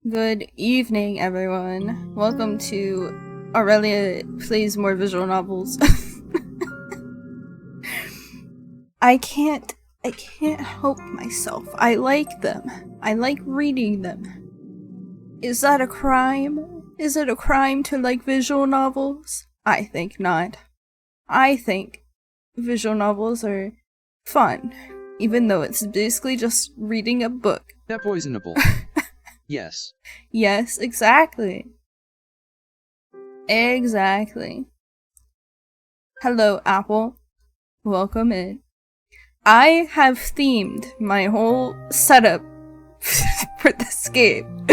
Good evening, everyone. Welcome to Aurelia Plays More Visual Novels. I can't help myself. I like them. I like reading them. Is that a crime? Is it a crime to like visual novels? I think not. I think visual novels are fun, even though it's basically just reading a book. They're poisonable. Yes. Yes, exactly. Exactly. Hello, Apple. Welcome in. I have themed my whole setup for this game.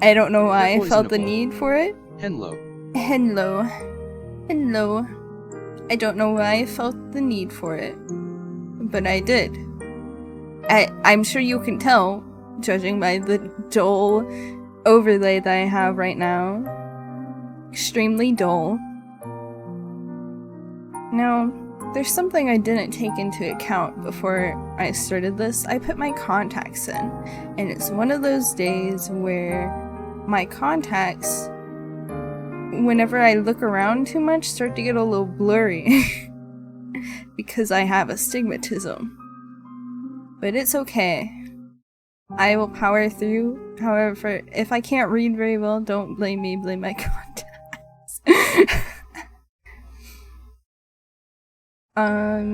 I don't know why I felt the need for it. Hello. Hello. Hello. I don't know why I felt the need for it. But I did. I'm sure you can tell, judging by the dull overlay that I have right now. Extremely dull. Now, there's something I didn't take into account before I started this. I put my contacts in, and it's one of those days where my contacts, whenever I look around too much, start to get a little blurry because I have astigmatism. But it's okay. I will power through. However, if I can't read very well, don't blame me, blame my contacts. I'm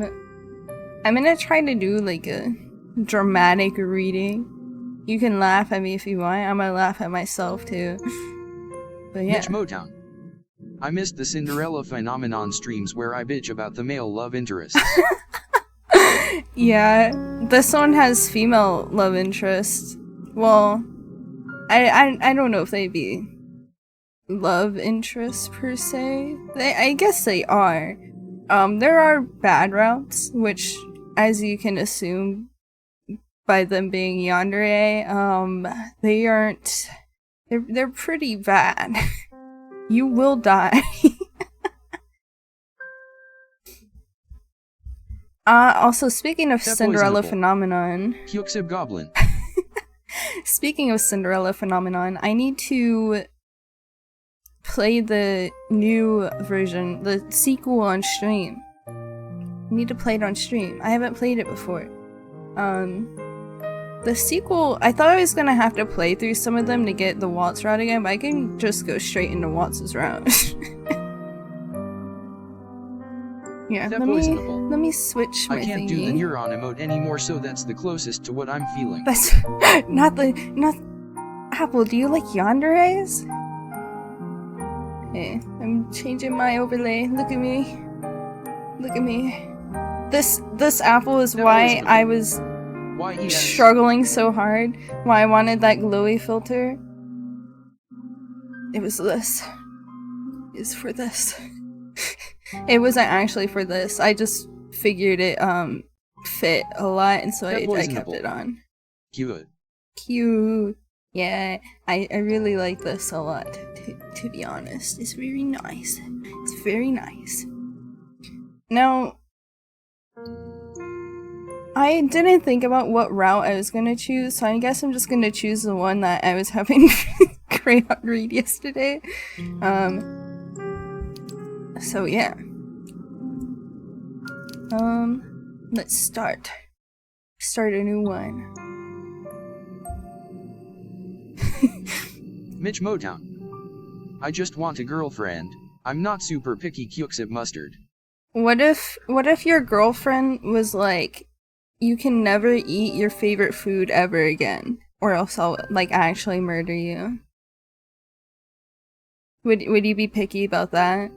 gonna try to do like a dramatic reading. You can laugh at me if you want. I'm gonna laugh at myself too. But yeah. Mitch Motown. I missed the Cinderella phenomenon streams where I bitch about the male love interests. Yeah, this one has female love interest. Well, I don't know if they'd be love interests per se. I guess they are. There are bad routes, which, as you can assume by them being yandere, they aren't. They're pretty bad. You will die. Also, speaking of Cinderella phenomenon... Kuxip Goblin. Speaking of Cinderella phenomenon, I need to play the new version, the sequel on stream. I need to play it on stream. I haven't played it before. The sequel, I thought I was gonna have to play through some of them to get the Waltz route again, but I can just go straight into Waltz's route. Yeah, let me switch my thingy. I can't do the neuron emote anymore, so that's the closest to what I'm feeling. That's not Apple, do you like yanderes? Okay, I'm changing my overlay. Look at me. Look at me. This Apple is why I was struggling so hard. Why I wanted that glowy filter. It was this. It's for this. It wasn't actually for this. I just figured it fit a lot, and so I kept it on. Cute. Cute. Yeah, I really like this a lot, to be honest. It's very nice. It's very nice. Now, I didn't think about what route I was gonna choose, so I guess I'm just gonna choose the one that I was having crayon read yesterday. So yeah. Let's start. Start a new one. Mitch Motown. I just want a girlfriend. I'm not super picky kuxip mustard. What if your girlfriend was like, you can never eat your favorite food ever again, or else I'll like actually murder you? Would you be picky about that?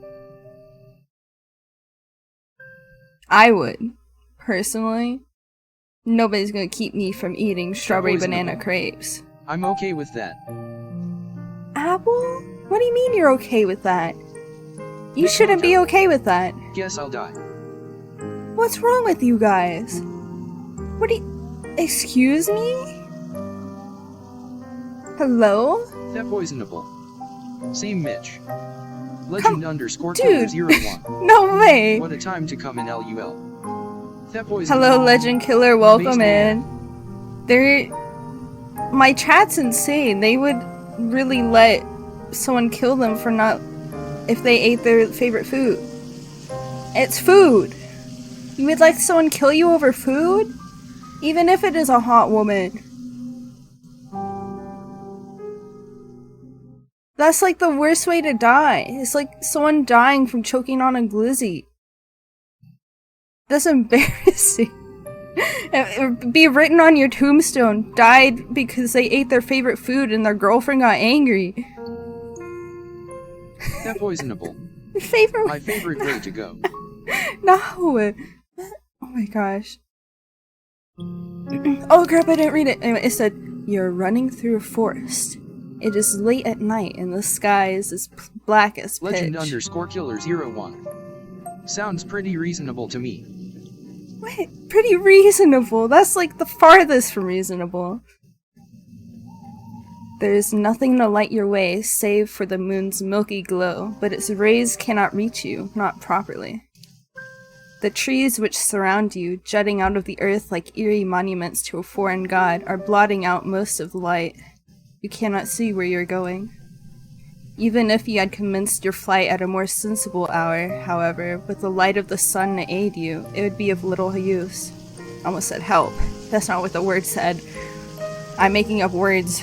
I would, personally. Nobody's gonna keep me from eating strawberry banana crepes. I'm okay with that. Apple? What do you mean you're okay with that? You shouldn't be okay with that. Guess I'll die. What's wrong with you guys? What do you... Excuse me? Hello? That poisonable. Same Mitch. Legend underscore dude. 01. No way! What a time to come in LUL. That poisonable. Hello, Legend Killer, welcome in. My chat's insane. They would really let someone kill them for not... if they ate their favorite food. It's food! You would let someone kill you over food? Even if it is a hot woman. That's like the worst way to die. It's like someone dying from choking on a glizzy. That's embarrassing. It would be written on your tombstone, died because they ate their favorite food and their girlfriend got angry. That poisonable. My favorite way to go. No! Oh my gosh. Oh crap, I didn't read it. Anyway, it said, you're running through a forest. It is late at night and the sky is as black as pitch. Legend underscore killer 01. Sounds pretty reasonable to me. What? Pretty reasonable? That's like the farthest from reasonable. There is nothing to light your way save for the moon's milky glow, but its rays cannot reach you, not properly. The trees which surround you, jutting out of the earth like eerie monuments to a foreign god, are blotting out most of the light. You cannot see where you're going. Even if you had commenced your flight at a more sensible hour, however, with the light of the sun to aid you, it would be of little use. I almost said help. That's not what the word said. I'm making up words.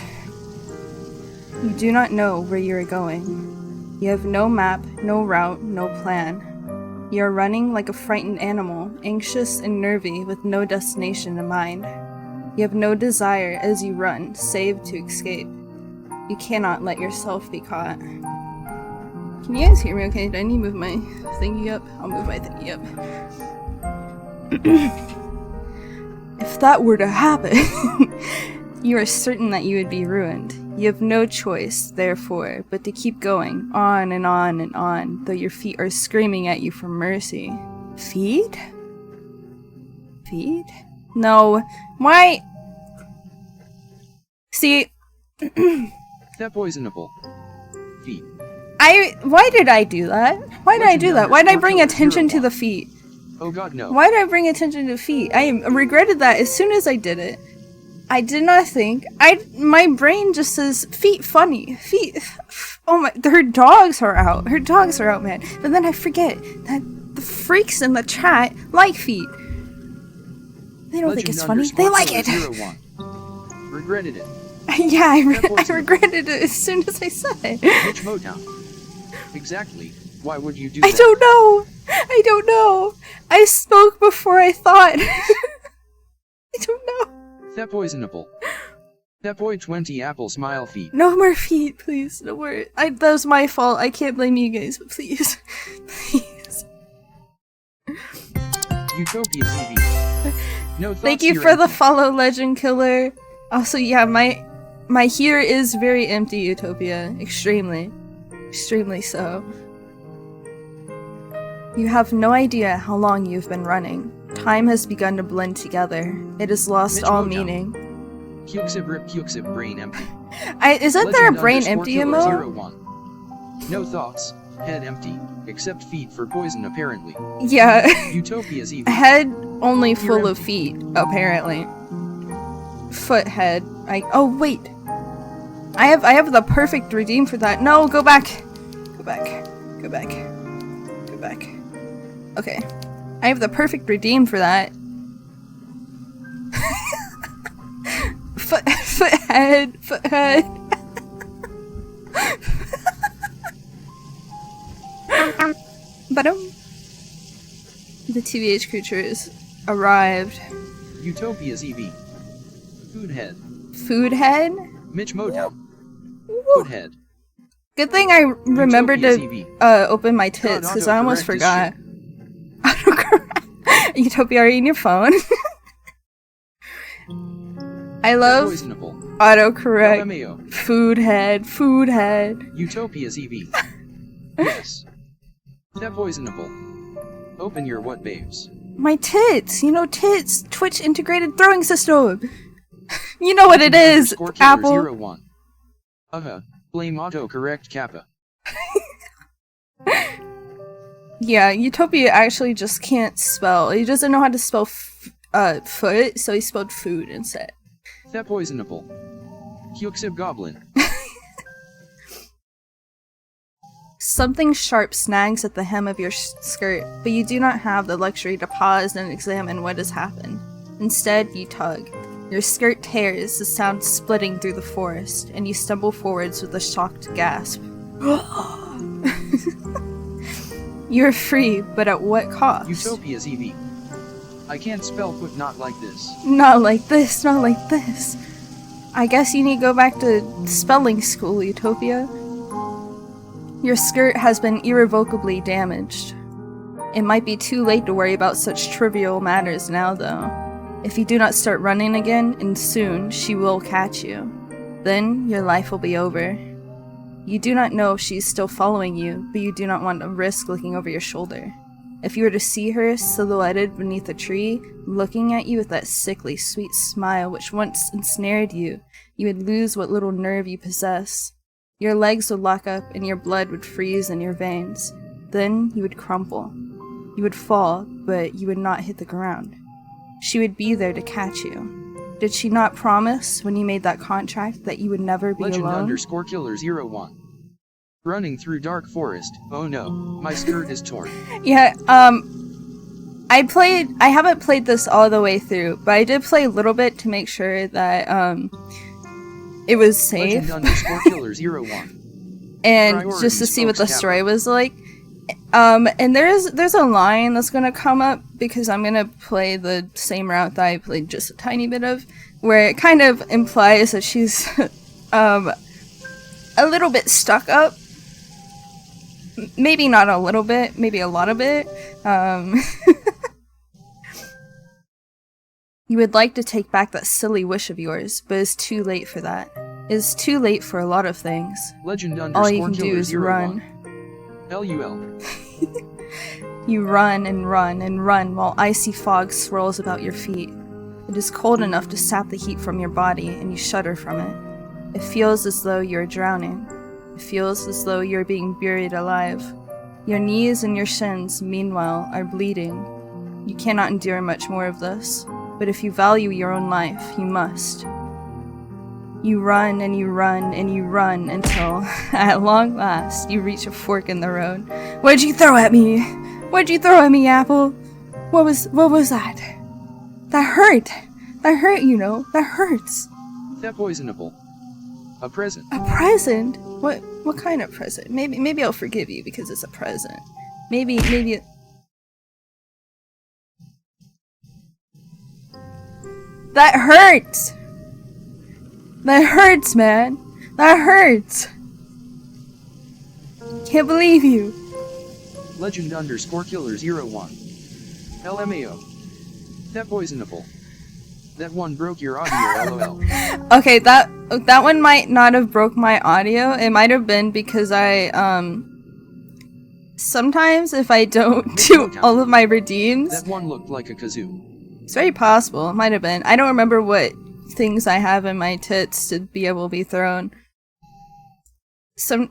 You do not know where you are going. You have no map, no route, no plan. You are running like a frightened animal, anxious and nervy with no destination in mind. You have no desire as you run, save to escape. You cannot let yourself be caught. Can you guys hear me okay? Do I need to move my thingy up? I'll move my thingy up. If that were to happen, you are certain that you would be ruined. You have no choice, therefore, but to keep going, on and on and on, though your feet are screaming at you for mercy. Feet? Feet? No. Why? See... That poisonable. Feet. Why did I do that? Why did I do that? Why did I bring attention to the feet? Oh god, no. Why did I bring attention to the feet? I regretted that as soon as I did it. I did not think. My brain just says, feet funny. Feet. Oh my, her dogs are out. Her dogs are out, man. But then I forget that the freaks in the chat like feet. They don't think it's funny. They like it. Regretted it. Yeah, I regretted it as soon as I said it. Mitch Motown. Exactly. Why would you do that? I don't know. I don't know. I spoke before I thought. I don't know. That poisonable. That boy 20 apple smile feet. No more feet, please. No more. That was my fault. I can't blame you guys, but please. Please. Utopia TV. No thoughts. Thank you for the follow, Legend Killer. Also, yeah, my here is very empty, Utopia. Extremely. Extremely so. You have no idea how long you've been running. Time has begun to blend together. It has lost all meaning. Kuxip rip Kuxip brain empty. Isn't there a brain empty emote? 01. No thoughts, head empty, except feet for poison apparently. Yeah. Utopia's EV. Head only You're full of empty. feet, apparently. Foot head. Oh wait. I have the perfect redeem for that. No, go back. Go back. Go back. Go back. Okay. I have the perfect redeem for that. Foot head. The TVH creatures arrived. Utopia's EV. Food head. Food head? Mitch Motown. Woo. Foot head. Good thing I remembered Utopia's to open my tits, because I almost forgot. Autocorrect. Utopia, are you in your phone? I love autocorrect. LMAO. Food head. Utopia's EV. Yes. That poisonable. Open your what, babes? My tits! You know tits! Twitch integrated throwing system! You know what it is, Apple! 01. Blame autocorrect Kappa. Yeah, Utopia actually just can't spell. He doesn't know how to spell foot, so he spelled food instead. That poisonable. Kuxip goblin. Something sharp snags at the hem of your skirt, but you do not have the luxury to pause and examine what has happened. Instead, you tug. Your skirt tears, the sound splitting through the forest, and you stumble forwards with a shocked gasp. You're free, but at what cost? Utopia's EV. I can't spell foot not like this. Not like this, not like this. I guess you need to go back to spelling school, Utopia. Your skirt has been irrevocably damaged. It might be too late to worry about such trivial matters now, though. If you do not start running again, and soon, she will catch you. Then, your life will be over. You do not know if she is still following you, but you do not want to risk looking over your shoulder. If you were to see her silhouetted beneath a tree, looking at you with that sickly, sweet smile which once ensnared you, you would lose what little nerve you possess. Your legs would lock up and your blood would freeze in your veins. Then you would crumple. You would fall, but you would not hit the ground. She would be there to catch you. Did she not promise, when you made that contract, that you would never be alone? Legend_killer01. Running through dark forest. Oh no, my skirt is torn. Yeah, I haven't played this all the way through, but I did play a little bit to make sure that, it was safe. Legend_killer01. And just to see what the story was like. And there's a line that's gonna come up, because I'm gonna play the same route that I played just a tiny bit of, where it kind of implies that she's, a little bit stuck up. Maybe not a little bit, maybe a lot of it. You would like to take back that silly wish of yours, but it's too late for that. It's too late for a lot of things. All you can do is run. LUL. You run and run and run while icy fog swirls about your feet. It is cold enough to sap the heat from your body, and you shudder from it. It feels as though you are drowning. It feels as though you are being buried alive. Your knees and your shins, meanwhile, are bleeding. You cannot endure much more of this, but if you value your own life, you must. You run and you run and you run until, at long last, you reach a fork in the road. What'd you throw at me? What'd you throw at me, Apple? What was that? That hurt! That hurt, you know. That hurts. That poisonable. A present. A present? What kind of present? Maybe I'll forgive you because it's a present. Maybe That hurts! That hurts, man! That hurts! Can't believe you! Legend_killer01. LMAO. That poisonable. That one broke your audio, LOL. Okay, that one might not have broke my audio. It might have been because I, sometimes if I don't do all of my redeems... That one looked like a kazoo. It's very possible. It might have been. I don't remember what things I have in my tits to be able to be thrown.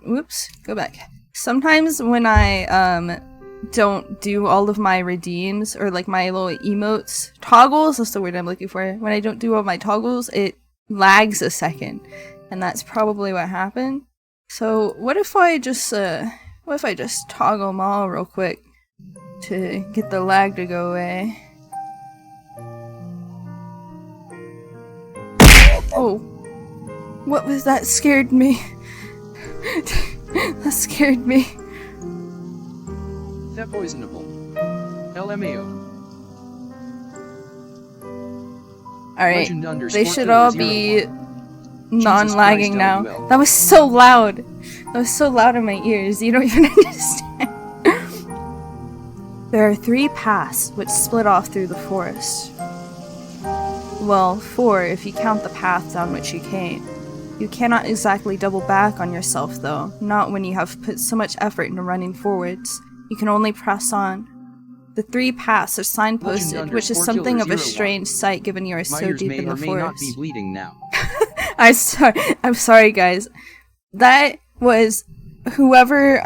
Whoops, go back. Sometimes when I don't do all of my redeems or like my little emotes, toggles, that's the word I'm looking for. When I don't do all my toggles, it lags a second, and that's probably what happened. So what if I just toggle them all real quick to get the lag to go away? Oh, what was that? Scared me. That scared me. That poisonable. LMAO. Alright, they should all be non-lagging now. That was so loud. That was so loud in my ears, you don't even understand. There are 3 paths which split off through the forest. Well, 4 if you count the path down which you came. You cannot exactly double back on yourself though, not when you have put so much effort into running forwards. You can only press on. The 3 paths are signposted, which is something of a strange sight given you are so deep in the forest. May not be bleeding now. I'm sorry guys. That was whoever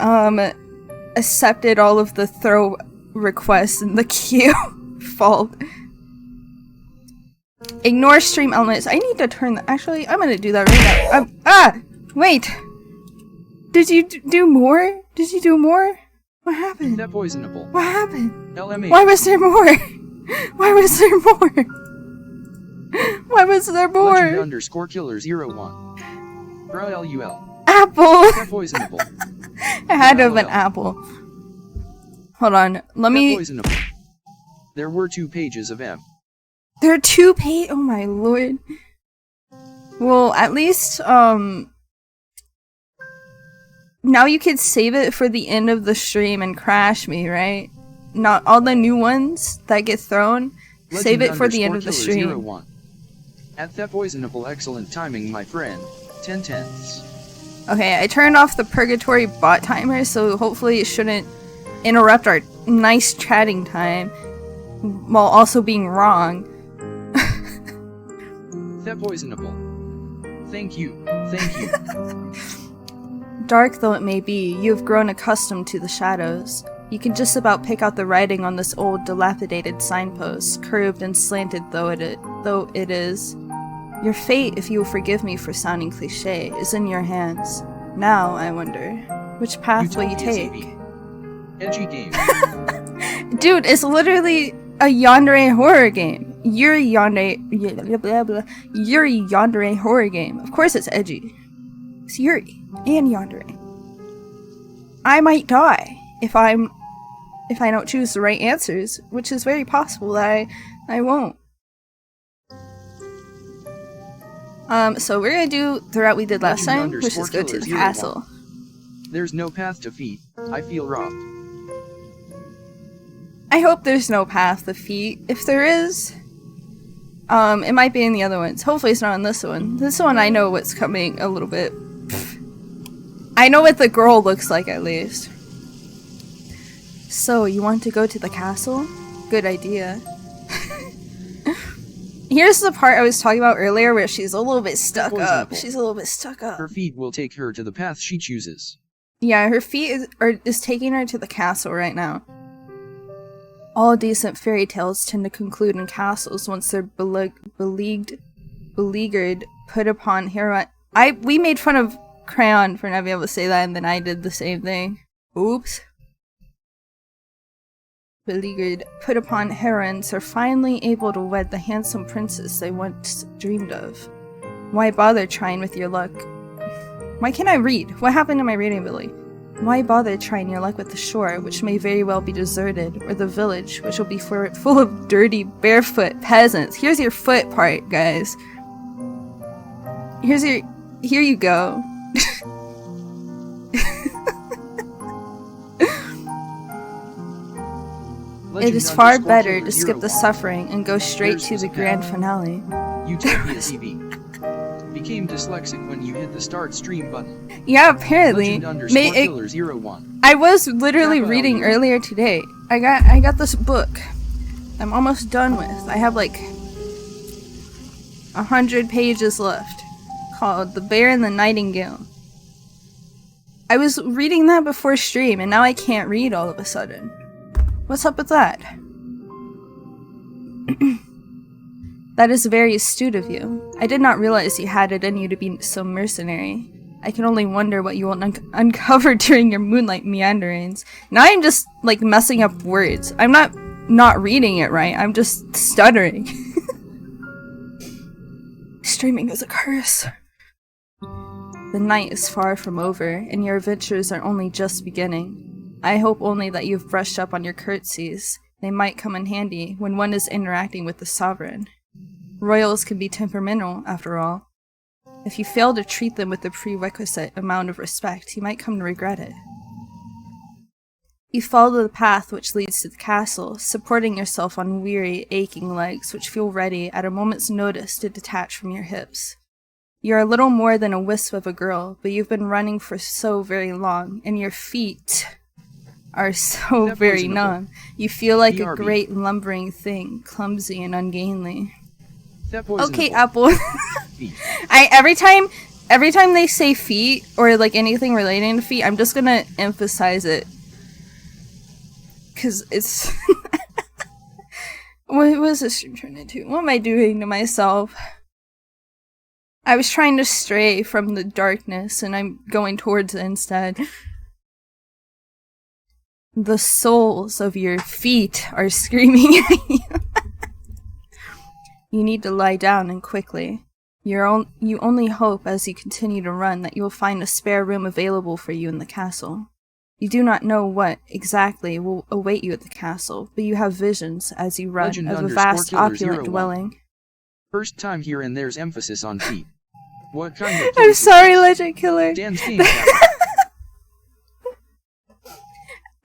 accepted all of the throw requests in the queue fault. Ignore stream elements. I need to turn that. Actually, I'm gonna do that right now. Wait. Did you do more? Did you do more? What happened? That poisonable. What happened? LMA. Why was there more? Why was there more? Why was there more? Legend_killer01. RLUL. Apple. That poisonable. I had to have an apple. Hold on. Let me. Poisonable. There were 2 pages of M. There are 2 pages. Oh my lord. Well, at least now you could save it for the end of the stream and crash me, right? Not all the new ones that get thrown. Legend save it for the end of the stream. 01. At that poisonable, excellent timing, my friend. 10 tenths. Okay, I turned off the purgatory bot timer, so hopefully it shouldn't interrupt our nice chatting time while also being wrong. That poisonable. Thank you. Thank you. Dark though it may be, you have grown accustomed to the shadows. You can just about pick out the writing on this old, dilapidated signpost, curved and slanted though it is. Your fate, if you will forgive me for sounding cliché, is in your hands. Now, I wonder, which path will you take? Edgy game. Dude, it's literally a yandere horror game. Yuri yandere horror game. Of course it's edgy. It's Yuri and yandere. I might die if I don't choose the right answers, which is very possible that I won't. So we're gonna do the route we did last time, which is go to the castle. There's no path to feet. I feel robbed. I hope there's no path to feet. If there is, it might be in the other ones. Hopefully it's not in this one. This one I know what's coming a little bit. I know what the girl looks like at least. So, you want to go to the castle? Good idea. Here's the part I was talking about earlier where she's a little bit stuck up. She's a little bit stuck up. Her feet will take her to the path she chooses. Yeah, her feet is taking her to the castle right now. All decent fairy tales tend to conclude in castles once they're beleaguered, put upon hero. We made fun of Crayon for not being able to say that, and then I did the same thing. Oops. Beleaguered, put upon herons are finally able to wed the handsome princess they once dreamed of. Why bother trying with your luck? Why can't I read? What happened to my reading ability? Why bother trying your luck with the shore, which may very well be deserted, or the village, which will be full of dirty, barefoot peasants? Here's your foot part, guys. Here you go. It is far better to skip the suffering and go straight to the grand finale. Utopia TV. Became dyslexic when you hit the start stream button. Yeah, apparently. I was literally reading earlier today. I got this book I'm almost done with. I have like 100 pages left, called The Bear and the Nightingale. I was reading that before stream, and now I can't read all of a sudden. What's up with that? That is very astute of you. I did not realize you had it in you to be so mercenary. I can only wonder what you will uncover during your moonlight meanderings. Now I'm just, like, messing up words. I'm not reading it right, I'm just stuttering. Streaming is a curse. The night is far from over, and your adventures are only just beginning. I hope only that you've brushed up on your curtsies. They might come in handy when one is interacting with the sovereign. Royals can be temperamental, after all. If you fail to treat them with the prerequisite amount of respect, you might come to regret it. You follow the path which leads to the castle, supporting yourself on weary, aching legs which feel ready at a moment's notice to detach from your hips. You're a little more than a wisp of a girl, but you've been running for so very long, and your feet are so very numb. You feel like a great lumbering thing, clumsy and ungainly. Okay, Apple. every time they say feet, or like anything relating to feet, I'm just gonna emphasize it. Cause it's... What was this stream turned into? What am I doing to myself? I was trying to stray from the darkness, and I'm going towards it instead. The soles of your feet are screaming at you. You need to lie down, and quickly. You only hope as you continue to run that you will find a spare room available for you in the castle. You do not know what exactly will await you at the castle, but you have visions as you run of a vast opulent dwelling. First time here, and there's emphasis on feet. What kind of... I'm sorry, Legend Killer.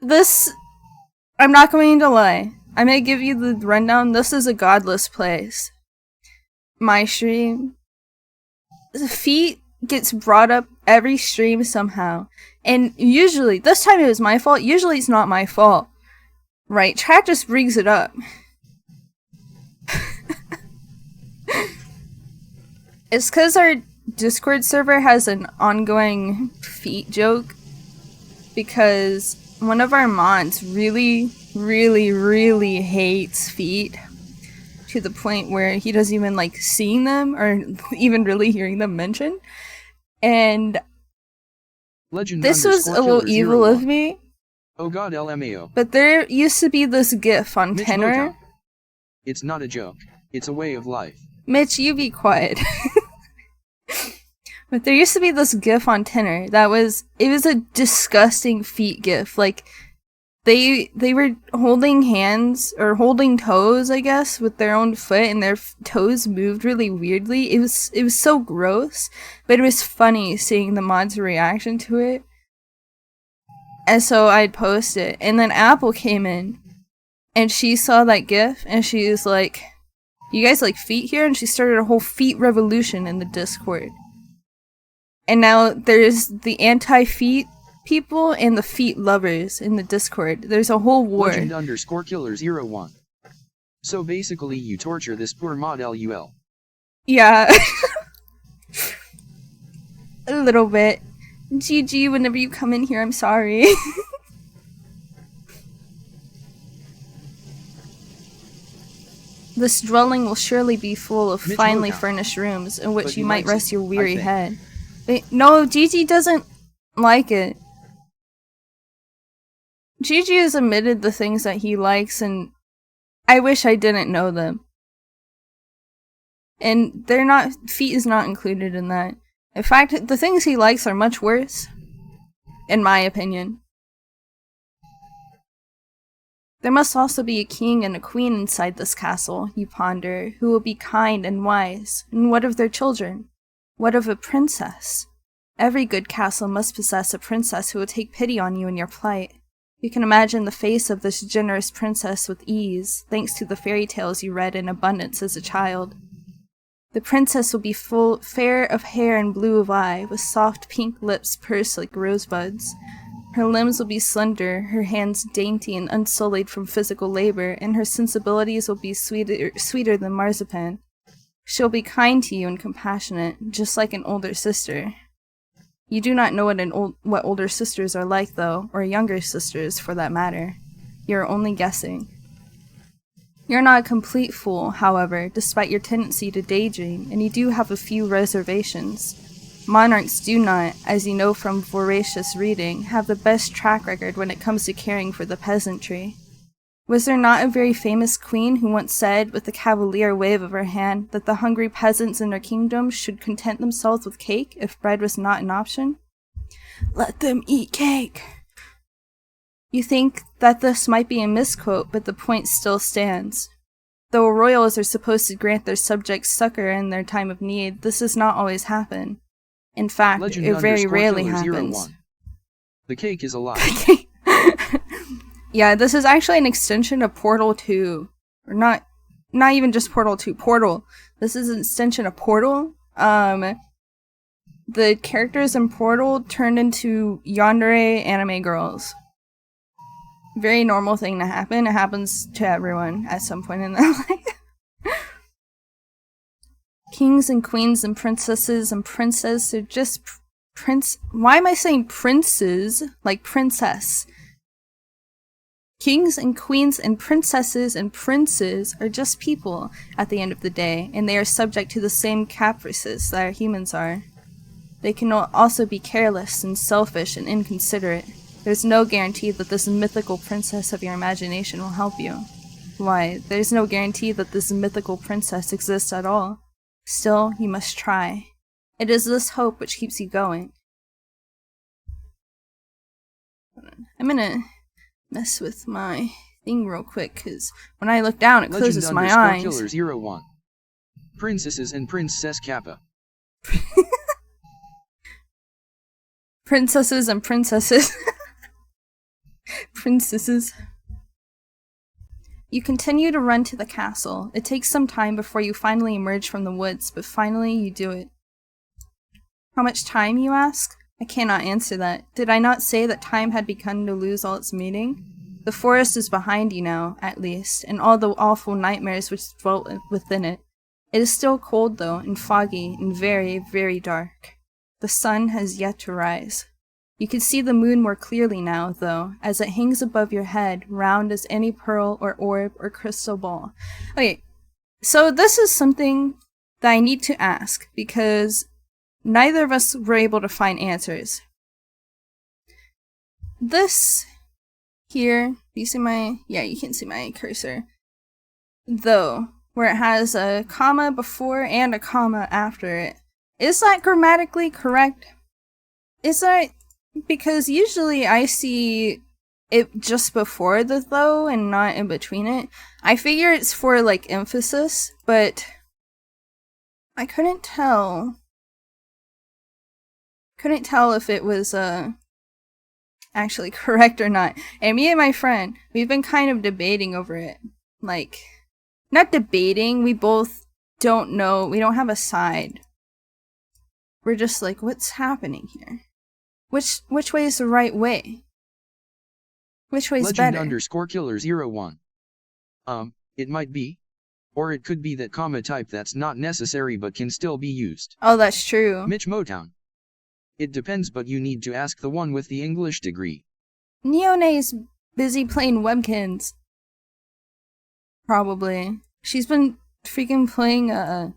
This... I'm not going to lie. I'm gonna give you the rundown. This is a godless place. My stream... The feet gets brought up every stream somehow. And usually, this time it was my fault. Usually it's not my fault. Right? Chat just brings it up. It's because our Discord server has an ongoing feet joke, because one of our mods really hates feet to the point where he doesn't even like seeing them or even really hearing them mentioned. And this was a little evil of me. Oh god, LMAO. But there used to be this gif on Tenor. It's not a joke. It's a way of life. Mitch, you be quiet. But there used to be this gif on Tenor that was a disgusting feet gif. Like, they were holding hands, or holding toes, I guess, with their own foot, and their toes moved really weirdly. It was so gross, but it was funny seeing the mod's reaction to it. And so I'd post it, and then Apple came in, and she saw that gif, and she was like, "You guys like feet here?" And she started a whole feet revolution in the Discord. And now there's the anti-feet people and the feet lovers in the Discord. There's a whole war. Legend_killer01. So basically you torture this poor mod LUL. Yeah. A little bit. GG whenever you come in here, I'm sorry. This dwelling will surely be full of finely furnished rooms in which you might rest your weary head. But no, Gigi doesn't like it. Gigi has admitted the things that he likes, and I wish I didn't know them. And they're not, feet is not included in that. In fact, the things he likes are much worse, in my opinion. There must also be a king and a queen inside this castle, you ponder, who will be kind and wise. And what of their children? What of a princess? Every good castle must possess a princess who will take pity on you in your plight. You can imagine the face of this generous princess with ease, thanks to the fairy tales you read in abundance as a child. The princess will be fair of hair and blue of eye, with soft pink lips pursed like rosebuds. Her limbs will be slender, her hands dainty and unsullied from physical labor, and her sensibilities will be sweeter than marzipan. She'll be kind to you and compassionate, just like an older sister. You do not know what older sisters are like, though, or younger sisters, for that matter. You're only guessing. You're not a complete fool, however, despite your tendency to daydream, and you do have a few reservations. Monarchs do not, as you know from voracious reading, have the best track record when it comes to caring for the peasantry. Was there not a very famous queen who once said, with a cavalier wave of her hand, that the hungry peasants in her kingdom should content themselves with cake if bread was not an option? Let them eat cake! You think that this might be a misquote, but the point still stands. Though royals are supposed to grant their subjects succor in their time of need, this does not always happen. In fact, it very rarely happens. The cake is a lie. Yeah, this is actually an extension of Portal 2. Or not even just Portal 2, Portal. This is an extension of Portal. The characters in Portal turned into yandere anime girls. Very normal thing to happen. It happens to everyone at some point in their life. Kings and queens and princesses and princes are just Why am I saying princes like princess? Kings and queens and princesses and princes are just people at the end of the day, and they are subject to the same caprices that our humans are. They can also be careless and selfish and inconsiderate. There's no guarantee that this mythical princess of your imagination will help you. Why, there's no guarantee that this mythical princess exists at all. Still, you must try. It is this hope which keeps you going. I'm gonna mess with my thing real quick, because when I look down, it closes my eyes. Killer01. Princesses and Princess Kappa. Princesses and princesses. Princesses. You continue to run to the castle. It takes some time before you finally emerge from the woods, but finally you do it. How much time, you ask? I cannot answer that. Did I not say that time had begun to lose all its meaning? The forest is behind you now, at least, and all the awful nightmares which dwelt within it. It is still cold, though, and foggy, and very, very dark. The sun has yet to rise. You can see the moon more clearly now, though, as it hangs above your head, round as any pearl or orb or crystal ball. Okay, so this is something that I need to ask, because neither of us were able to find answers. This here, do you see my, yeah, you can see my cursor. Though, where it has a comma before and a comma after it. Is that grammatically correct? Is that, because usually I see it just before the though and not in between it. I figure it's for like emphasis, but I couldn't tell if it was actually correct or not. And me and my friend, we've been kind of debating over it. Like, not debating, we both don't know, we don't have a side. We're just like, what's happening here? Which way is the right way? Which way's better? Legend_killer01. It might be. Or it could be that comma type that's not necessary but can still be used. Oh, that's true. Mitch Motown. It depends, but you need to ask the one with the English degree. Neone's busy playing Webkins. Probably. She's been freaking playing, oh,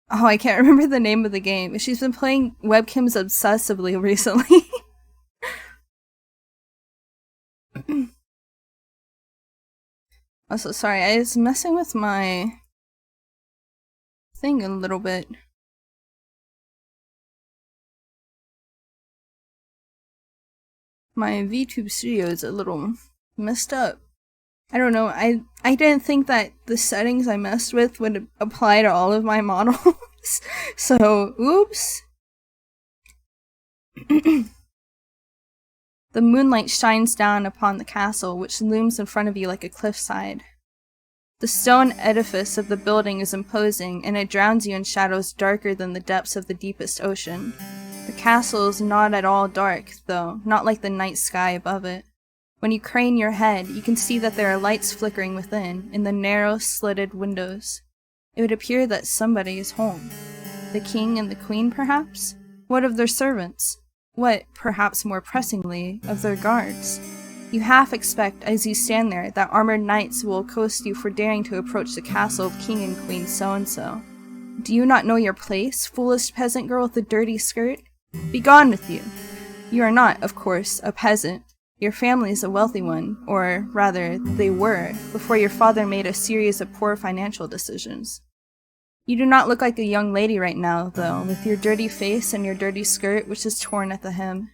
I can't remember the name of the game. She's been playing Webkins obsessively recently. Also, sorry, I was messing with my thing a little bit. My VTube Studio is a little messed up. I don't know, I didn't think that the settings I messed with would apply to all of my models. So, oops. The moonlight shines down upon the castle, which looms in front of you like a cliffside. The stone edifice of the building is imposing, and it drowns you in shadows darker than the depths of the deepest ocean. The castle is not at all dark, though, not like the night sky above it. When you crane your head, you can see that there are lights flickering within, in the narrow, slitted windows. It would appear that somebody is home. The king and the queen, perhaps? What of their servants? What, perhaps more pressingly, of their guards? You half expect, as you stand there, that armored knights will accost you for daring to approach the castle of King and Queen so-and-so. Do you not know your place, foolish peasant girl with the dirty skirt? Begone with you! You are not, of course, a peasant. Your family is a wealthy one, or, rather, they were, before your father made a series of poor financial decisions. You do not look like a young lady right now, though, with your dirty face and your dirty skirt, which is torn at the hem.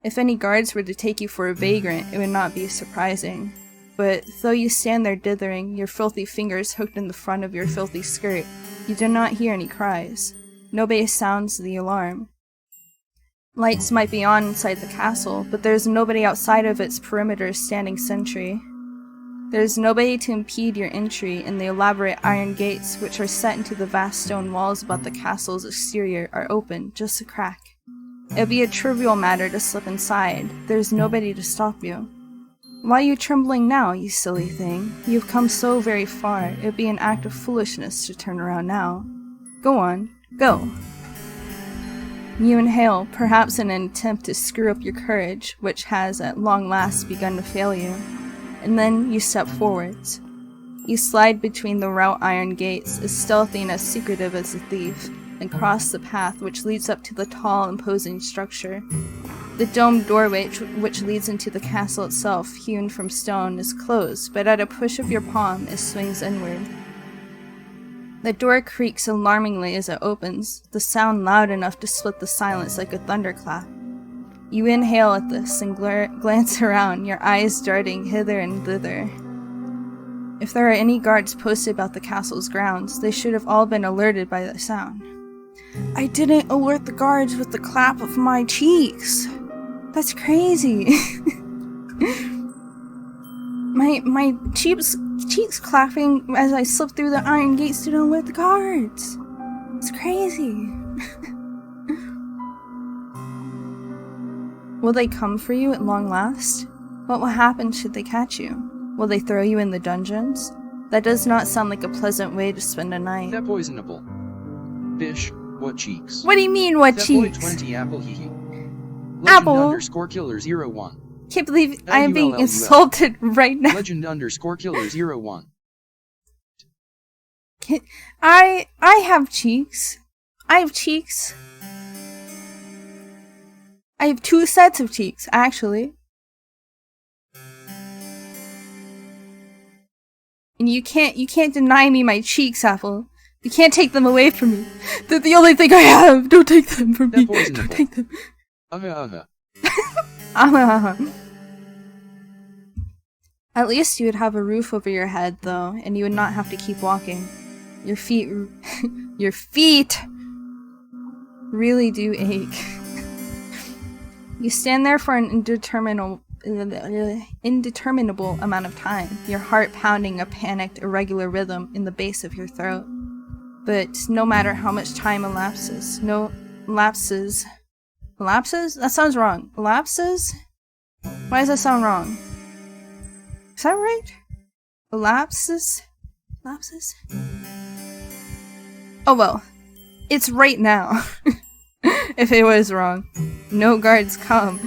If any guards were to take you for a vagrant, it would not be surprising. But though you stand there dithering, your filthy fingers hooked in the front of your filthy skirt, you do not hear any cries. Nobody sounds the alarm. Lights might be on inside the castle, but there is nobody outside of its perimeter standing sentry. There is nobody to impede your entry, and the elaborate iron gates, which are set into the vast stone walls about the castle's exterior, are open, just a crack. It would be a trivial matter to slip inside. There is nobody to stop you. Why are you trembling now, you silly thing? You have come so very far. It would be an act of foolishness to turn around now. Go on. Go. You inhale, perhaps in an attempt to screw up your courage, which has at long last begun to fail you. And then you step forwards. You slide between the wrought iron gates, as stealthy and as secretive as a thief, and cross the path which leads up to the tall, imposing structure. The domed doorway which leads into the castle itself, hewn from stone, is closed, but at a push of your palm it swings inward. The door creaks alarmingly as it opens, the sound loud enough to split the silence like a thunderclap. You inhale at this and glance around, your eyes darting hither and thither. If there are any guards posted about the castle's grounds, they should have all been alerted by the sound. I didn't alert the guards with the clap of my cheeks. That's crazy. my cheeks clapping as I slip through the iron gates didn't alert the guards. It's crazy. Will they come for you at long last? What will happen should they catch you? Will they throw you in the dungeons? That does not sound like a pleasant way to spend a night. They're poisonable. Bish, what cheeks? What do you mean, what cheeks? 20 apple hee. Apple? Legend_killer01. Can't believe I am being insulted right now. Legend_killer01. I have cheeks. I have cheeks. I have 2 sets of cheeks, actually. And you can't deny me my cheeks, Apple. You can't take them away from me. They're the only thing I have. Don't take them from me. Don't take them. At least you would have a roof over your head, though, and you would not have to keep walking. Your feet really do ache. You stand there for an indeterminable amount of time, your heart pounding a panicked, irregular rhythm in the base of your throat. But no matter how much time elapses, Elapses? That sounds wrong. Elapses? Why does that sound wrong? Is that right? Elapses? Oh well. It's right now. If it was wrong. No guards come.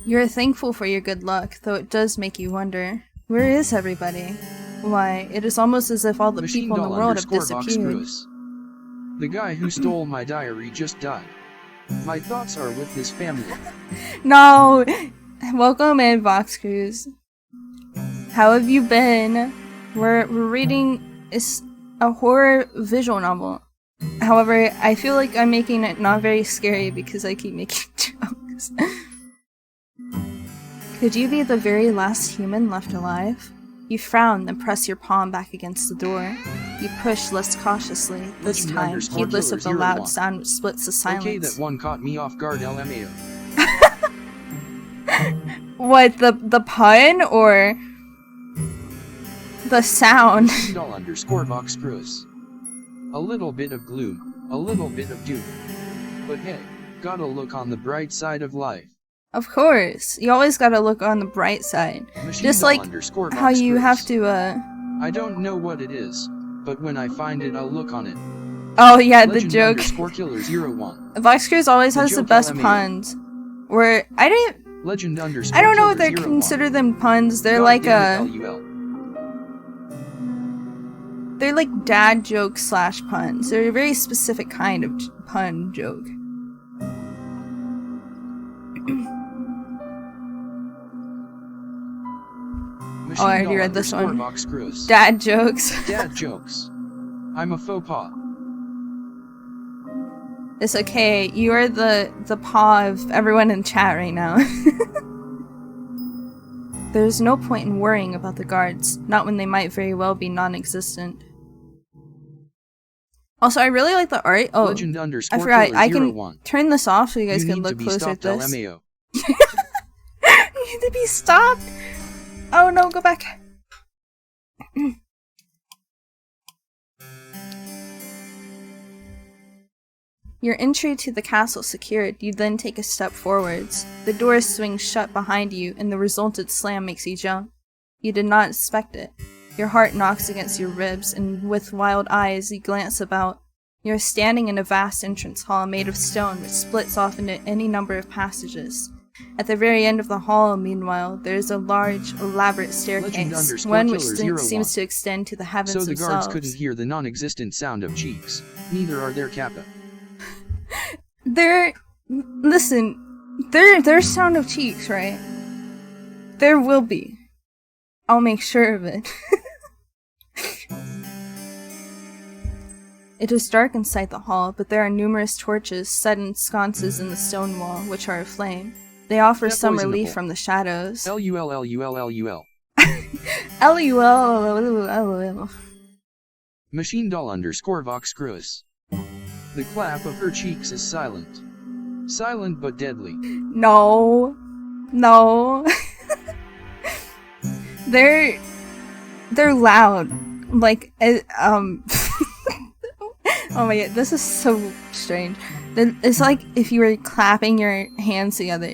You're thankful for your good luck, though it does make you wonder, where is everybody? Why, it is almost as if all the people in the world have disappeared. The guy who stole my diary just died. My thoughts are with his family. No! Welcome in, Vox Cruise. How have you been? We're reading a horror visual novel. However, I feel like I'm making it not very scary because I keep making jokes. Could you be the very last human left alive? You frown, then press your palm back against the door. You push less cautiously, this time, heedless of the loud sound which splits the silence. Okay, that one caught me off guard, LMAO. What, the pun, or the sound? _Vox_Cruz. A little bit of gloom, a little bit of doom. But hey, gotta look on the bright side of life. Of course, you always gotta look on the bright side. Just like how you have to, I don't know what it is, but when I find it, I'll look on it. Oh yeah, the Legend joke. _killer01. Vox Cruise always The has the joke best LMAO. puns. Where I Legend don't know if they're _killer01. consider them puns. They're God like damn it, LUL. they're like dad jokes / puns. They're a very specific kind of pun joke. Oh, I already read this one. Dad jokes. Dad jokes. I'm a faux pas. It's okay. You are the paw of everyone in chat right now. There's no point in worrying about the guards, not when they might very well be non-existent. Also, I really like the art. Oh, Legend I forgot. I can 01. turn this off so you guys can look closer at this. You need to be stopped. Oh no, go back. Your entry to the castle secured, you then take a step forwards. The doors swing shut behind you, and the resultant slam makes you jump. You did not expect it. Your heart knocks against your ribs, and with wild eyes you glance about. You are standing in a vast entrance hall made of stone which splits off into any number of passages. At the very end of the hall, meanwhile, there is a large, elaborate staircase, one which seems to extend to the heavens themselves. So the guards couldn't hear the non-existent sound of cheeks. Neither are their kappa. Listen, there's sound of cheeks, right? There will be. I'll make sure of it. It is dark inside the hall, but there are numerous torches set in sconces in the stone wall, which are aflame. They offer some relief from the shadows. LUL. LUL. Machine doll _Vox Cruz. The clap of her cheeks is silent. Silent but deadly. No. They're loud. Like, oh my god, this is so strange. It's like if you were clapping your hands together.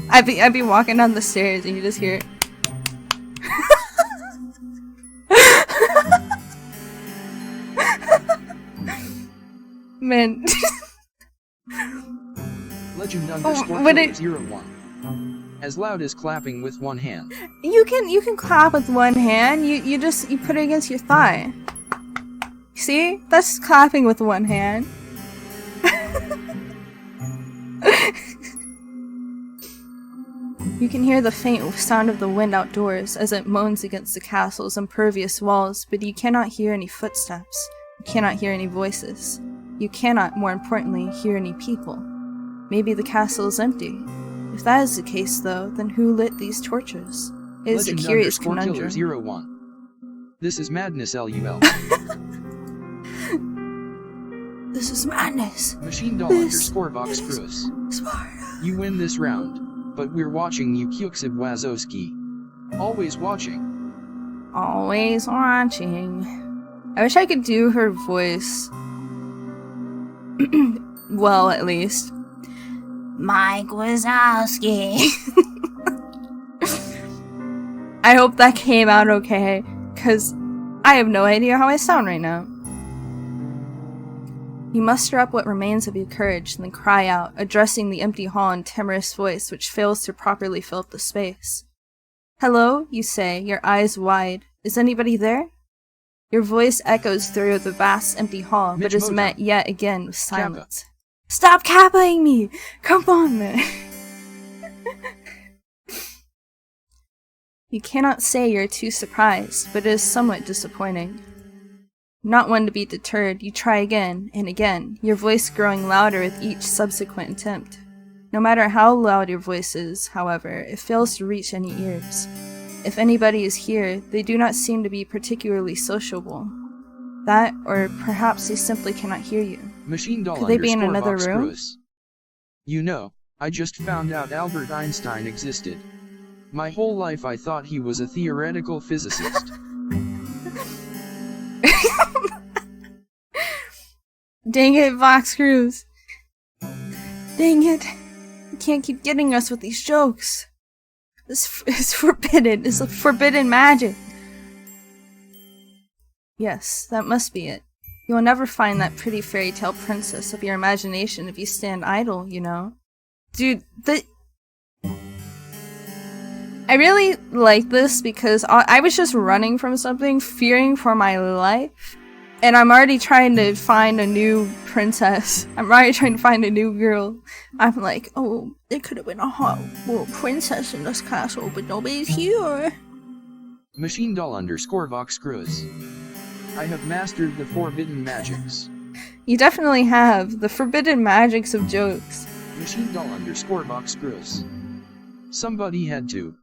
I'd be walking down the stairs and you just hear it. Man. Legend _killer01. As loud as clapping with one hand. You can clap with one hand. You put it against your thigh. See? That's clapping with one hand. You can hear the faint sound of the wind outdoors as it moans against the castle's impervious walls, but you cannot hear any footsteps. You cannot hear any voices. You cannot, more importantly, hear any people. Maybe the castle is empty. If that is the case, though, then who lit these torches? It is a curious conundrum. _killer01. This is madness, LUL. This is madness. Machine doll _Vox Cruz. You win this round, but we're watching you, Kuxips Wazowski. Always watching. Always watching. I wish I could do her voice. Well, at least. Mike Wazowski. I hope that came out okay, because I have no idea how I sound right now. You muster up what remains of your courage and then cry out, addressing the empty hall in timorous voice which fails to properly fill up the space. Hello, you say, your eyes wide. Is anybody there? Your voice echoes through the vast empty hall, but is met yet again with silence. Kappa. Stop kappaing me! Come on, man! You cannot say you're too surprised, but it is somewhat disappointing. Not one to be deterred, you try again and again, your voice growing louder with each subsequent attempt. No matter how loud your voice is, however, it fails to reach any ears. If anybody is here, they do not seem to be particularly sociable. That, or perhaps they simply cannot hear you. Machine doll Could they be in another Vox room? Cruz. You know, I just found out Albert Einstein existed. My whole life I thought he was a theoretical physicist. Dang it, Vox Cruz. Dang it. You can't keep getting us with these jokes. This is forbidden. It's like forbidden magic. Yes, that must be it. You will never find that pretty fairy tale princess of your imagination if you stand idle, you know? Dude, I really like this because I was just running from something, fearing for my life, and I'm already trying to find a new princess. I'm already trying to find a new girl. I'm like, oh, there could have been a hot little princess in this castle, but nobody's here. Machine doll _ Vox Cruz. I have mastered the forbidden magics. You definitely have. The forbidden magics of jokes. Machine doll _ Vox Cruz. Somebody had to.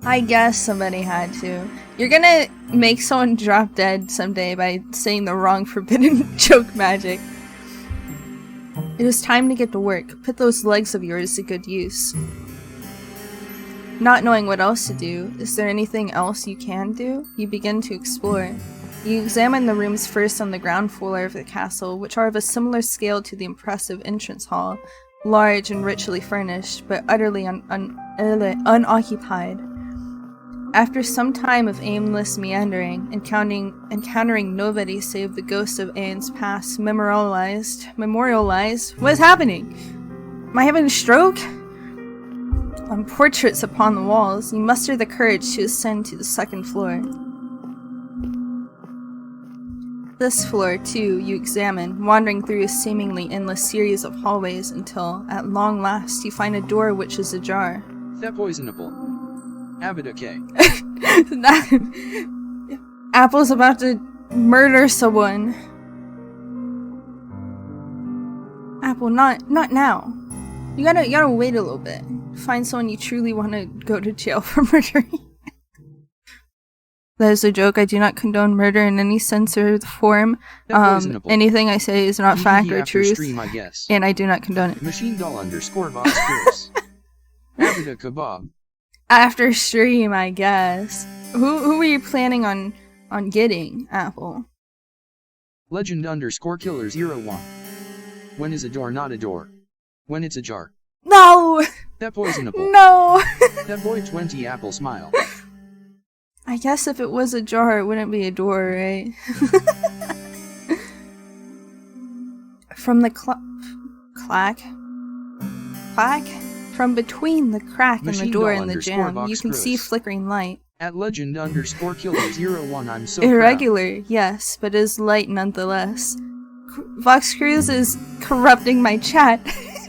I guess somebody had to. You're gonna make someone drop dead someday by saying the wrong forbidden joke magic. It is time to get to work. Put those legs of yours to good use. Not knowing what else to do, is there anything else you can do? You begin to explore. You examine the rooms first on the ground floor of the castle, which are of a similar scale to the impressive entrance hall, large and richly furnished, but utterly unoccupied. After some time of aimless meandering, encountering nobody save the ghost of Aeon's past memorialized? What is happening? Am I having a stroke? On portraits upon the walls, you muster the courage to ascend to the second floor. This floor, too, you examine, wandering through a seemingly endless series of hallways until, at long last, you find a door which is ajar. That poisonable. Abida K. Apple's about to murder someone. Apple, not now. You gotta wait a little bit. Find someone you truly want to go to jail for murdering. That is a joke. I do not condone murder in any sense or form. Anything I say is not fact or truth. Stream, I guess. And I do not condone it. Machine doll _ Vox Cruz. Abida Kebab. After stream, I guess. Who were you planning on getting, Apple? Legend _ Killer 01. When is a door not a door? When it's a jar. No! That poisonable. No! That boy 20 Apple smile. I guess if it was a jar, it wouldn't be a door, right? From the clack? From between the crack in the door and the jamb, you can see flickering light. At Legend _ Killer 01, I'm so irregular, proud. Yes, but is light nonetheless. Vox Cruz is corrupting my chat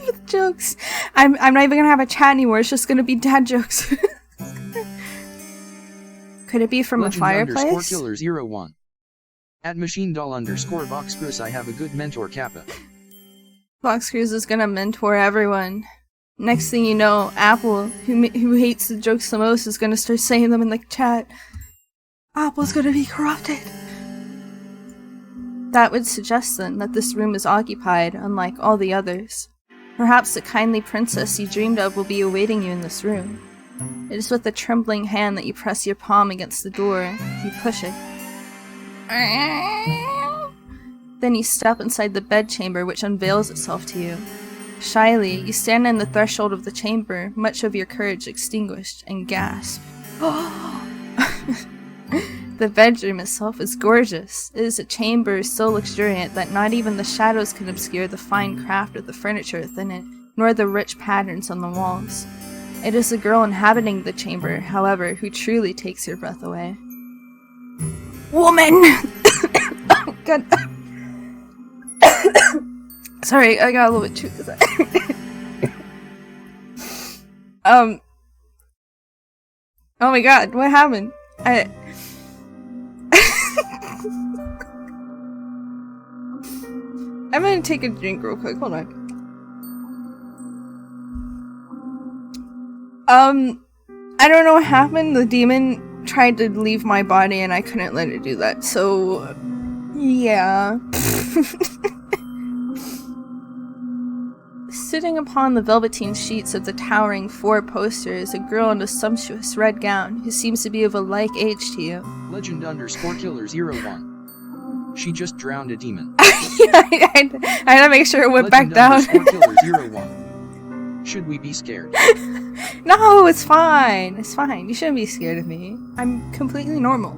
with jokes. I'm not even gonna have a chat anymore, it's just gonna be dad jokes. Could it be from Legend a fireplace? _ Killer 01. At Machine doll _ Vox Cruz, I have a good mentor Kappa. Vox Cruz is gonna mentor everyone. Next thing you know, Apple, who hates the jokes the most, is gonna start saying them in the chat. Apple's gonna be corrupted. That would suggest then that this room is occupied, unlike all the others. Perhaps the kindly princess you dreamed of will be awaiting you in this room. It is with a trembling hand that you press your palm against the door. You push it. Then you step inside the bedchamber, which unveils itself to you. Shyly, you stand in the threshold of the chamber, much of your courage extinguished, and gasp. The bedroom itself is gorgeous. It is a chamber so luxuriant that not even the shadows can obscure the fine craft of the furniture within it, nor the rich patterns on the walls. It is the girl inhabiting the chamber, however, who truly takes your breath away. Woman! Oh, God. Sorry, I got a little bit choked with that. Oh my god, what happened? I'm gonna take a drink real quick, hold on. I don't know what happened, the demon tried to leave my body and I couldn't let it do that, so... yeah. Sitting upon the velveteen sheets of the towering four poster is a girl in a sumptuous red gown who seems to be of a like age to you. Legend _ Killer 01. She just drowned a demon. I had to make sure it went back down. Legend _ Killer 01. Should we be scared? No, it's fine. It's fine. You shouldn't be scared of me. I'm completely normal.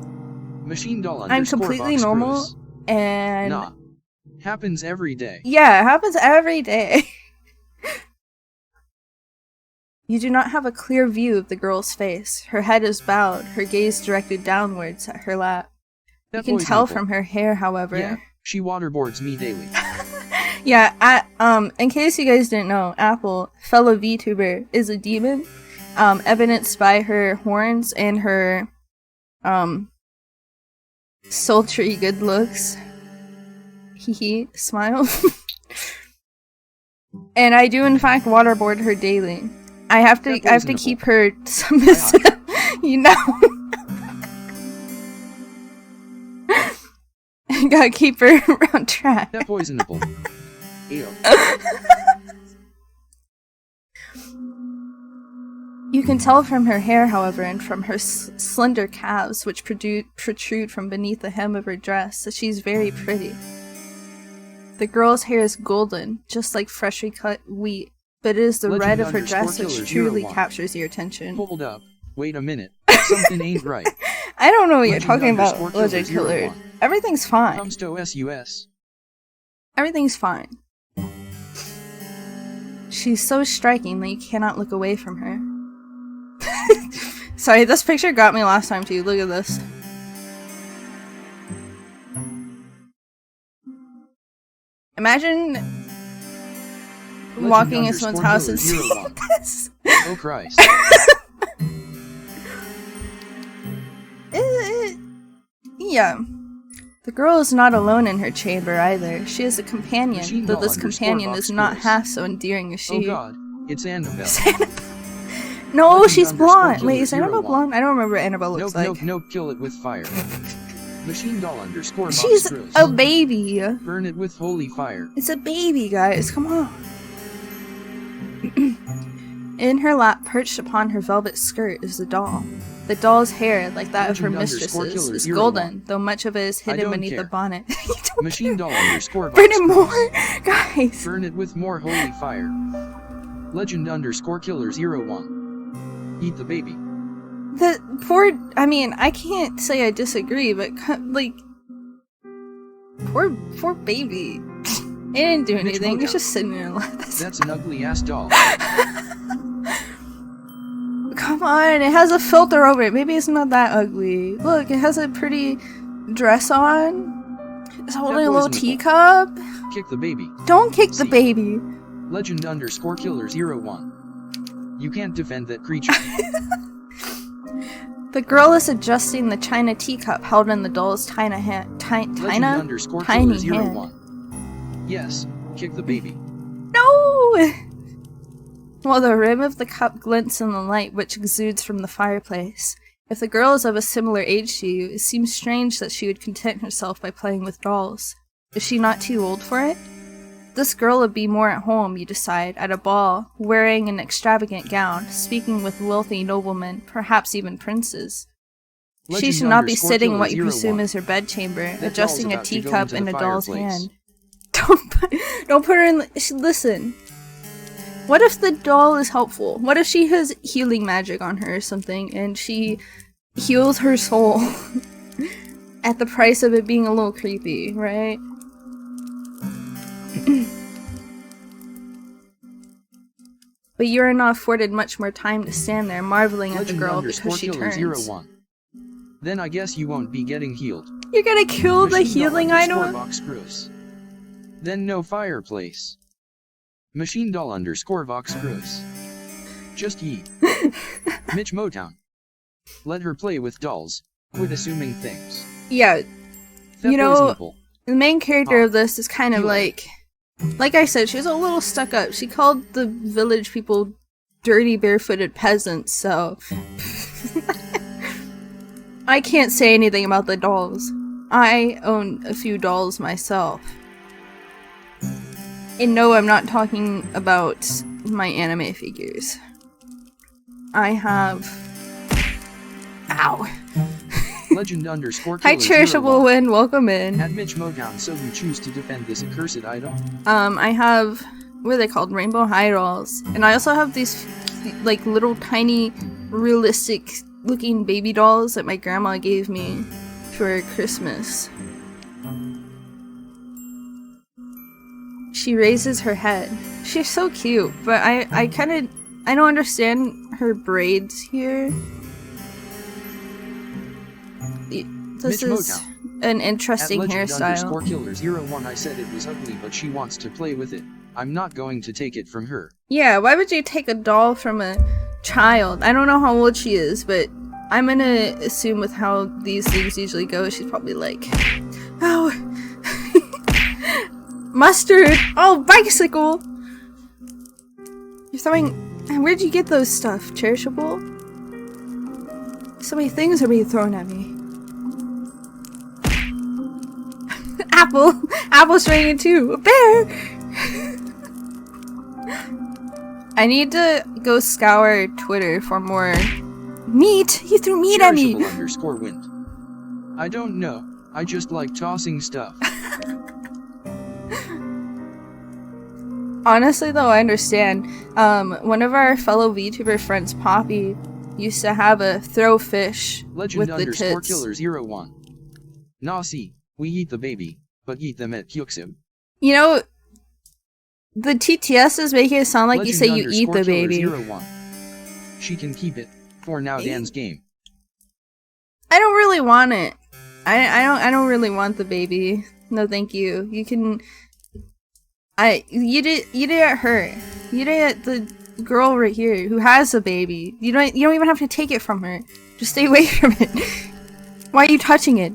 Machine doll I'm underscore completely box normal, screws. and Nah. Happens every day. yeah, it happens every day. You do not have a clear view of the girl's face. Her head is bowed, her gaze directed downwards at her lap. You can tell from her hair, however. Yeah, she waterboards me daily. Yeah, in case you guys didn't know, Apple, fellow VTuber, is a demon, evidenced by her horns and her, sultry good looks. Hee smile. And I do in fact waterboard her daily. I have to keep her submissive, you know. I gotta keep her on track. That poisonable. Ew. You can tell from her hair, however, and from her slender calves, which protrude from beneath the hem of her dress, that she's very pretty. The girl's hair is golden, just like freshly cut wheat, but it is the red of her dress which truly captures your attention. Hold up. Wait a minute. Something ain't right. I don't know what you're talking about, Legend Killer. Everything's fine. Comes to SUS. Everything's fine. She's so striking that you cannot look away from her. Sorry, this picture got me last time too. Look at this. Imagine walking in someone's house and seeing this. Oh Christ. Yeah. The girl is not alone in her chamber either. She has a companion, though this companion is not half so endearing as she. Oh god, it's Annabelle. No, she's blonde. Wait, is Annabelle blonde? I don't remember what Annabelle looks like. Nope, kill it with fire. Machine doll underscore box She's screws. a baby. Burn it with holy fire. It's a baby, guys. Come on. In her lap, perched upon her velvet skirt, is the doll. The doll's hair, like that of her mistresses, is golden, though much of it is hidden beneath the bonnet. Machine doll underscore box Burn it more, guys. Burn it with more holy fire. Legend underscore killer 01. Eat the baby. The poor, I mean, I can't say I disagree, but like, poor baby. It didn't do anything. It's just sitting in a lap. That's an ugly ass doll. Come on, it has a filter over it. Maybe it's not that ugly. Look, it has a pretty dress on. It's holding a little teacup. Kick the baby. Don't kick the baby. Legend underscore killer 01. You can't defend that creature. The girl is adjusting the china teacup held in the doll's tiny hand. Legend underscore killer 01. Yes, kick the baby. No! While the rim of the cup glints in the light which exudes from the fireplace. If the girl is of a similar age to you, it seems strange that she would content herself by playing with dolls. Is she not too old for it? This girl would be more at home, you decide, at a ball, wearing an extravagant gown, speaking with wealthy noblemen, perhaps even princes. She should not be sitting in what you presume is her bedchamber, adjusting a teacup in a doll's hand. Don't put her in. Listen. What if the doll is helpful? What if she has healing magic on her or something, and she heals her soul at the price of it being a little creepy, right? But you are not afforded much more time to stand there marveling at the girl because she turns. 01. Then I guess you won't be getting healed. You're gonna kill the healing item? Box screws. Then no fireplace. Machine doll underscore box screws. Just eat. Mitch Motown. Let her play with dolls. Quit assuming things. Yeah. You know, the main character of this is kind of like I said, she was a little stuck up. She called the village people dirty barefooted peasants, so I can't say anything about the dolls. I own a few dolls myself. And no, I'm not talking about my anime figures. I have... Ow. Legend underscore Hi Cherishable Win, welcome in. At Mitch Motown, so you choose to defend this accursed item? I have... What are they called? Rainbow High Dolls. And I also have these, like, little tiny, realistic looking baby dolls that my grandma gave me for Christmas. She raises her head. She's so cute, but I don't understand her braids here. This is an interesting hairstyle. @legend_killer01 I said it was ugly, but she wants to play with it. I'm not going to take it from her. Yeah, why would you take a doll from a child? I don't know how old she is, but I'm gonna assume with how these things usually go, she's probably like, oh, mustard, oh, bicycle. You're throwing, where'd you get those stuff, Cherishable? So many things are being thrown at me. Apple! Apple's raining too! A bear! I need to go scour Twitter for more meat! He threw meat at me! _wind. I don't know. I just like tossing stuff. Honestly though, I understand. One of our fellow VTuber friends, Poppy, used to have a throw fish with the tits. @legend_killer01. Nah, see, we eat the baby, but eat them at kuxips. You know, the TTSs make it sound like you say you eat the baby. She can keep it for now. Dan's game. I don't really want it. I don't really want the baby. No, thank you. You can. You did it her. You did it the girl right here who has a baby. You don't even have to take it from her. Just stay away from it. Why are you touching it?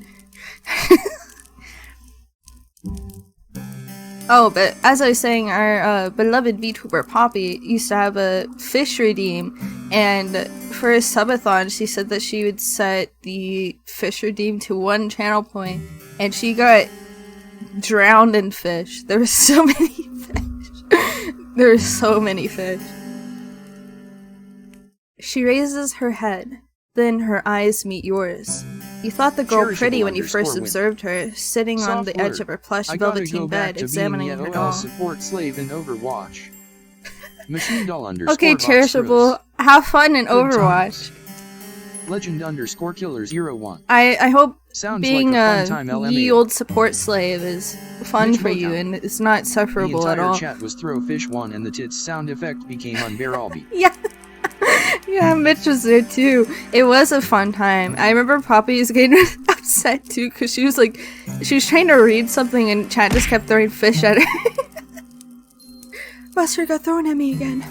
Oh, but as I was saying, our beloved VTuber Poppy used to have a fish redeem, and for a subathon, she said that she would set the fish redeem to 1 channel point, and she got drowned in fish. There were so many fish. There were so many fish. She raises her head, then her eyes meet yours. You thought the girl pretty when you first observed her, sitting on the edge of her plush velveteen bed, examining her doll. Support slave in Overwatch. Machine doll okay, Cherishable, have fun in Overwatch. @legend_killer01. I hope Sounds being like a ye old support slave is fun for you, and it's not sufferable at all. The entire chat was throw fish one, and the tits sound effect became unbearable. Yeah. Yeah, Mitch was there too. It was a fun time. I remember Poppy was getting upset too because she was trying to read something and chat just kept throwing fish at her. Buster got thrown at me again.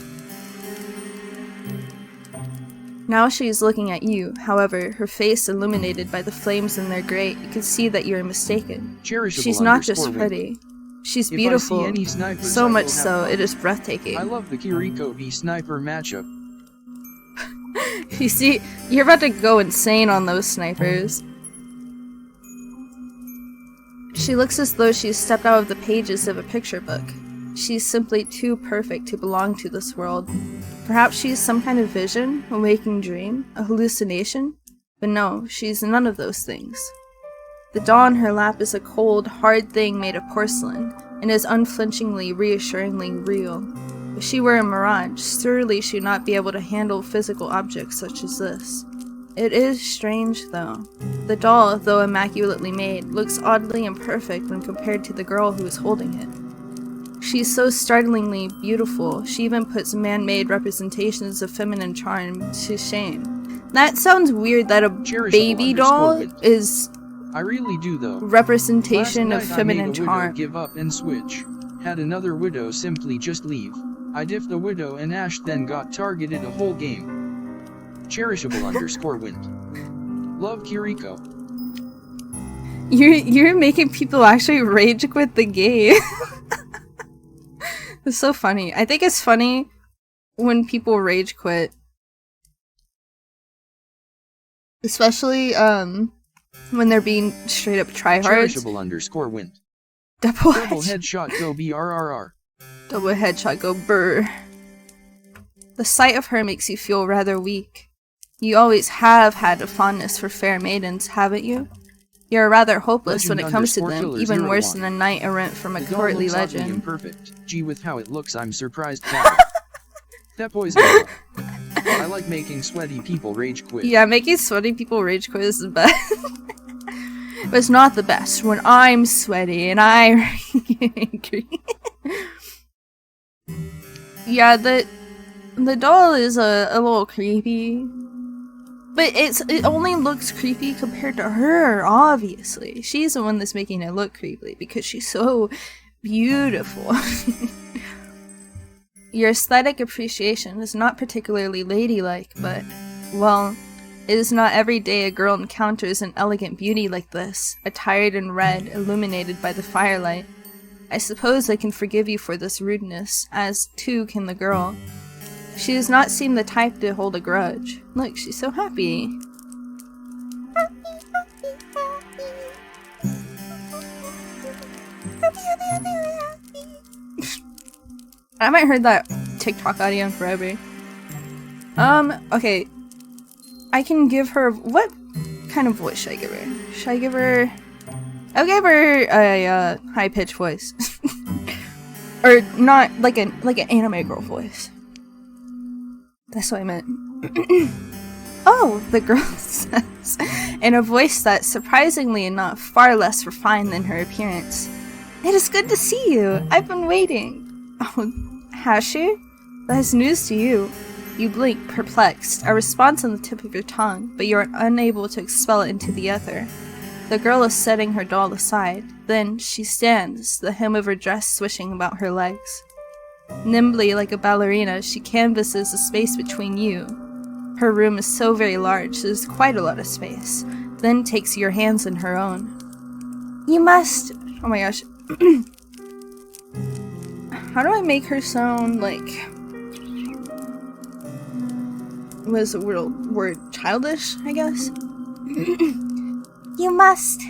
Now she's looking at you, however, her face illuminated by the flames in their grate. You can see that you're mistaken. She's not just pretty. She's beautiful. So much so, it is breathtaking. I love the Kiriko V sniper matchup. You see, you're about to go insane on those snipers. She looks as though she's stepped out of the pages of a picture book. She's simply too perfect to belong to this world. Perhaps she's some kind of vision, a waking dream, a hallucination? But no, she's none of those things. The doll in her lap is a cold, hard thing made of porcelain, and is unflinchingly, reassuringly real. If she were a mirage, surely she would not be able to handle physical objects such as this. It is strange, though. The doll, though immaculately made, looks oddly imperfect when compared to the girl who is holding it. She's so startlingly beautiful, she even puts man-made representations of feminine charm to shame. That sounds weird that a baby doll is I really do though. Representation of feminine charm. Give up and switch. Had another widow simply just leave. I diffed the widow and Ash then got targeted a whole game. @cherishable_wind. Love Kiriko. You're making people actually rage quit the game. It's so funny. I think it's funny when people rage quit. Especially when they're being straight up tryhards. @cherishable_wind. Double headshot go BRRR. Double headshot go brr. The sight of her makes you feel rather weak. You always have had a fondness for fair maidens, haven't you? You're rather hopeless when it comes to them, even worse than a knight errant from a courtly legend. Imperfect. Gee, with how it looks, I'm surprised. That boy's evil. I like making sweaty people rage quit. Yeah, making sweaty people rage quit is the best. But it's not the best when I'm sweaty and I'm angry. Yeah, the doll is a little creepy. But it only looks creepy compared to her, obviously. She's the one that's making it look creepy because she's so beautiful. Your aesthetic appreciation is not particularly ladylike, but, well, it is not every day a girl encounters an elegant beauty like this, attired in red, illuminated by the firelight. I suppose I can forgive you for this rudeness, as too can the girl. She does not seem the type to hold a grudge. Look, she's so happy. I haven't heard that TikTok audio in forever. Okay. I can give her... What kind of voice should I give her? Should I give her... I'll give her a high-pitched voice. Or not, like an anime girl voice. That's what I meant. Oh, the girl says, in a voice that's, surprisingly enough, far less refined than her appearance. It is good to see you. I've been waiting. Oh, has she? That is news to you. You blink, perplexed, a response on the tip of your tongue, but you are unable to expel it into the ether. The girl is setting her doll aside. Then she stands, the hem of her dress swishing about her legs. Nimbly, like a ballerina, she canvasses the space between you. Her room is so very large, there's quite a lot of space. Then takes your hands in her own. You must... Oh my gosh. How do I make her sound like... What is the word? Childish, I guess? You must.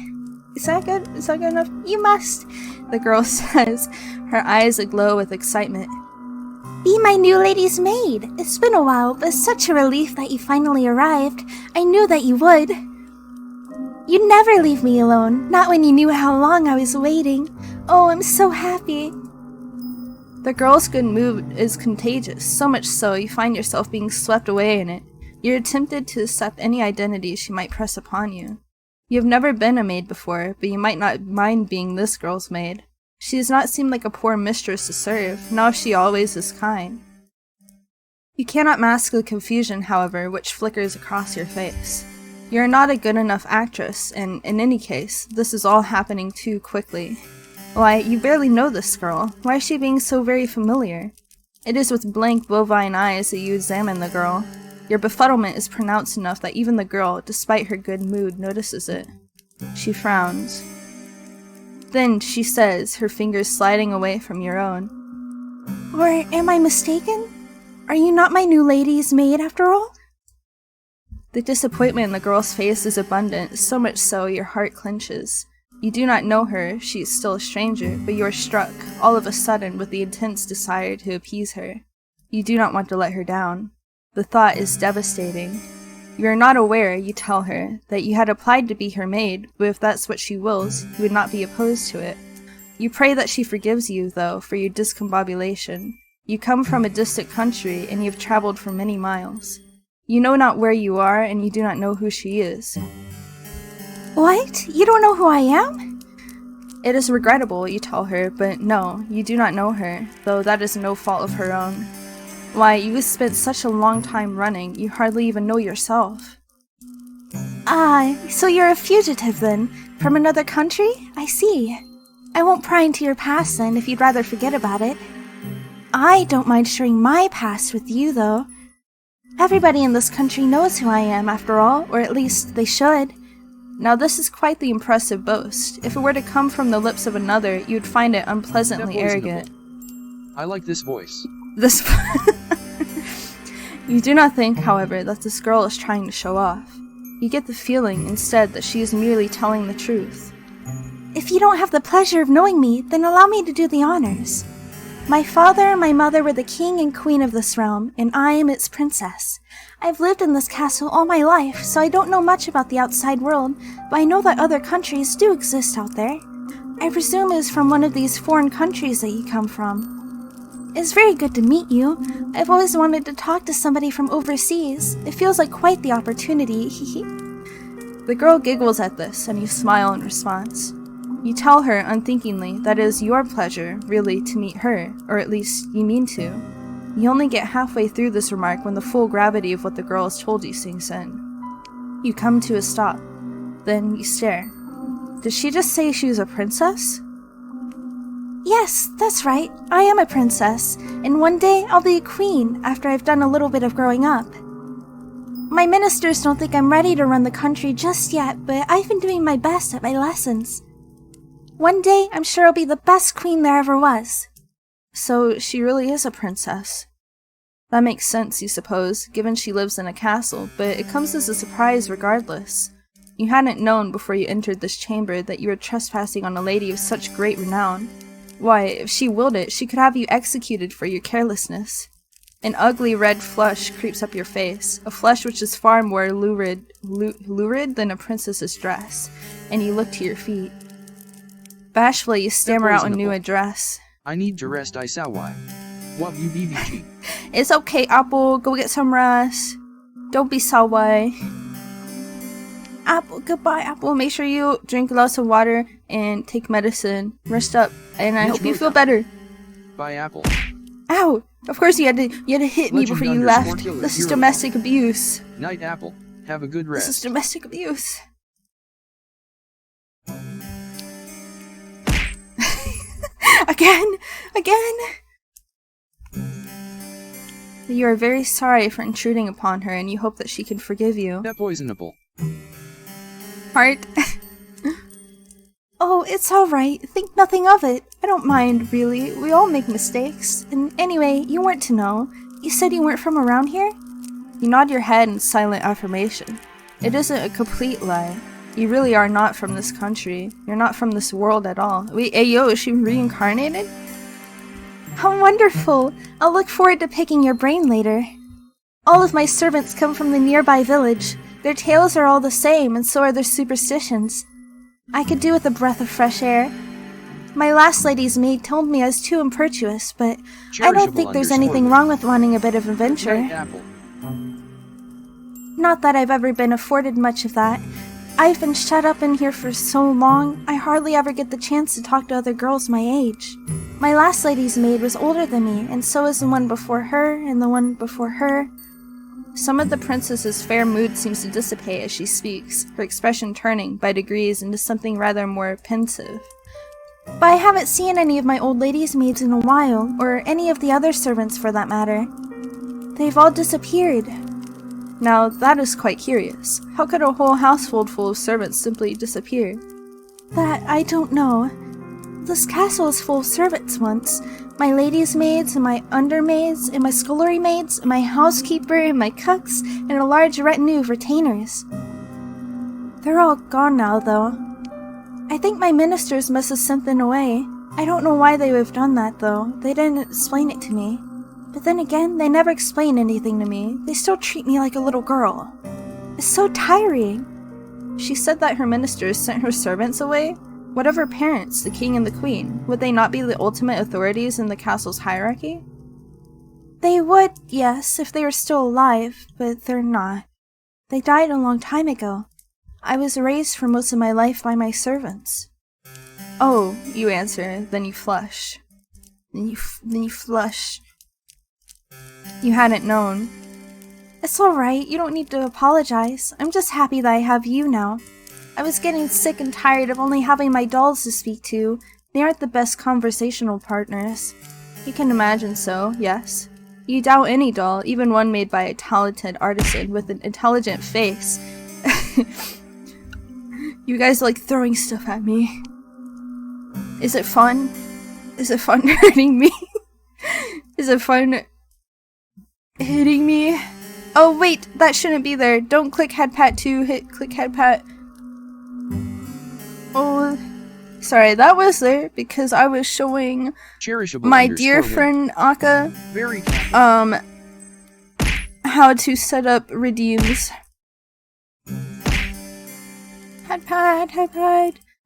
Is that good? Is that good enough? You must, the girl says, her eyes aglow with excitement. Be my new lady's maid. It's been a while, but it's such a relief that you finally arrived. I knew that you would. You'd never leave me alone, not when you knew how long I was waiting. Oh, I'm so happy. The girl's good mood is contagious, so much so you find yourself being swept away in it. You're tempted to accept any identity she might press upon you. You have never been a maid before, but you might not mind being this girl's maid. She does not seem like a poor mistress to serve, nor she always is kind. You cannot mask the confusion, however, which flickers across your face. You are not a good enough actress, and in any case, this is all happening too quickly. Why, you barely know this girl. Why is she being so very familiar? It is with blank bovine eyes that you examine the girl. Your befuddlement is pronounced enough that even the girl, despite her good mood, notices it. She frowns. Then she says, her fingers sliding away from your own. Or am I mistaken? Are you not my new lady's maid after all? The disappointment in the girl's face is abundant, so much so your heart clenches. You do not know her, she is still a stranger, but you are struck, all of a sudden, with the intense desire to appease her. You do not want to let her down. The thought is devastating. You are not aware, you tell her, that you had applied to be her maid, but if that's what she wills, you would not be opposed to it. You pray that she forgives you, though, for your discombobulation. You come from a distant country, and you have traveled for many miles. You know not where you are, and you do not know who she is. What? You don't know who I am? It is regrettable, you tell her, but no, you do not know her, though that is no fault of her own. Why, you have spent such a long time running, you hardly even know yourself. Ah, so you're a fugitive then? From another country? I see. I won't pry into your past then, if you'd rather forget about it. I don't mind sharing my past with you, though. Everybody in this country knows who I am, after all, or at least they should. Now this is quite the impressive boast. If it were to come from the lips of another, you'd find it unpleasantly arrogant. I like this voice. This You do not think, however, that this girl is trying to show off. You get the feeling, instead, that she is merely telling the truth. If you don't have the pleasure of knowing me, then allow me to do the honors. My father and my mother were the king and queen of this realm, and I am its princess. I've lived in this castle all my life, so I don't know much about the outside world, but I know that other countries do exist out there. I presume it is from one of these foreign countries that you come from. It's very good to meet you. I've always wanted to talk to somebody from overseas. It feels like quite the opportunity, The girl giggles at this, and you smile in response. You tell her, unthinkingly, that it is your pleasure, really, to meet her, or at least you mean to. You only get halfway through this remark when the full gravity of what the girl has told you sinks in. You come to a stop. Then you stare. Did she just say she was a princess? Yes, that's right. I am a princess, and one day I'll be a queen after I've done a little bit of growing up. My ministers don't think I'm ready to run the country just yet, but I've been doing my best at my lessons. One day, I'm sure I'll be the best queen there ever was. So, she really is a princess. That makes sense, you suppose, given she lives in a castle, but it comes as a surprise regardless. You hadn't known before you entered this chamber that you were trespassing on a lady of such great renown. Why, if she willed it, she could have you executed for your carelessness. An ugly red flush creeps up your face, a flush which is far more lurid than a princess's dress, and you look to your feet. Bashfully, you stammer out a new address. I need to rest, I saw why. What you BBG? It's okay, Apple. Go get some rest. Don't be sawai. Apple, goodbye, Apple. Make sure you drink lots of water and take medicine. Rest up, and I hope you feel better. Bye, Apple. Ow! Of course you had to hit me before you left. This is domestic abuse. Night, Apple. Have a good rest. This is domestic abuse. Again! You are very sorry for intruding upon her, and you hope that she can forgive you. That poisonable. Heart. Oh, it's alright. Think nothing of it. I don't mind, really. We all make mistakes. And anyway, you weren't to know. You said you weren't from around here? You nod your head in silent affirmation. It isn't a complete lie. You really are not from this country. You're not from this world at all. Wait, ayo, is she reincarnated? How wonderful! I'll look forward to picking your brain later. All of my servants come from the nearby village. Their tales are all the same, and so are their superstitions. I could do with a breath of fresh air. My last lady's maid told me I was too impetuous, but I don't think there's anything wrong with wanting a bit of adventure. Not that I've ever been afforded much of that. I've been shut up in here for so long, I hardly ever get the chance to talk to other girls my age. My last lady's maid was older than me, and so was the one before her, and the one before her. Some of the princess's fair mood seems to dissipate as she speaks, her expression turning, by degrees, into something rather more pensive. But I haven't seen any of my old lady's maids in a while, or any of the other servants for that matter. They've all disappeared. Now, that is quite curious. How could a whole household full of servants simply disappear? That I don't know. This castle was full of servants once. My lady's maids, and my undermaids, and my scullery maids, and my housekeeper, and my cooks, and a large retinue of retainers. They're all gone now, though. I think my ministers must have sent them away. I don't know why they would have done that, though. They didn't explain it to me. But then again, they never explain anything to me. They still treat me like a little girl. It's so tiring. She said that her ministers sent her servants away? What of her parents, the king and the queen? Would they not be the ultimate authorities in the castle's hierarchy? They would, yes, if they were still alive, but they're not. They died a long time ago. I was raised for most of my life by my servants. Oh, you answer, then you flush. Then you flush. You hadn't known. It's alright, you don't need to apologize. I'm just happy that I have you now. I was getting sick and tired of only having my dolls to speak to. They aren't the best conversational partners. You can imagine so, yes. You doubt any doll, even one made by a talented artisan with an intelligent face. You guys like throwing stuff at me. Is it fun? Is it fun hurting me? Is it fun hitting me? Oh wait, that shouldn't be there. Don't click head pat 2, click head pat. Oh, sorry, that was there because I was showing my dear friend Aka how to set up redeems. Head pat.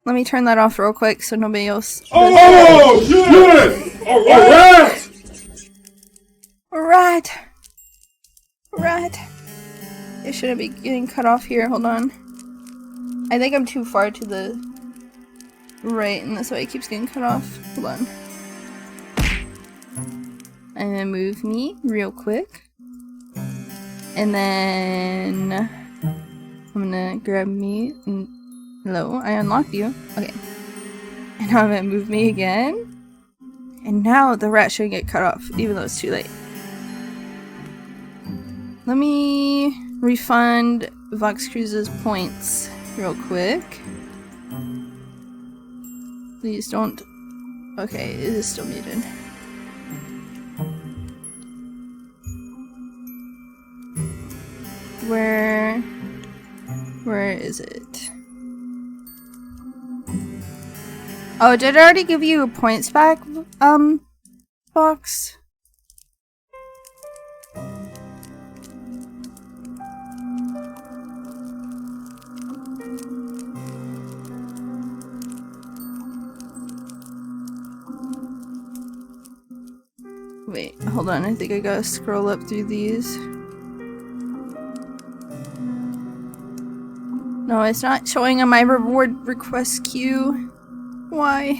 Let me turn that off real quick so nobody else. Oh shit! Alright. It shouldn't be getting cut off here. Hold on. I think I'm too far to the right, and that's why it keeps getting cut off. Hold on. And then move me real quick. And then I'm gonna grab me. And hello, I unlocked you. Okay. And now I'm gonna move me again. And now the rat should get cut off, even though it's too late. Let me refund Vox Cruise's points real quick. Please don't. Okay, it is still muted. Where is it? Oh, did I already give you points back, Fox? Wait, hold on, I think I gotta scroll up through these. No, it's not showing on my reward request queue. Why?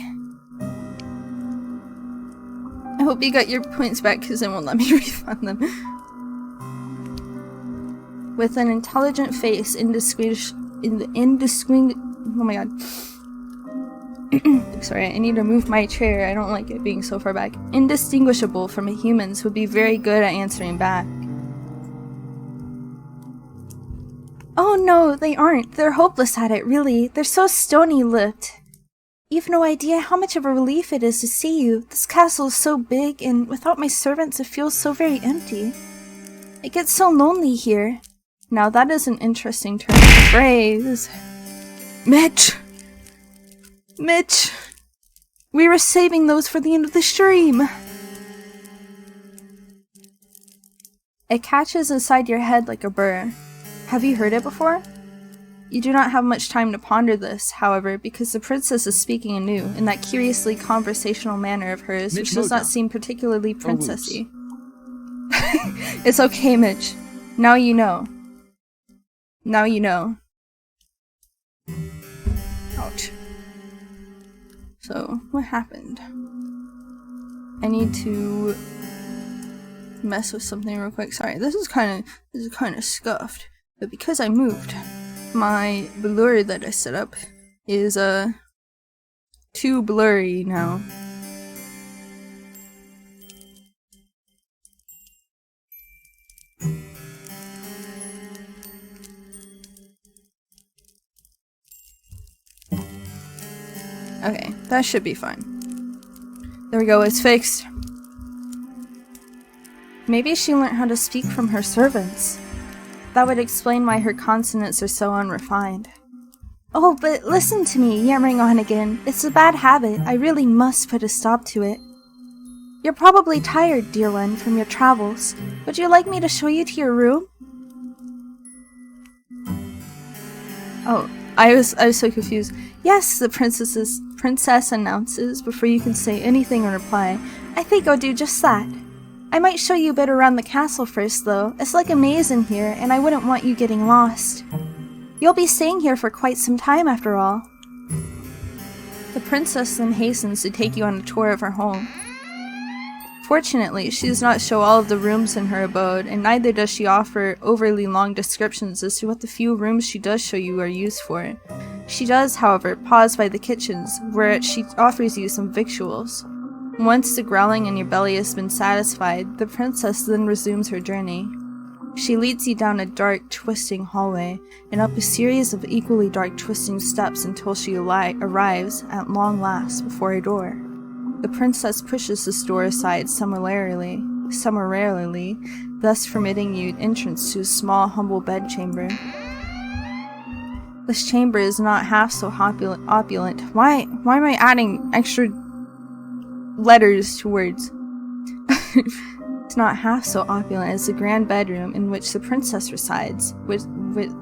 I hope you got your points back because it won't let me refund them. With an intelligent face, oh my god. Sorry, I need to move my chair. I don't like it being so far back. Indistinguishable from humans would be very good at answering back. Oh no, they aren't. They're hopeless at it, really. They're so stony-lipped. You've no idea how much of a relief it is to see you. This castle is so big, and without my servants it feels so very empty. It gets so lonely here. Now that is an interesting turn of phrase. Mitch! Mitch! We were saving those for the end of the stream! It catches inside your head like a burr. Have you heard it before? You do not have much time to ponder this, however, because the princess is speaking anew, in that curiously conversational manner of hers, which does not seem particularly princessy. It's okay, Mitch. Now you know. Now you know. Ouch. So, what happened? I need to mess with something real quick. Sorry, this is kind of scuffed, but because I moved, my blur that I set up is too blurry now. Okay, that should be fine. There we go, it's fixed. Maybe she learned how to speak from her servants. That would explain why her consonants are so unrefined. Oh, but listen to me, yammering on again. It's a bad habit. I really must put a stop to it. You're probably tired, dear one, from your travels. Would you like me to show you to your room? Oh, I was so confused. Yes, the princess announces before you can say anything in reply. I think I'll do just that. I might show you a bit around the castle first, though. It's like a maze in here, and I wouldn't want you getting lost. You'll be staying here for quite some time, after all. The princess then hastens to take you on a tour of her home. Fortunately, she does not show all of the rooms in her abode, and neither does she offer overly long descriptions as to what the few rooms she does show you are used for. She does, however, pause by the kitchens, where she offers you some victuals. Once the growling in your belly has been satisfied, the princess then resumes her journey. She leads you down a dark, twisting hallway, and up a series of equally dark, twisting steps until she arrives, at long last, before a door. The princess pushes this door aside summarily, thus permitting you entrance to a small, humble bedchamber. This chamber is not half so opulent. Why am I adding extra letters to words? It's not half so opulent as the grand bedroom in which the princess resides, with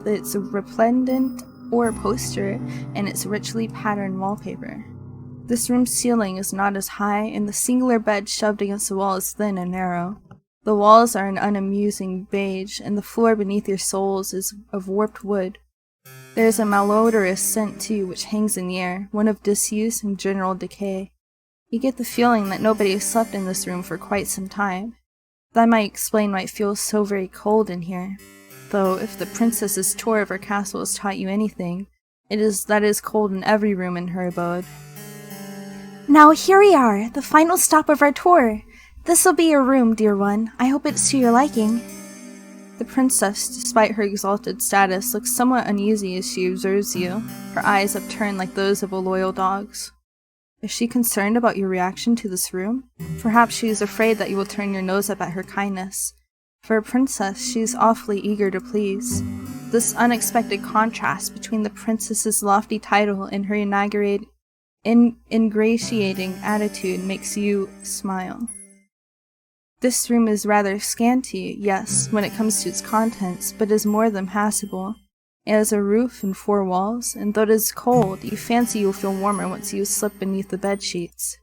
its resplendent or poster and its richly patterned wallpaper. This room's ceiling is not as high, and the singular bed shoved against the wall is thin and narrow. The walls are an unamusing beige, and the floor beneath your soles is of warped wood. There is a malodorous scent too which hangs in the air, one of disuse and general decay. You get the feeling that nobody has slept in this room for quite some time. That might explain why it feels so very cold in here. Though, if the princess's tour of her castle has taught you anything, it is that it is cold in every room in her abode. Now here we are, the final stop of our tour. This'll be your room, dear one. I hope it's to your liking. The princess, despite her exalted status, looks somewhat uneasy as she observes you, her eyes upturned like those of a loyal dog's. Is she concerned about your reaction to this room? Perhaps she is afraid that you will turn your nose up at her kindness. For a princess, she is awfully eager to please. This unexpected contrast between the princess's lofty title and her ingratiating attitude makes you smile. This room is rather scanty, yes, when it comes to its contents, but is more than passable. It has a roof and 4 walls, and though it is cold, you fancy you will feel warmer once you slip beneath the bed sheets.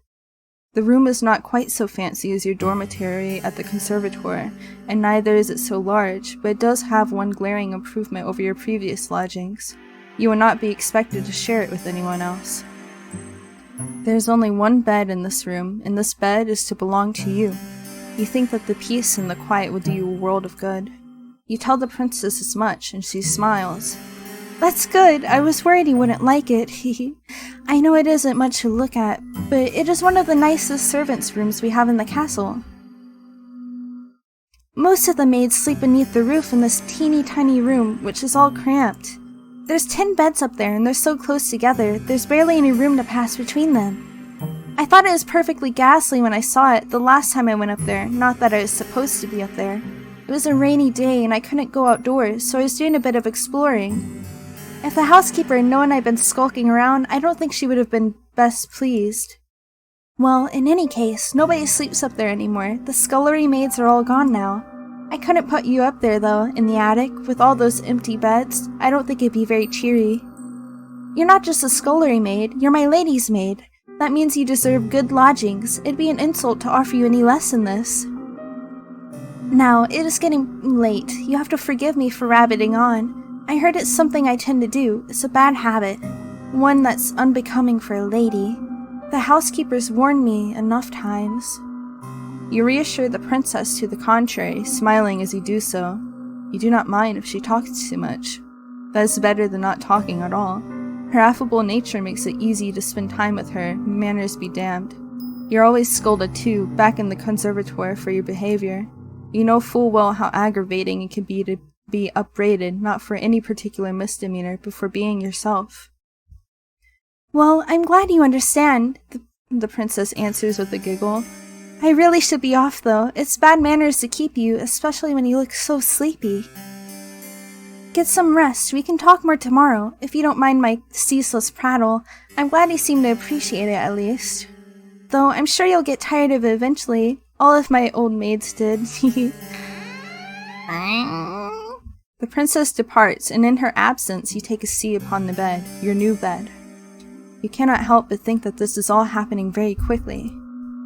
The room is not quite so fancy as your dormitory at the conservatoire, and neither is it so large, but it does have one glaring improvement over your previous lodgings. You will not be expected to share it with anyone else. There is only one bed in this room, and this bed is to belong to you. You think that the peace and the quiet will do you a world of good. You tell the princess as much, and she smiles. That's good. I was worried he wouldn't like it. I know it isn't much to look at, but it is one of the nicest servants' rooms we have in the castle. Most of the maids sleep beneath the roof in this teeny tiny room, which is all cramped. There's 10 beds up there, and they're so close together, there's barely any room to pass between them. I thought it was perfectly ghastly when I saw it the last time I went up there, not that I was supposed to be up there. It was a rainy day and I couldn't go outdoors, so I was doing a bit of exploring. If the housekeeper had known I'd been skulking around, I don't think she would have been best pleased. Well, in any case, nobody sleeps up there anymore. The scullery maids are all gone now. I couldn't put you up there, though, in the attic, with all those empty beds. I don't think it'd be very cheery. You're not just a scullery maid, you're my lady's maid. That means you deserve good lodgings. It'd be an insult to offer you any less than this. Now, it is getting late. You have to forgive me for rabbiting on. I heard it's something I tend to do. It's a bad habit. One that's unbecoming for a lady. The housekeeper's warned me enough times. You reassure the princess to the contrary, smiling as you do so. You do not mind if she talks too much. That is better than not talking at all. Her affable nature makes it easy to spend time with her, manners be damned. You're always scolded too, back in the conservatoire, for your behavior. You know full well how aggravating it can be to be upbraided, not for any particular misdemeanor, but for being yourself. Well, I'm glad you understand, the princess answers with a giggle. I really should be off, though. It's bad manners to keep you, especially when you look so sleepy. Get some rest. We can talk more tomorrow, if you don't mind my ceaseless prattle. I'm glad you seem to appreciate it, at least. Though I'm sure you'll get tired of it eventually. All of my old maids did. The princess departs, and in her absence you take a seat upon the bed, your new bed. You cannot help but think that this is all happening very quickly.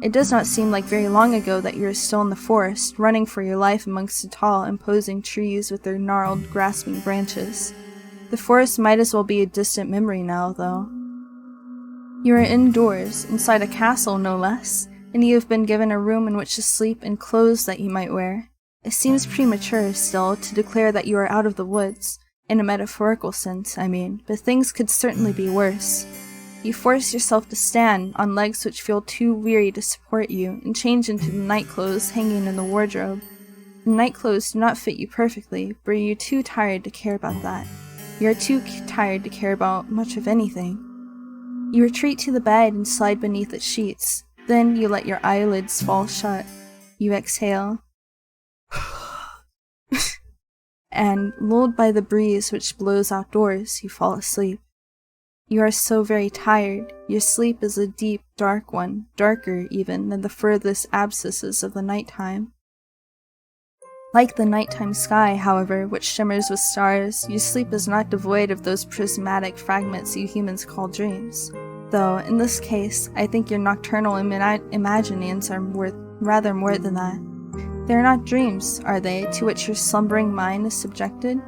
It does not seem like very long ago that you are still in the forest, running for your life amongst the tall, imposing trees with their gnarled, grasping branches. The forest might as well be a distant memory now, though. You are indoors, inside a castle no less, and you have been given a room in which to sleep and clothes that you might wear. It seems premature, still, to declare that you are out of the woods, in a metaphorical sense, I mean, but things could certainly be worse. You force yourself to stand on legs which feel too weary to support you, and change into the night clothes hanging in the wardrobe. The night clothes do not fit you perfectly, but you are too tired to care about that. You are too tired to care about much of anything. You retreat to the bed and slide beneath its sheets. Then you let your eyelids fall shut. You exhale. And, lulled by the breeze which blows outdoors, you fall asleep. You are so very tired. Your sleep is a deep, dark one, darker even than the furthest abscesses of the nighttime. Like the nighttime sky, however, which shimmers with stars, your sleep is not devoid of those prismatic fragments you humans call dreams. Though, in this case, I think your nocturnal imaginings are worth rather more than that. They are not dreams, are they, to which your slumbering mind is subjected?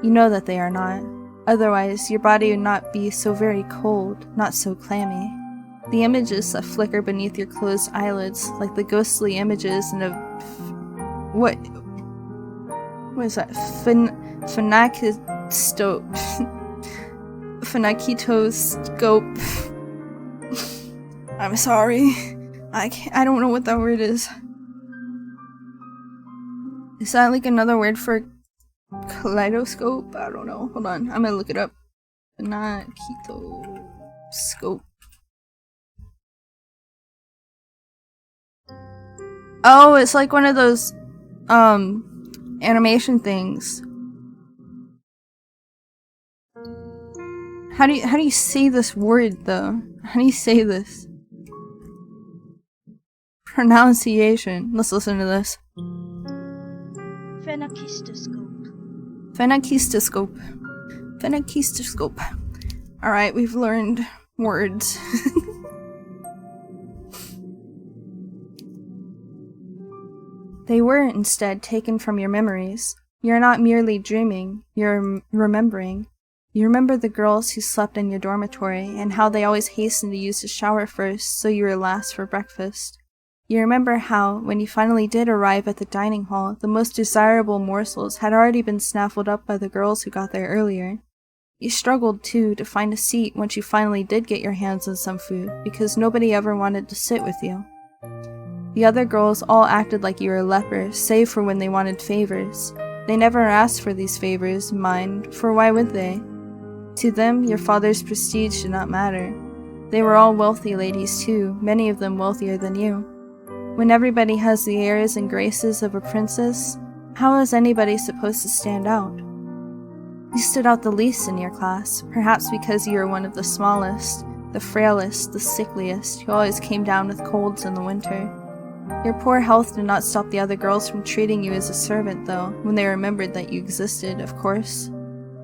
You know that they are not. Otherwise, your body would not be so very cold, not so clammy. The images that flicker beneath your closed eyelids, like the ghostly images in a... What is that? Phenakitoscope. I'm sorry. I don't know what that word is. Is that like another word for kaleidoscope? I don't know. Hold on. I'm gonna look it up. Phenakitoscope. Oh, it's like one of those animation things. How do you say this word though? How do you say this? Pronunciation. Let's listen to this. Phenakistoscope. Phenakistoscope. Phenakistoscope. Alright, we've learned words. They were instead taken from your memories. You're not merely dreaming, you're remembering. You remember the girls who slept in your dormitory and how they always hastened to use the shower first so you were last for breakfast. You remember how, when you finally did arrive at the dining hall, the most desirable morsels had already been snaffled up by the girls who got there earlier. You struggled, too, to find a seat once you finally did get your hands on some food, because nobody ever wanted to sit with you. The other girls all acted like you were lepers, save for when they wanted favors. They never asked for these favors, mind, for why would they? To them, your father's prestige did not matter. They were all wealthy ladies, too, many of them wealthier than you. When everybody has the airs and graces of a princess, how is anybody supposed to stand out? You stood out the least in your class, perhaps because you were one of the smallest, the frailest, the sickliest, who always came down with colds in the winter. Your poor health did not stop the other girls from treating you as a servant, though, when they remembered that you existed, of course.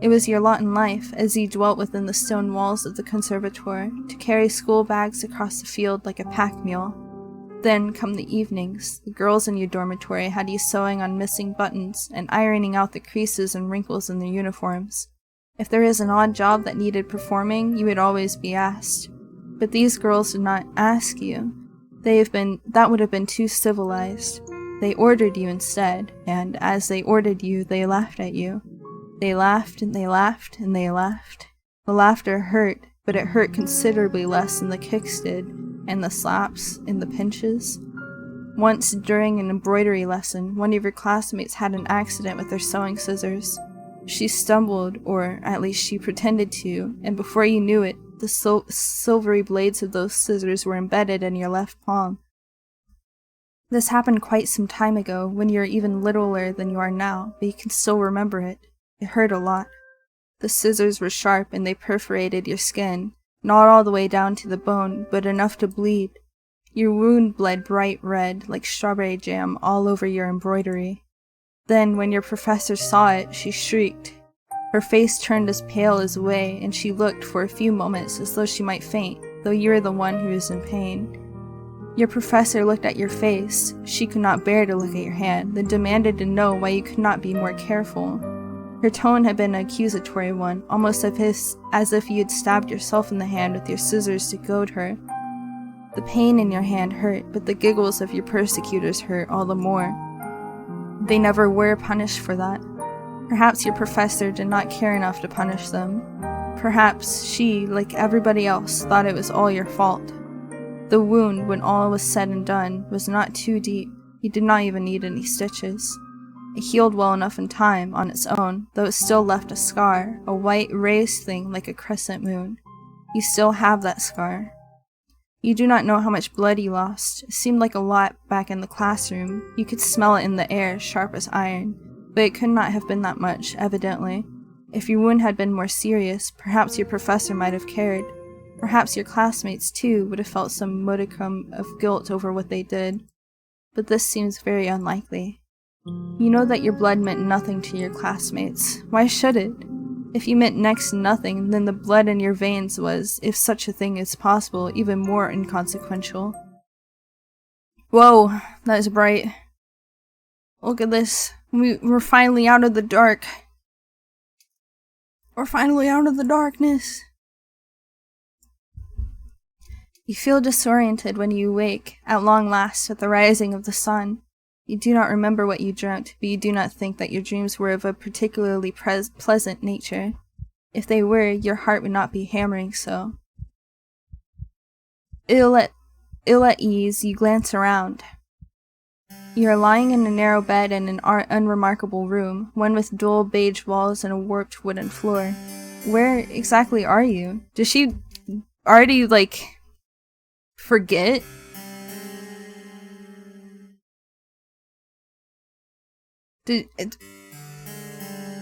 It was your lot in life, as you dwelt within the stone walls of the conservatoire, to carry school bags across the field like a pack mule. Then come the evenings. The girls in your dormitory had you sewing on missing buttons and ironing out the creases and wrinkles in their uniforms. If there is an odd job that needed performing, you would always be asked. But these girls did not ask you. That would have been too civilized. They ordered you instead, and as they ordered you, they laughed at you. They laughed and they laughed and they laughed. The laughter hurt, but it hurt considerably less than the kicks did, and the slaps, and the pinches. Once, during an embroidery lesson, one of your classmates had an accident with her sewing scissors. She stumbled, or at least she pretended to, and before you knew it, the silvery blades of those scissors were embedded in your left palm. This happened quite some time ago, when you were even littler than you are now, but you can still remember it. It hurt a lot. The scissors were sharp and they perforated your skin, not all the way down to the bone, but enough to bleed. Your wound bled bright red, like strawberry jam, all over your embroidery. Then, when your professor saw it, she shrieked. Her face turned as pale as way, and she looked for a few moments as though she might faint, though you were the one who was in pain. Your professor looked at your face. She could not bear to look at your hand, then demanded to know why you could not be more careful. Her tone had been an accusatory one, almost as if you had stabbed yourself in the hand with your scissors to goad her. The pain in your hand hurt, but the giggles of your persecutors hurt all the more. They never were punished for that. Perhaps your professor did not care enough to punish them. Perhaps she, like everybody else, thought it was all your fault. The wound, when all was said and done, was not too deep. You did not even need any stitches. It healed well enough in time, on its own, though it still left a scar, a white raised thing like a crescent moon. You still have that scar. You do not know how much blood you lost. It seemed like a lot back in the classroom. You could smell it in the air, sharp as iron. But it could not have been that much, evidently. If your wound had been more serious, perhaps your professor might have cared. Perhaps your classmates, too, would have felt some modicum of guilt over what they did. But this seems very unlikely. You know that your blood meant nothing to your classmates. Why should it? If you meant next to nothing, then the blood in your veins was, if such a thing is possible, even more inconsequential. Whoa, that is bright. Look at this. We're finally out of the dark. We're finally out of the darkness. You feel disoriented when you wake, at long last, at the rising of the sun. You do not remember what you dreamt, but you do not think that your dreams were of a particularly pleasant nature. If they were, your heart would not be hammering so. Ill at ease, you glance around. You are lying in a narrow bed in an unremarkable room, one with dull beige walls and a warped wooden floor. Where exactly are you? Did she already, forget?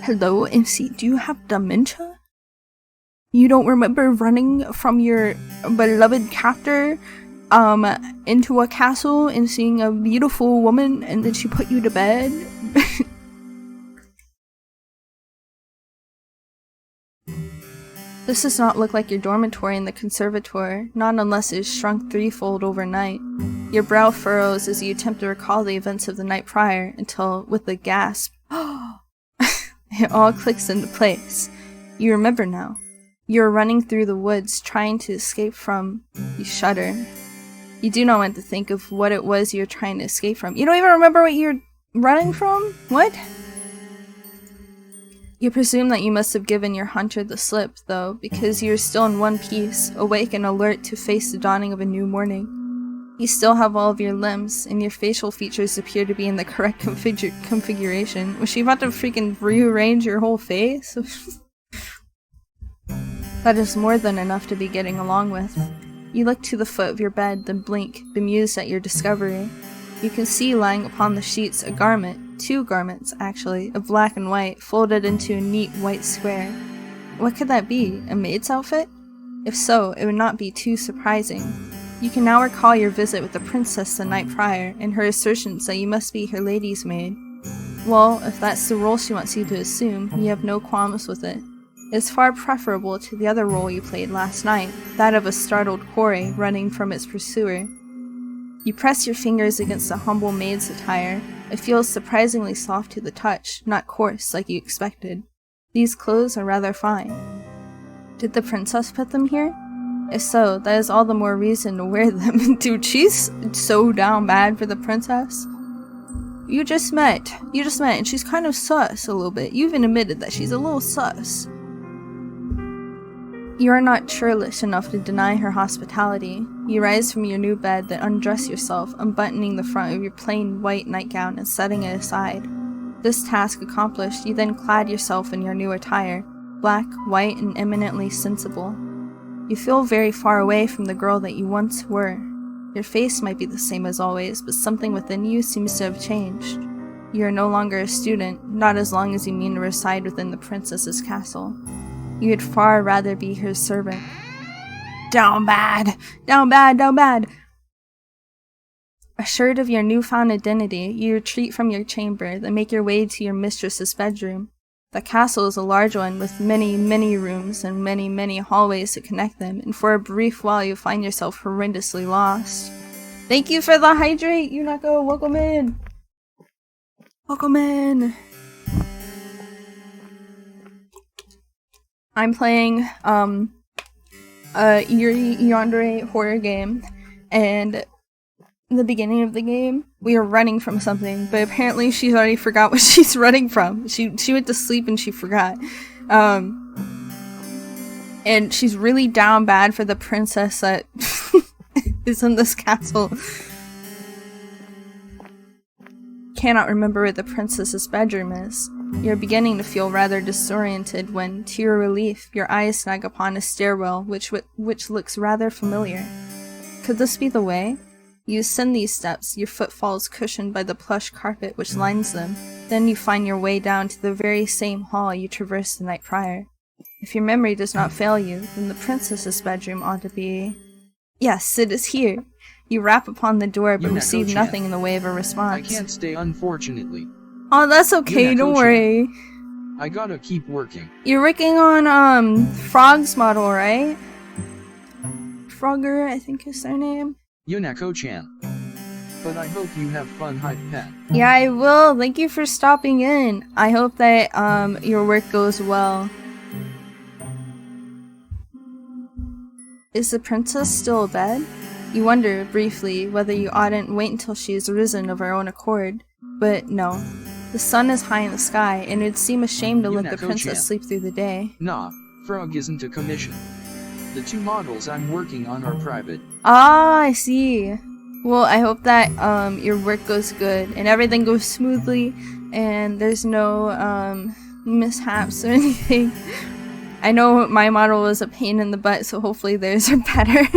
Hello, MC, do you have dementia? You don't remember running from your beloved captor, into a castle and seeing a beautiful woman and then she put you to bed? This does not look like your dormitory in the conservatoire, not unless it is shrunk threefold overnight. Your brow furrows as you attempt to recall the events of the night prior until, with a gasp, it all clicks into place. You remember now. You are running through the woods, trying to escape from... You shudder. You do not want to think of what it was you were trying to escape from. You don't even remember what you're running from? What? You presume that you must have given your hunter the slip, though, because you are still in one piece, awake and alert to face the dawning of a new morning. You still have all of your limbs, and your facial features appear to be in the correct configuration. Was she about to freaking rearrange your whole face? That is more than enough to be getting along with. You look to the foot of your bed, then blink, bemused at your discovery. You can see lying upon the sheets a garment, two garments actually, of black and white, folded into a neat white square. What could that be? A maid's outfit? If so, it would not be too surprising. You can now recall your visit with the princess the night prior, and her assertions that you must be her lady's maid. Well, if that's the role she wants you to assume, you have no qualms with it. It is far preferable to the other role you played last night, that of a startled quarry running from its pursuer. You press your fingers against the humble maid's attire. It feels surprisingly soft to the touch, not coarse like you expected. These clothes are rather fine. Did the princess put them here? If so, that is all the more reason to wear them. Dude, she's so down bad for the princess. You just met, and she's kind of sus a little bit. You even admitted that she's a little sus. You are not churlish enough to deny her hospitality. You rise from your new bed, then undress yourself, unbuttoning the front of your plain white nightgown and setting it aside. This task accomplished, you then clad yourself in your new attire, black, white, and eminently sensible. You feel very far away from the girl that you once were. Your face might be the same as always, but something within you seems to have changed. You are no longer a student, not as long as you mean to reside within the princess's castle. You would far rather be her servant. Down bad! Down bad! Down bad! Assured of your newfound identity, you retreat from your chamber, then make your way to your mistress's bedroom. The castle is a large one with many, many rooms and many, many hallways to connect them, and for a brief while you find yourself horrendously lost. Thank you for the hydrate, Yunako! Welcome in! Welcome in! I'm playing, a Yuri Yandere horror game, and in the beginning of the game, we are running from something, but apparently she's already forgot what she's running from. She went to sleep and she forgot. And she's really down bad for the princess that is in this castle. Cannot remember where the princess's bedroom is. You're beginning to feel rather disoriented when, to your relief, your eyes snag upon a stairwell which looks rather familiar. Could this be the way? You ascend these steps, your footfalls cushioned by the plush carpet which lines them. Then you find your way down to the very same hall you traversed the night prior. If your memory does not fail you, then the princess's bedroom ought to be... Yes, it is here! You rap upon the door but receive nothing in the way of a response. I can't stay, unfortunately. Oh, that's okay, don't worry. I gotta keep working. You're working on, Frog's model, right? Frogger, I think is their name. Yunako-chan. But I hope you have fun, hype pet. Yeah, I will. Thank you for stopping in. I hope that, your work goes well. Is the princess still abed? You wonder, briefly, whether you oughtn't wait until she has risen of her own accord. But no. The sun is high in the sky, and it'd seem a shame to let the princess sleep through the day. Nah, Frog isn't a commission. The 2 models I'm working on are private. Ah, I see. Well, I hope that your work goes good and everything goes smoothly and there's no mishaps or anything. I know my model was a pain in the butt, so hopefully theirs are better.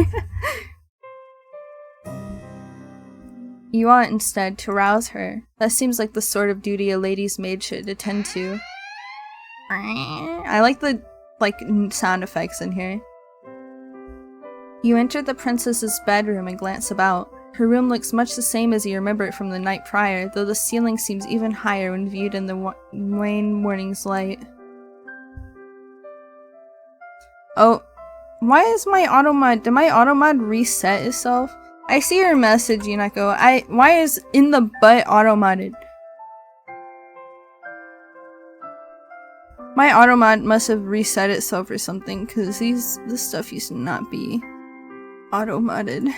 You ought instead to rouse her. That seems like the sort of duty a lady's maid should attend to. I like the sound effects in here. You enter the princess's bedroom and glance about. Her room looks much the same as you remember it from the night prior, though the ceiling seems even higher when viewed in the wan morning's light. Oh, why is my automod? Did my automod reset itself? I see your message, Yunako. Why is in the butt automodded? My automod must have reset itself or something, because this stuff used to not be auto-modded.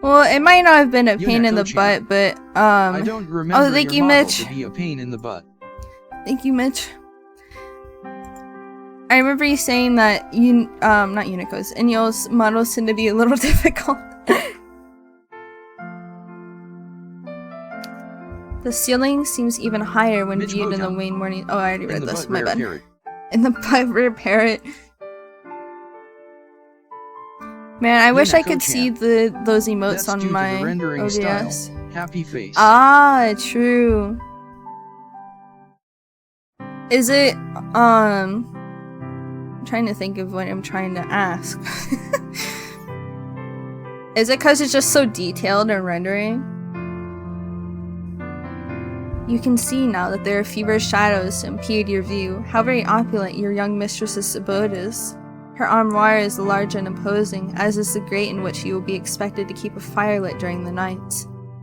Well, it might not have been a pain in the butt, but I don't remember thank your you, model Mitch. to be a pain in the butt. Thank you, Mitch. I remember you saying that not Unico's, Inyo's models tend to be a little difficult. The ceiling seems even higher when viewed in the wane morning. Oh, I already read this. My bad. In the butt rare parrot. Man, I wish I could see those emotes on my OBS. Happy face. Ah, true. Is it I'm trying to think of what I'm trying to ask. Is it because it's just so detailed in rendering? You can see now that there are feverish shadows to impede your view. How very opulent your young mistress's abode is. Her armoire is large and imposing, as is the grate in which you will be expected to keep a fire lit during the night.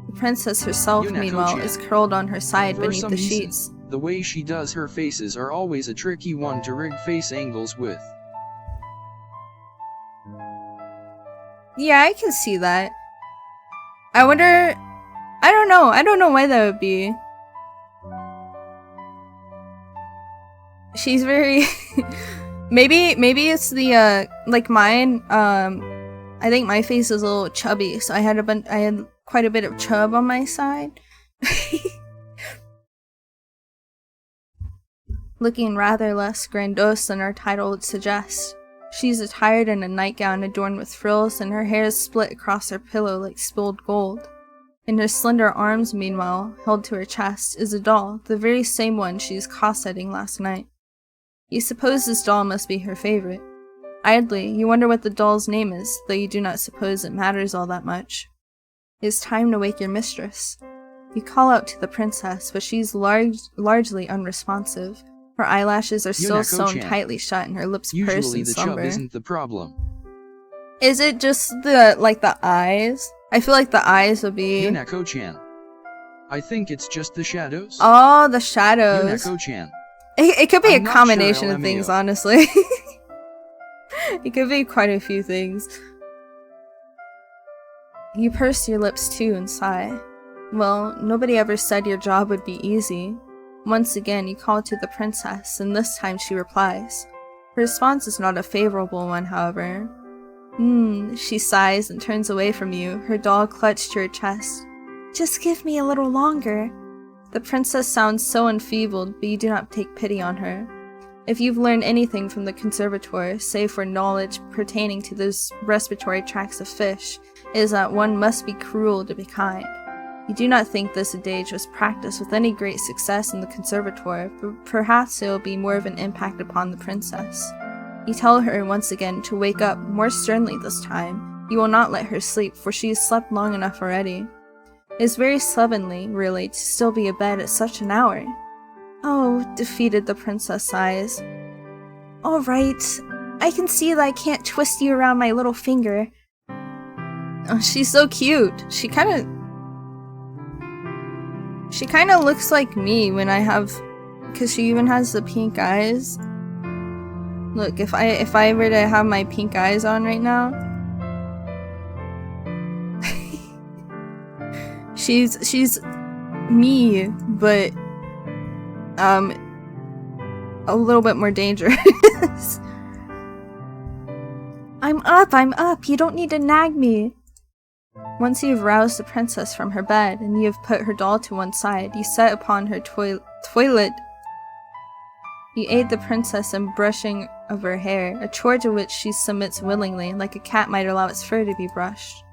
The princess herself, meanwhile, is curled on her side beneath the sheets. The way she does her faces are always a tricky one to rig face angles with. Yeah, I can see that. I wonder... I don't know why that would be. She's very... maybe it's the, like mine, I think my face is a little chubby, so I had quite a bit of chub on my side. Looking rather less grandiose than our title would suggest. She's attired in a nightgown adorned with frills, and her hair is split across her pillow like spilled gold. In her slender arms, meanwhile, held to her chest, is a doll, the very same one she was cossetting last night. You suppose this doll must be her favorite. Idly, you wonder what the doll's name is, though you do not suppose it matters all that much. It is time to wake your mistress. You call out to the princess, but she's largely unresponsive. Her eyelashes are still sewn tightly shut and her lips pursed in slumber. Usually the chub isn't the problem. Is it just the eyes? I feel like the eyes would be... Yunako-chan. I think it's just the shadows. Oh, the shadows. Yunako-chan. It could be a combination of things, honestly. It could be quite a few things. You purse your lips too and sigh. Well, nobody ever said your job would be easy. Once again, you call to the princess, and this time she replies. Her response is not a favorable one, however. She sighs and turns away from you, her doll clutched to her chest. Just give me a little longer. The princess sounds so enfeebled, but you do not take pity on her. If you've learned anything from the conservator, save for knowledge pertaining to those respiratory tracts of fish, it is that one must be cruel to be kind. You do not think this adage was practiced with any great success in the conservator, but perhaps it will be more of an impact upon the princess. You tell her once again to wake up, more sternly this time. You will not let her sleep, for she has slept long enough already. It is very slovenly, really, to still be abed at such an hour. Oh, defeated, the princess sighs. All right, I can see that I can't twist you around my little finger. Oh, she's so cute. She kinda looks like me when I have, because she even has the pink eyes. Look, if I were to have my pink eyes on right now, she's me, but a little bit more dangerous. I'm up, you don't need to nag me. Once you've roused the princess from her bed and you have put her doll to one side, you set upon her toilet. You aid the princess in brushing of her hair, a chore to which she submits willingly, like a cat might allow its fur to be brushed.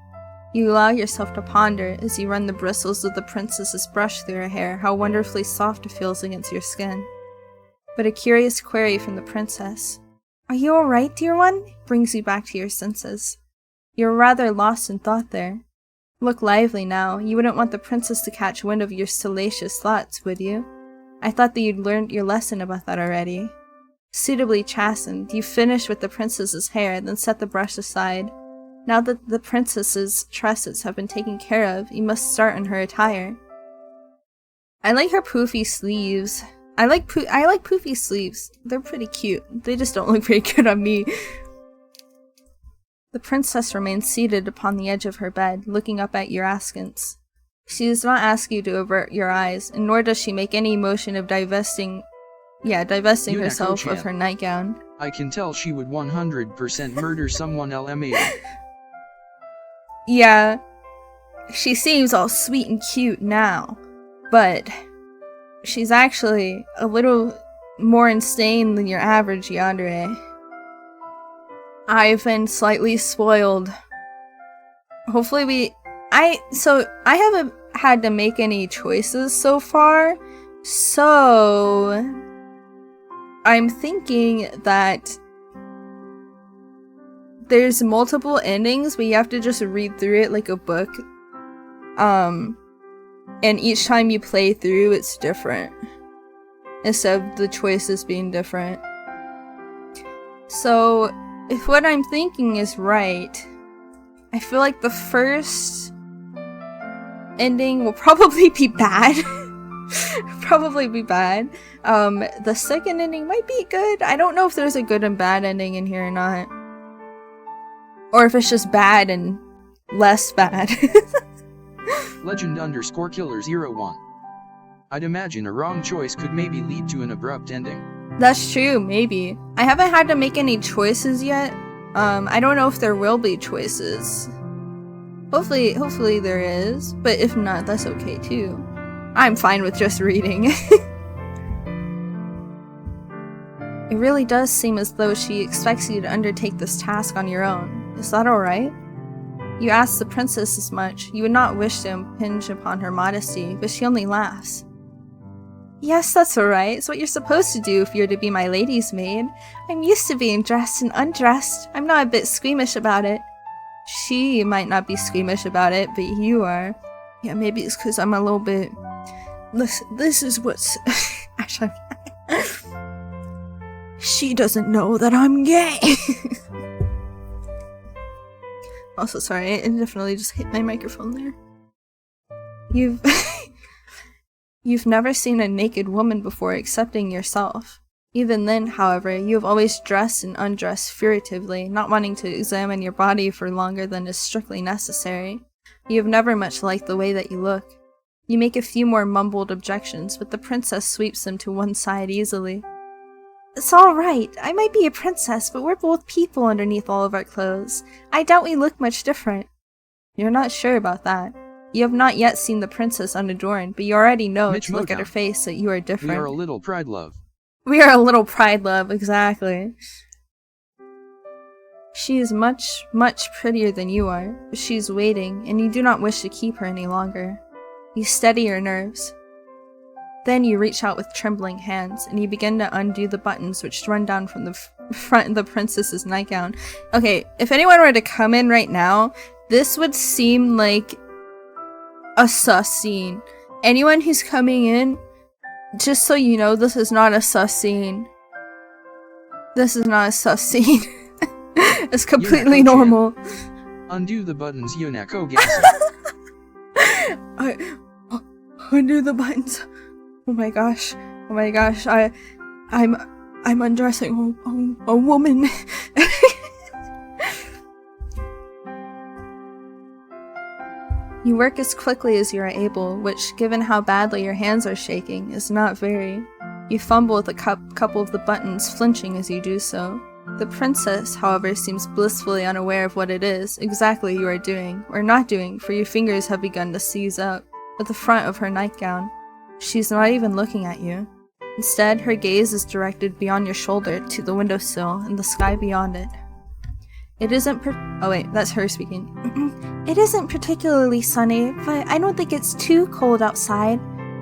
You allow yourself to ponder, as you run the bristles of the princess's brush through her hair, how wonderfully soft it feels against your skin. But a curious query from the princess, "Are you alright, dear one?" brings you back to your senses. You're rather lost in thought there. Look lively now, you wouldn't want the princess to catch wind of your salacious thoughts, would you? I thought that you'd learned your lesson about that already. Suitably chastened, you finish with the princess's hair, then set the brush aside. Now that the princess's tresses have been taken care of, you must start on her attire. I like her poofy sleeves. I like poofy sleeves. They're pretty cute. They just don't look very good on me. The princess remains seated upon the edge of her bed, looking up at your askance. She does not ask you to avert your eyes, and nor does she make any motion of divesting herself of her nightgown. I can tell she would 100% murder someone LMA. Yeah, she seems all sweet and cute now, but she's actually a little more insane than your average yandere. I've been slightly spoiled. Hopefully I haven't had to make any choices so far, so I'm thinking that there's multiple endings, but you have to just read through it like a book. And each time you play through, it's different, instead of the choices being different. So, if what I'm thinking is right, I feel like the first ending will probably be bad. The second ending might be good. I don't know if there's a good and bad ending in here or not. Or if it's just bad and less bad. Legend_killer01. I'd imagine a wrong choice could maybe lead to an abrupt ending. That's true, maybe. I haven't had to make any choices yet. I don't know if there will be choices. Hopefully there is, but if not, that's okay too. I'm fine with just reading. It really does seem as though she expects you to undertake this task on your own. Is that alright? You ask the princess as much. You would not wish to impinge upon her modesty, but she only laughs. Yes, that's alright. It's what you're supposed to do if you're to be my lady's maid. I'm used to being dressed and undressed. I'm not a bit squeamish about it. She might not be squeamish about it, but you are. Yeah, maybe it's because I'm a little bit... Listen, this is what's... Actually, she doesn't know that I'm gay! Also, sorry, I definitely just hit my microphone there. You've never seen a naked woman before excepting yourself. Even then, however, you have always dressed and undressed furtively, not wanting to examine your body for longer than is strictly necessary. You have never much liked the way that you look. You make a few more mumbled objections, but the princess sweeps them to one side easily. It's alright, I might be a princess, but we're both people underneath all of our clothes. I doubt we look much different. You're not sure about that. You have not yet seen the princess unadorned, but you already know to look at her face that you are different. We are a little pride love. We are a little pride love, exactly. She is much, much prettier than you are, but she is waiting, and you do not wish to keep her any longer. You steady your nerves. Then you reach out with trembling hands, and you begin to undo the buttons which run down from the front of the princess's nightgown. Okay, if anyone were to come in right now, this would seem like a sus scene. Anyone who's coming in, just so you know, this is not a sus scene. This is not a sus scene. It's completely normal. Undo the buttons, Yonako Undo the buttons. Oh my gosh. I'm I'm undressing a woman. You work as quickly as you are able, which, given how badly your hands are shaking, is not very. You fumble with a couple of the buttons, flinching as you do so. The princess, however, seems blissfully unaware of what it is exactly you are doing, or not doing, for your fingers have begun to seize up at the front of her nightgown. She's not even looking at you. Instead, her gaze is directed beyond your shoulder to the windowsill and the sky beyond it. It isn't oh wait, that's her speaking. It isn't particularly sunny, but I don't think it's too cold outside.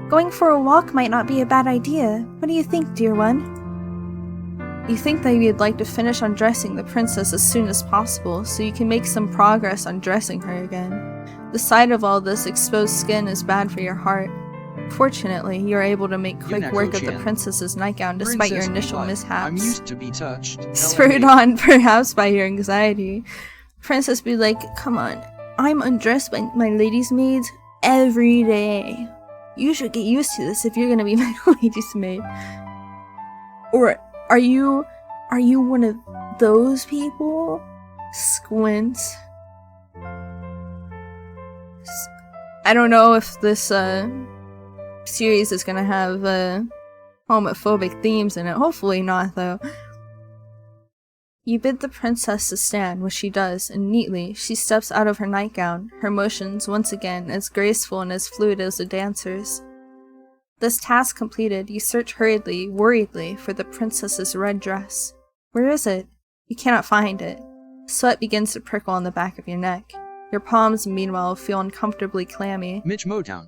Going for a walk might not be a bad idea. What do you think, dear one? You think that you'd like to finish undressing the princess as soon as possible, so you can make some progress on dressing her again. The sight of all this exposed skin is bad for your heart. Fortunately, you are able to make quick work of the princess's nightgown despite your initial mishaps. I'm used to be touched. Spurred on, perhaps, by your anxiety. Princess be like, come on, I'm undressed by my lady's maids every day. You should get used to this if you're gonna be my lady's maid. Or are you one of those people? Squints. I don't know if this series is gonna have homophobic themes in it. Hopefully not, though. You bid the princess to stand, which she does, and neatly she steps out of her nightgown, her motions once again as graceful and as fluid as a dancer's. This task completed, you search hurriedly, worriedly, for the princess's red dress. Where is it? You cannot find it. Sweat begins to prickle on the back of your neck. Your palms, meanwhile, feel uncomfortably clammy. Mitch Motown.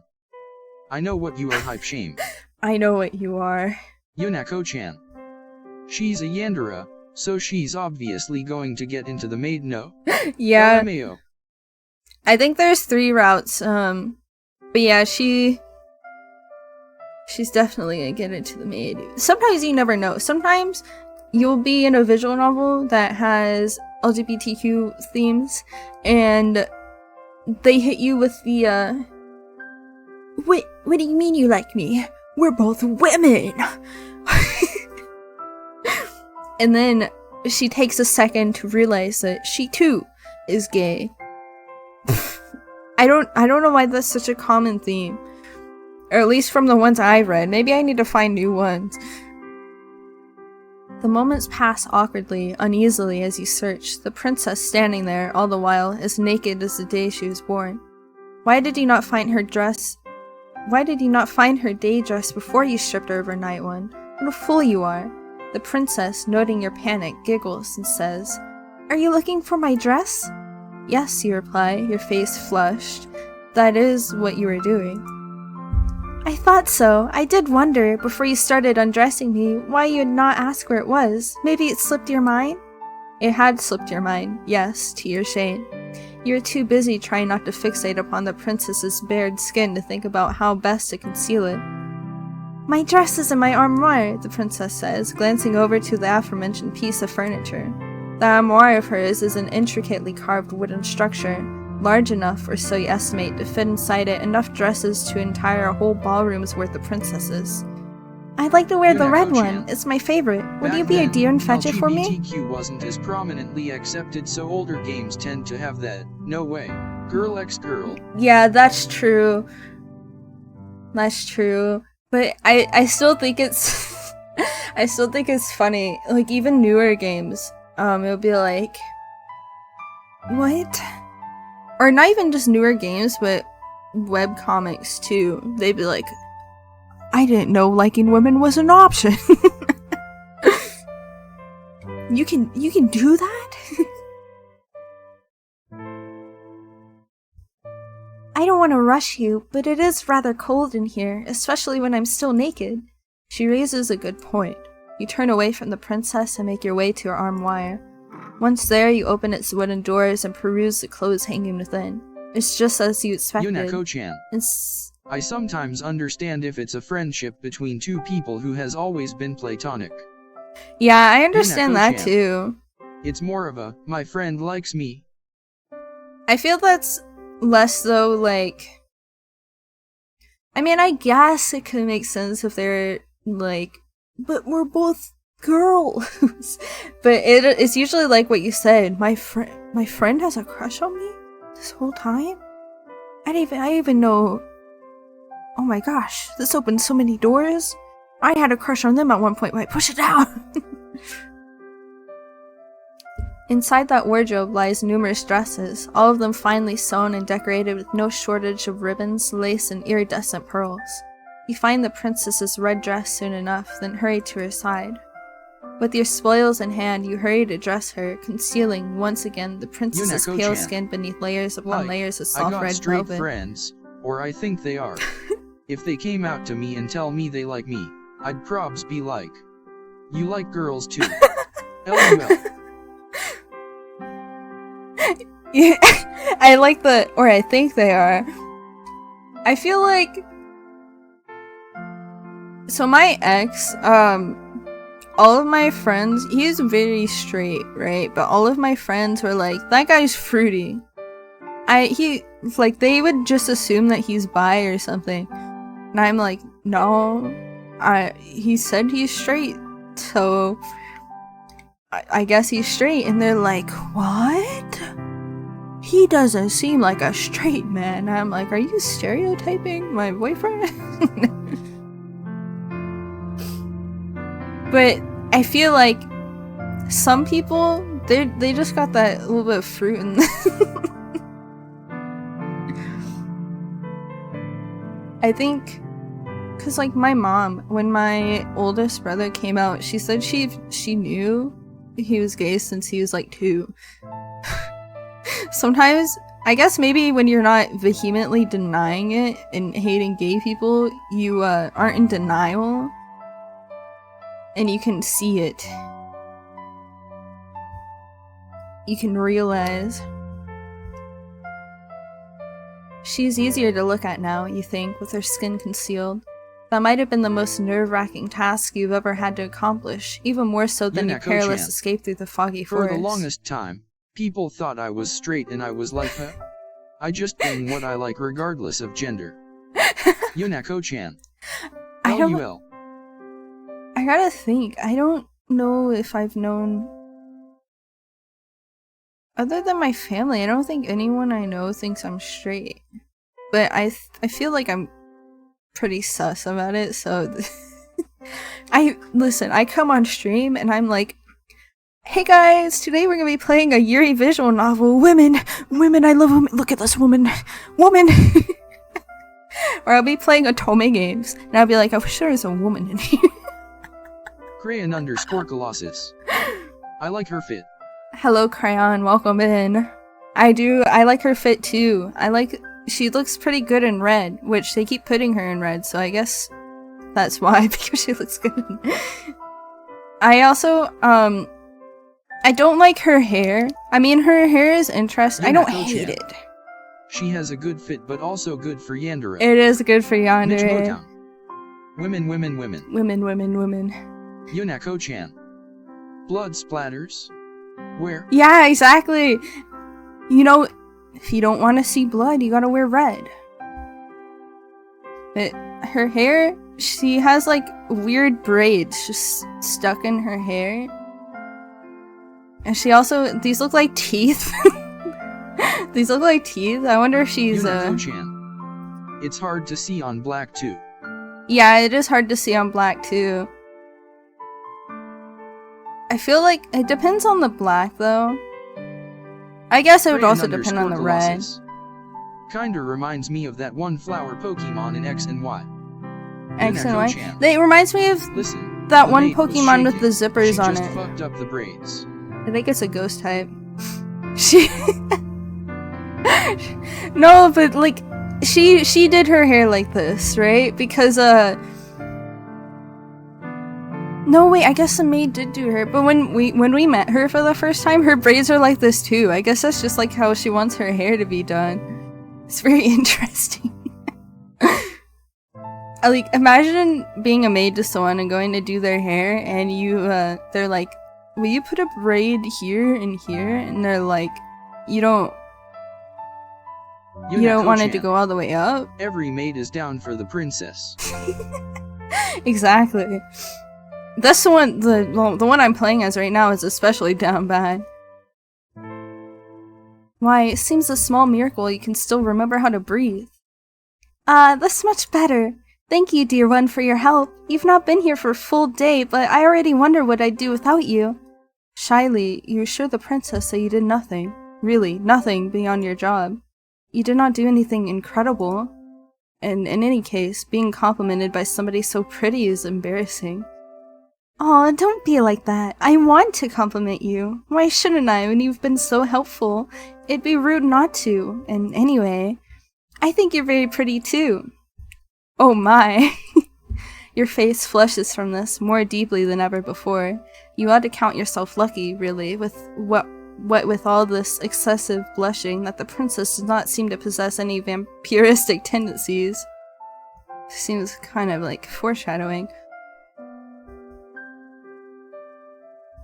I know what you are, hype shame. I know what you are. Yunako-chan. She's a Yandere, so she's obviously going to get into the maid, no? Yeah. LMAO. I think there's 3 routes, but yeah, she's definitely gonna get into the maid. Sometimes you never know. Sometimes you'll be in a visual novel that has LGBTQ themes, and they hit you with the, What do you mean you like me? We're both women! And then she takes a second to realize that she too is gay. I don't know why that's such a common theme. Or at least from the ones I've read. Maybe I need to find new ones. The moments pass awkwardly, uneasily as you search, the princess standing there, all the while, as naked as the day she was born. Why did you not find her day dress before you stripped her of her night one? What a fool you are. The princess, noting your panic, giggles and says, Are you looking for my dress? Yes, you reply, your face flushed. That is what you were doing. I thought so. I did wonder, before you started undressing me, why you had not asked where it was. Maybe it slipped your mind? It had slipped your mind, yes, to your shame. You were too busy trying not to fixate upon the princess's bared skin to think about how best to conceal it. My dress is in my armoire, the princess says, glancing over to the aforementioned piece of furniture. The armoire of hers is an intricately carved wooden structure, large enough, or so you estimate, to fit inside it enough dresses to entire a whole ballroom's worth of princesses. I'd like to wear the red one. It's my favorite. Would you be a dear and fetch it for me? LGBTQ wasn't as prominently accepted, so older games tend to have that. No way. Girl x girl. Yeah, that's true. That's true. But I still think it's I still think it's funny. Like, even newer games, it'll be like, what? Or not even just newer games, but webcomics too. They'd be like, I didn't know liking women was an option. You can do that? I don't want to rush you, but it is rather cold in here, especially when I'm still naked. She raises a good point. You turn away from the princess and make your way to her armoire. Once there, you open its wooden doors and peruse the clothes hanging within. It's just as you expected. Yunako-chan. I sometimes understand if it's a friendship between two people who has always been platonic. Yeah, I understand that too. It's more of a, my friend likes me. I feel that's less though, like, I mean, I guess it could make sense if they're like, but we're both girls. But it's usually like what you said. My friend has a crush on me this whole time. I didn't even know. Oh my gosh, this opened so many doors. I had a crush on them at one point, but I pushed it down. Inside that wardrobe lies numerous dresses, all of them finely sewn and decorated with no shortage of ribbons, lace, and iridescent pearls. You find the princess's red dress soon enough, then hurry to her side. With your spoils in hand, you hurry to dress her, concealing once again the princess's pale skin beneath layers upon layers of soft red straight velvet. Friends, or I think they are. If they came out to me and tell me they like me, I'd probs be like, you like girls too. LOL. Yeah, I like the, or I think they are. I feel like, so my ex, all of my friends, he's very straight, right? But all of my friends were like, that guy's fruity. They would just assume that he's bi or something. And I'm like, no, he said he's straight, so I guess he's straight. And they're like, what? He doesn't seem like a straight man. And I'm like, are you stereotyping my boyfriend? But I feel like some people, they just got that little bit of fruit in them. I think, cause like my mom, when my oldest brother came out, she said she knew he was gay since he was like 2. Sometimes, I guess maybe when you're not vehemently denying it and hating gay people, you aren't in denial. And you can see it. You can realize. She's easier to look at now, you think, with her skin concealed. That might have been the most nerve-wracking task you've ever had to accomplish, even more so than your perilous escape through the foggy forest. For the longest time, people thought I was straight and I was like, I just bang what I like regardless of gender. Yunako-chan. LUL. I gotta think. I don't know if I've known... Other than my family, I don't think anyone I know thinks I'm straight. But I feel like I'm pretty sus about it, so... Listen, I come on stream and I'm like, hey guys, today we're gonna be playing a Yuri visual novel. Women, I love women. Look at this woman. Or I'll be playing Otome games, and I'll be like, I wish there was a woman in here. Crayon_Colossus. I like her fit. Hello, Crayon. Welcome in. I like her fit too. She looks pretty good in red, which they keep putting her in red, so I guess that's why, because she looks good in... I also, I don't like her hair. I mean, her hair is interesting. I don't hate it. She has a good fit, but also good for Yandere. It is good for Yandere. Women. Women. Yunako-chan. Blood splatters? Where? Yeah, exactly. You know, if you don't want to see blood, you gotta wear red. But her hair, she has like weird braids just stuck in her hair. And she also, these look like teeth. These look like teeth. I wonder if she's Yunako-chan. It's hard to see on black too. Yeah, it is hard to see on black too. I feel like it depends on the black though. I guess it would also depend on the red. Kinda reminds me of that one flower Pokemon in X and Y. X and Y? It reminds me of that one Pokemon with the zippers on it. She just fucked up the braids. I think it's a ghost type. No, but like she did her hair like this, right? Because no, wait, I guess the maid did do her, but when we met her for the first time, her braids are like this too. I guess that's just like how she wants her hair to be done. It's very interesting. Like, imagine being a maid to someone and going to do their hair, and they're like, will you put a braid here and here? And they're like, you don't want it to go all the way up? Every maid is down for the princess. Exactly. That's the one, the one I'm playing as right now is especially down bad. Why, it seems a small miracle you can still remember how to breathe. That's much better. Thank you, dear one, for your help. You've not been here for a full day, but I already wonder what I'd do without you. Shyly, you assured the princess that you did nothing. Really, nothing beyond your job. You did not do anything incredible. And in any case, being complimented by somebody so pretty is embarrassing. Aw, don't be like that. I want to compliment you. Why shouldn't I when you've been so helpful? It'd be rude not to. And anyway, I think you're very pretty too. Oh my. Your face flushes from this more deeply than ever before. You ought to count yourself lucky, really, with what with all this excessive blushing, that the princess does not seem to possess any vampiristic tendencies. Seems kind of like foreshadowing.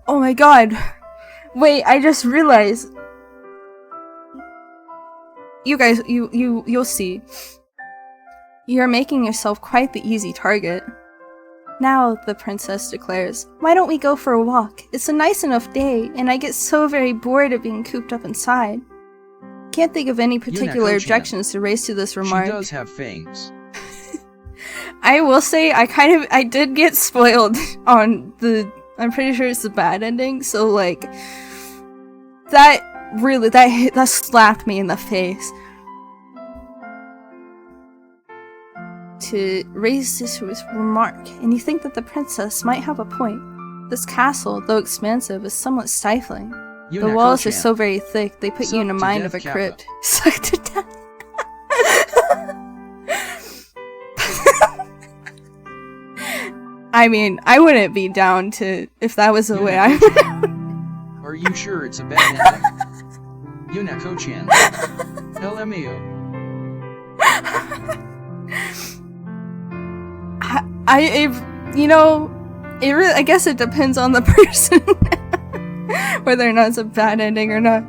Oh my god! Wait, I just realized. You guys, you'll see. You're making yourself quite the easy target. Now, the princess declares, why don't we go for a walk? It's a nice enough day, and I get so very bored of being cooped up inside. Can't think of any particular objections to raise to this remark. She does have fangs. I will say, I did get spoiled on the, I'm pretty sure it's the bad ending, so like, that slapped me in the face. To raise this remark, and you think that the princess might have a point. This castle, though expansive, is somewhat stifling. The walls are so very thick, they put you in the mind of a crypt. Suck to death. I mean, I wouldn't be down to, if that was the way I would. Are you sure it's a bad ending? Yunako-chan. LMAO. I guess it depends on the person. Whether or not it's a bad ending or not.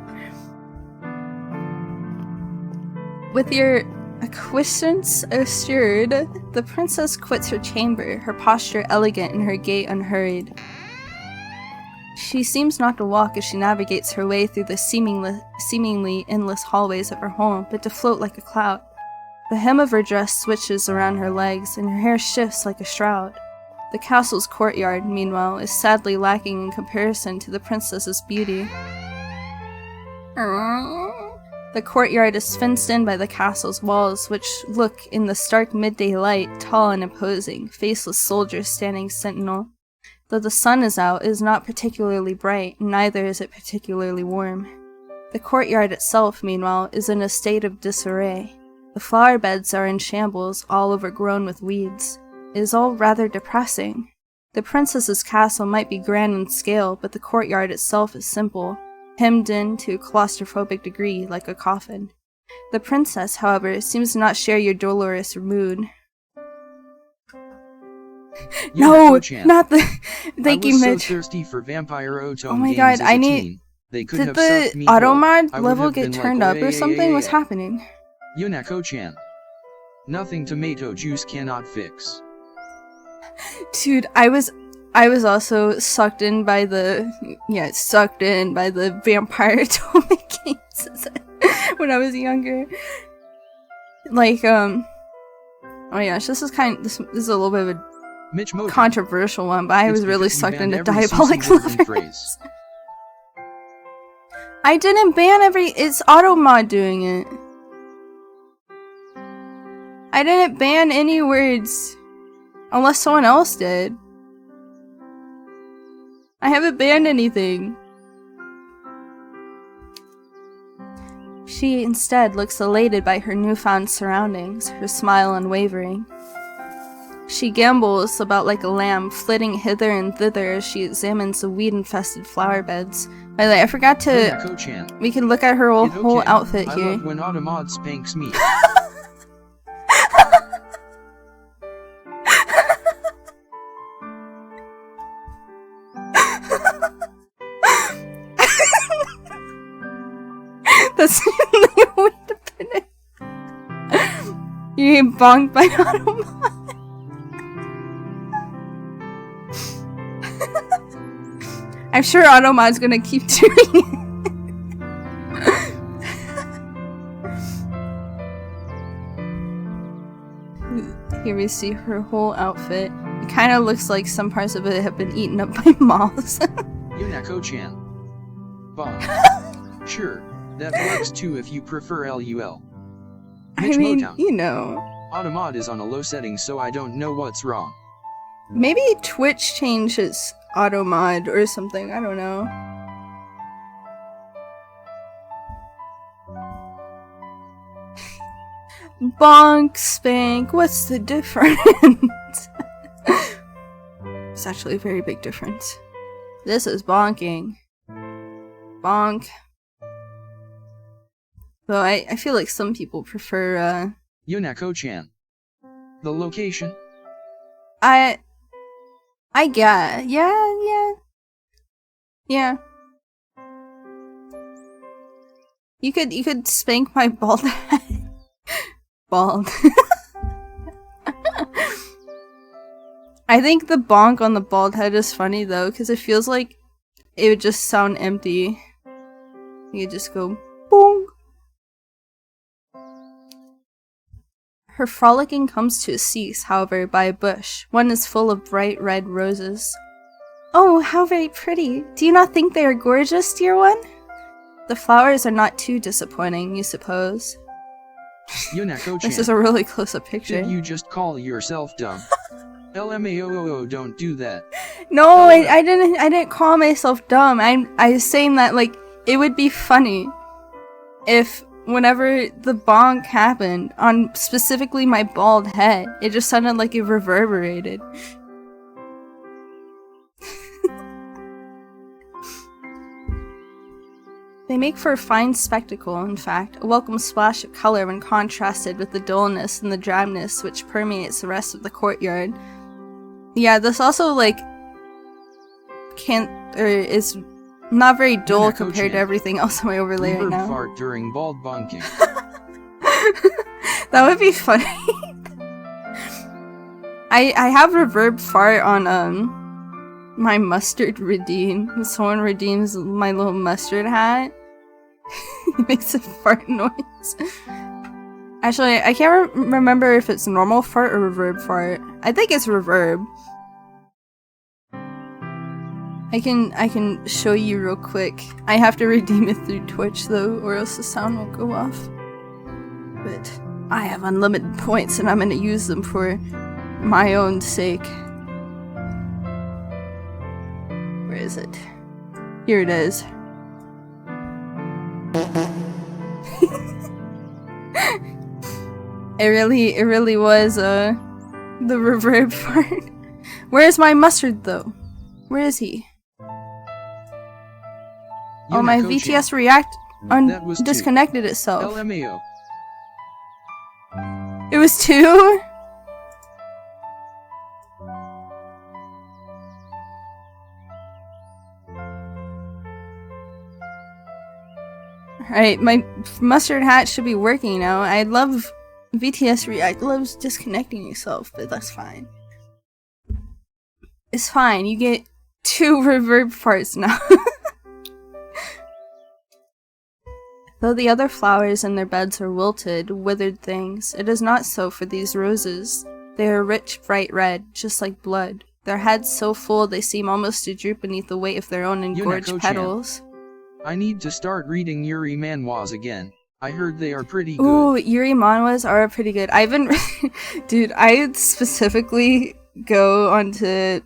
With your acquiescence assured, the princess quits her chamber, her posture elegant and her gait unhurried. She seems not to walk as she navigates her way through the seemingly endless hallways of her home, but to float like a cloud. The hem of her dress switches around her legs, and her hair shifts like a shroud. The castle's courtyard, meanwhile, is sadly lacking in comparison to the princess's beauty. The courtyard is fenced in by the castle's walls, which look, in the stark midday light, tall and imposing, faceless soldiers standing sentinel. Though the sun is out, it is not particularly bright, neither is it particularly warm. The courtyard itself, meanwhile, is in a state of disarray. The flower beds are in shambles, all overgrown with weeds. It is all rather depressing. The princess's castle might be grand in scale, but the courtyard itself is simple, hemmed in to a claustrophobic degree, like a coffin. The princess, however, seems to not share your dolorous mood. No, not the. Thank you, Mitch. I was so thirsty for Vampire Otome. Oh my god, I need. Did the automod level get turned up or something? What's happening? Yunako-chan. Nothing tomato juice cannot fix. Dude, I was also sucked in by the Vampire Otome games when I was younger. Like, oh my gosh, this is a little bit of a controversial one, but I was really sucked into Diabolic Lovers. I didn't ban it's automod doing it. I didn't ban any words. Unless someone else did. I haven't banned anything. She instead looks elated by her newfound surroundings, her smile unwavering. She gambols about like a lamb, flitting hither and thither as she examines the weed-infested flower beds. By the way, I forgot to... We can look at her whole outfit here. I love when automod spanks me. That's the only way to put it. You get bonked by automod. I'm sure Automod's gonna keep doing it. Here we see her whole outfit. It kind of looks like some parts of it have been eaten up by moths. Yunako-chan. Bob. Sure, that works too if you prefer LUL. I mean, Motown. you know. Automod is on a low setting, so I don't know what's wrong. Maybe Twitch changed its auto mod or something, I don't know. Bonk, spank, what's the difference? It's actually a very big difference. This is bonking. Bonk. Though I feel like some people prefer, Yunako-chan. The location? I get, yeah. You could spank my bald head. Bald. I think the bonk on the bald head is funny though, because it feels like it would just sound empty. You could just go bonk. Her frolicking comes to a cease, however, by a bush. One is full of bright red roses. Oh, how very pretty! Do you not think they are gorgeous, dear one? The flowers are not too disappointing, you suppose. Yunako-chan. This is a really close-up picture. Did you just call yourself dumb? LMAOOO, don't do that. No, I didn't call myself dumb. I was saying that, like, it would be funny if whenever the bonk happened on specifically my bald head, it just sounded like it reverberated. They make for a fine spectacle, in fact, a welcome splash of color when contrasted with the dullness and the drabness which permeates the rest of the courtyard. Yeah, this also, like, is not very dull compared to everything else on my overlay right now. Fart during bald bonking. That would be funny. I have reverb fart on my mustard redeem. When someone redeems my little mustard hat, it makes a fart noise. Actually, I can't remember if it's normal fart or reverb fart. I think it's reverb. I can show you real quick. I have to redeem it through Twitch though, or else the sound won't go off. But I have unlimited points and I'm gonna use them for my own sake. Where is it? Here it is. It really was the reverb part. Where's my mustard though? Where is he? Oh, my VTS React disconnected itself. LMAO. It was 2? Alright, my mustard hat should be working now. I love VTS React loves disconnecting yourself, but that's fine. It's fine, you get 2 reverb farts now. Though the other flowers in their beds are wilted, withered things, it is not so for these roses. They are rich, bright red, just like blood. Their heads so full they seem almost to droop beneath the weight of their own engorged petals. I need to start reading Yuri manhwas again. I heard they are pretty good. Ooh, Yuri manhwas are pretty good. I've been dude, I specifically go onto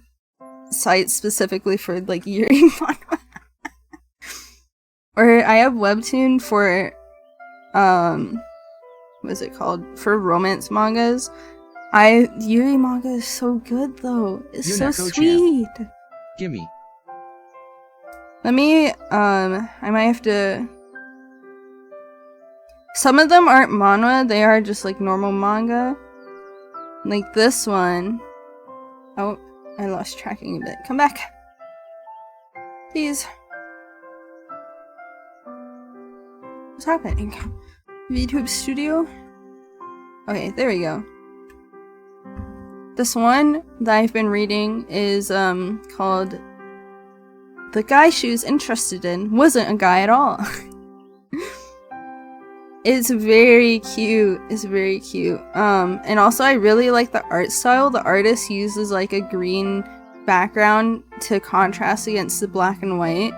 sites specifically for like Yuri manhwa. Or I have Webtoon for what is it called? For romance mangas. Yuri manga is so good though. It's so sweet. Gimme. Let me I might have to. Some of them aren't manhwa, they are just like normal manga. Like this one. Oh, I lost tracking a bit. Come back. Please. What's happening? VTube Studio? Okay, there we go. This one that I've been reading is called the guy she was interested in wasn't a guy at all. It's very cute. It's very cute. And also I really like the art style. The artist uses like a green background to contrast against the black and white.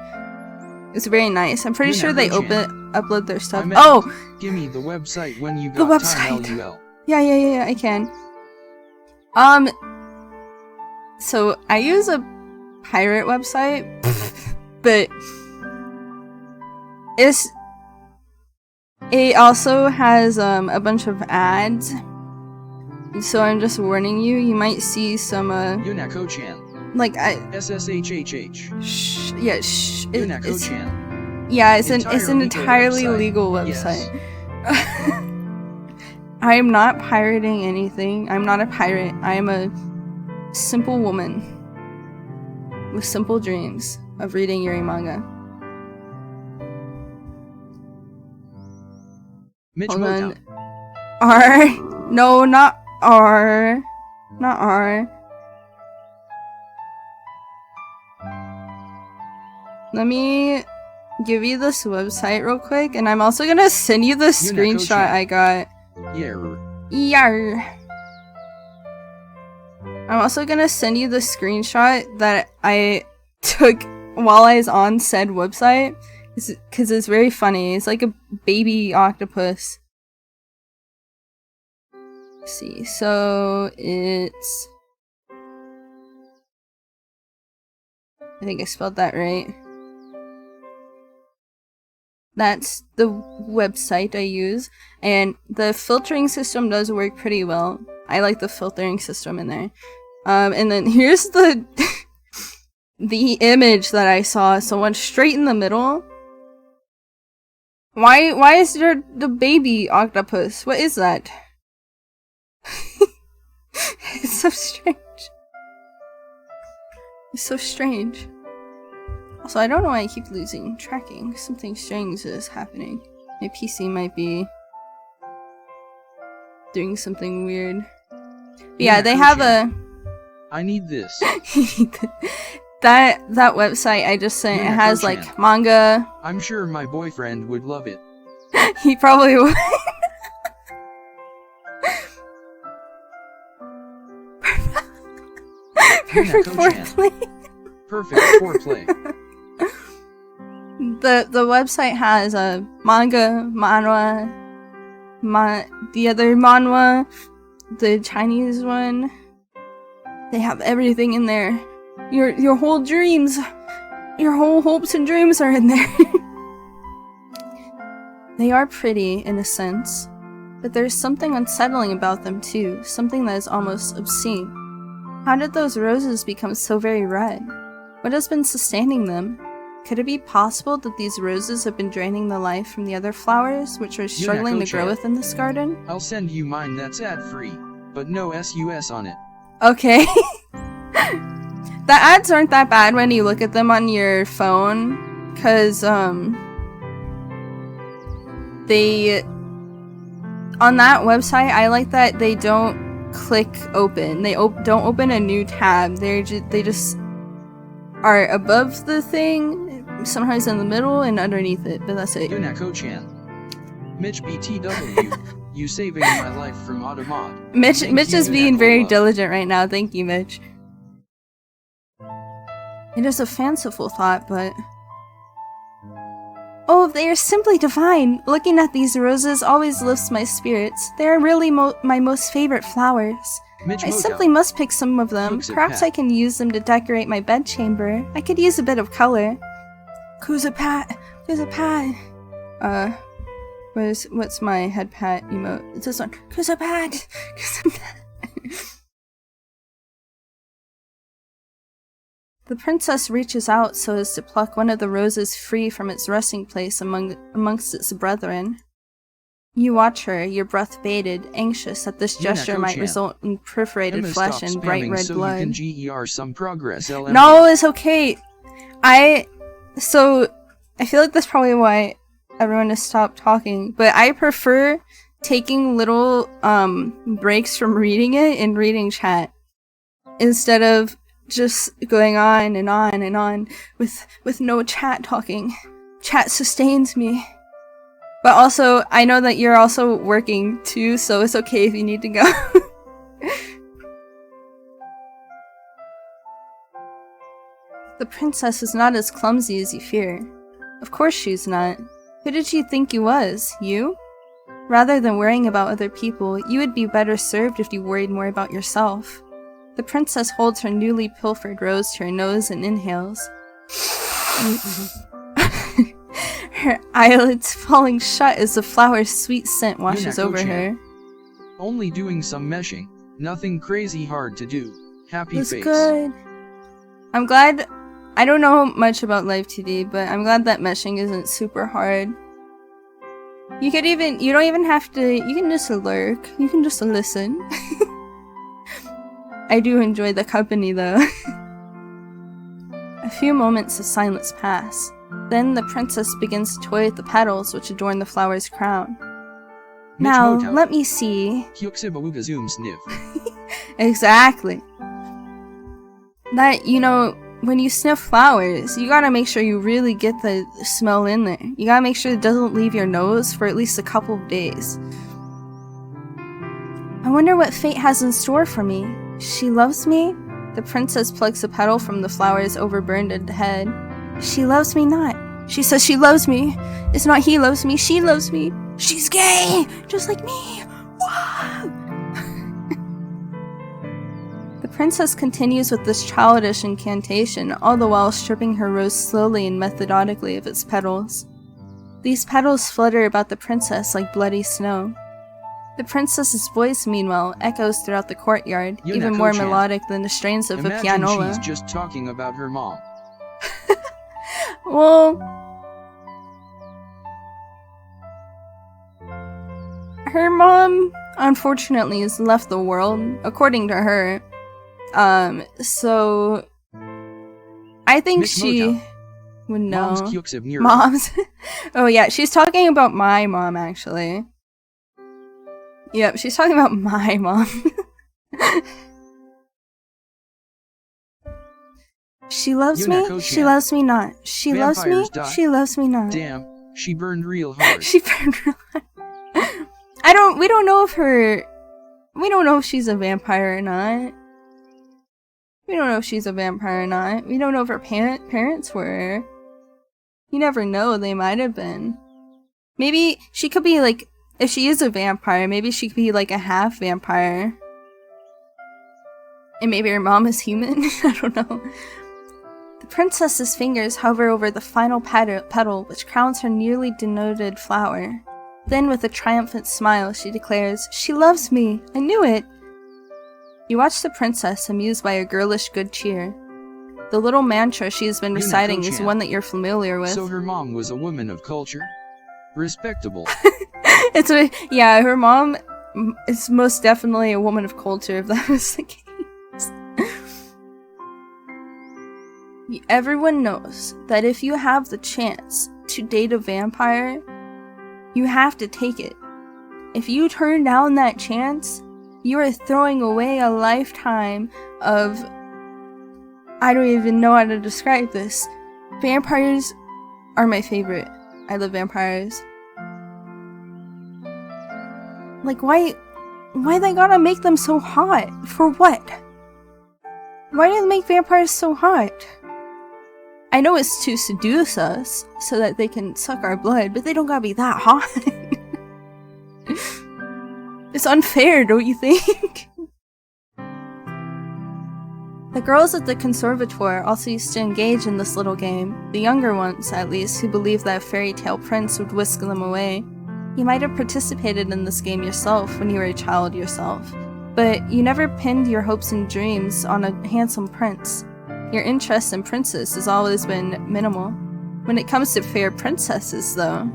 It's very nice. I'm pretty sure they upload their stuff. Oh! Give me the website when you got the website. time, LUL. Yeah, I can. So I use a pirate website, but it also has a bunch of ads. So I'm just warning you, you might see some Unako-chan. Like SSHHH. Unako-chan. Yeah, it's an entirely legal website. Yes. I am not pirating anything. I'm not a pirate. I am a simple woman with simple dreams of reading Yuri manga. Hold on. R. No, not R. Not R. Let me give you this website real quick, and I'm also gonna send you the screenshot I got. Yar. I'm also gonna send you the screenshot that I took while I was on said website, because it's very funny. It's like a baby octopus. Let's see, so it's... I think I spelled that right. That's the website I use, and the filtering system does work pretty well. I like the filtering system in there. And then here's the the image that I saw. Someone straight in the middle. Why is there the baby octopus? What is that? It's so strange. It's so strange. Also, I don't know why I keep losing tracking. Something strange is happening. My PC might be doing something weird. But yeah, they have a... I need this. that website I just sent, it has like manga. I'm sure my boyfriend would love it. He probably would. Perfect foreplay. Perfect foreplay. The website has a manga, manhwa, the other manhwa, the Chinese one. They have everything in there. Your whole dreams, your whole hopes and dreams are in there. They are pretty in a sense, but there's something unsettling about them too, something that is almost obscene. How did those roses become so very red? What has been sustaining them? Could it be possible that these roses have been draining the life from the other flowers, which are struggling to grow within this garden? I'll send you mine that's ad-free, but no SUS on it. Okay. The ads aren't that bad when you look at them on your phone, cause they... On that website, I like that they don't click open. They don't open a new tab. They just are above the thing, sometimes in the middle and underneath it, but that's it. Unako-chan. Mitch BTW, you saving my life from Automod. Mitch is being very diligent right now, thank you, Mitch. It is a fanciful thought, but... Oh, they are simply divine! Looking at these roses always lifts my spirits. They are really my most favorite flowers. I simply must pick some of them. Perhaps I can use them to decorate my bedchamber. I could use a bit of color. Kuxips. What's my head pat emote? It's this one. Kuxips. The princess reaches out so as to pluck one of the roses free from its resting place amongst its brethren. You watch her, your breath bated, anxious that this gesture might result in perforated flesh and bright red blood. You can GER some progress, no, it's okay. So, I feel like that's probably why everyone has stopped talking, but I prefer taking little breaks from reading it and reading chat instead of just going on and on and on with no chat talking. Chat sustains me. But also, I know that you're also working too, so it's okay if you need to go. The princess is not as clumsy as you fear. Of course she's not. Who did you think you was? You? Rather than worrying about other people, you would be better served if you worried more about yourself. The princess holds her newly pilfered rose to her nose and inhales. Her eyelids falling shut as the flower's sweet scent washes over her. Only doing some meshing. Nothing crazy hard to do. Happy That's face. Good. I'm glad. I don't know much about Live 2D, but I'm glad that meshing isn't super hard. You don't even have to, you can just lurk. You can just listen. I do enjoy the company though. A few moments of silence pass. Then the princess begins to toy with the petals which adorn the flower's crown. Now, let me see. Exactly. That, when you sniff flowers, you gotta make sure you really get the smell in there. You gotta make sure it doesn't leave your nose for at least a couple of days. I wonder what fate has in store for me. She loves me? The princess plucks a petal from the flower's overburned head. She loves me not. She says she loves me. It's not he loves me, she loves me. She's gay! Just like me! Whoa! The princess continues with this childish incantation, all the while stripping her rose slowly and methodically of its petals. These petals flutter about the princess like bloody snow. The princess's voice, meanwhile, echoes throughout the courtyard, even more melodic than the strains of a pianola. She's just talking about her mom. Well, her mom, unfortunately, has left the world, according to her. So I think she would know. Mom's. Oh yeah, she's talking about my mom, actually. Yep, she's talking about my mom. She loves me, she loves me not. She loves me, she loves me not. Damn, she burned real hard. She burned real hard. We don't know if she's a vampire or not. We don't know if she's a vampire or not. We don't know if her parents were. You never know, they might have been. Maybe she could be like, if she is a vampire, maybe she could be like a half vampire. And maybe her mom is human? I don't know. The princess's fingers hover over the final petal which crowns her nearly denuded flower. Then with a triumphant smile, she declares, "She loves me! I knew it!" You watch the princess, amused by her girlish good cheer. The little mantra she has been reciting is one that you're familiar with. So her mom was a woman of culture? Respectable. Yeah, her mom is most definitely a woman of culture, if that was the case. Everyone knows that if you have the chance to date a vampire, you have to take it. If you turn down that chance, you are throwing away a lifetime of... I don't even know how to describe this. Vampires are my favorite. I love vampires. Like, why they gotta make them so hot? For what? Why do they make vampires so hot? I know it's to seduce us, so that they can suck our blood, but they don't gotta be that hot. It's unfair, don't you think? The girls at the conservatoire also used to engage in this little game, the younger ones, at least, who believed that a fairy tale prince would whisk them away. You might have participated in this game yourself when you were a child yourself, but you never pinned your hopes and dreams on a handsome prince. Your interest in princes has always been minimal. When it comes to fair princesses, though...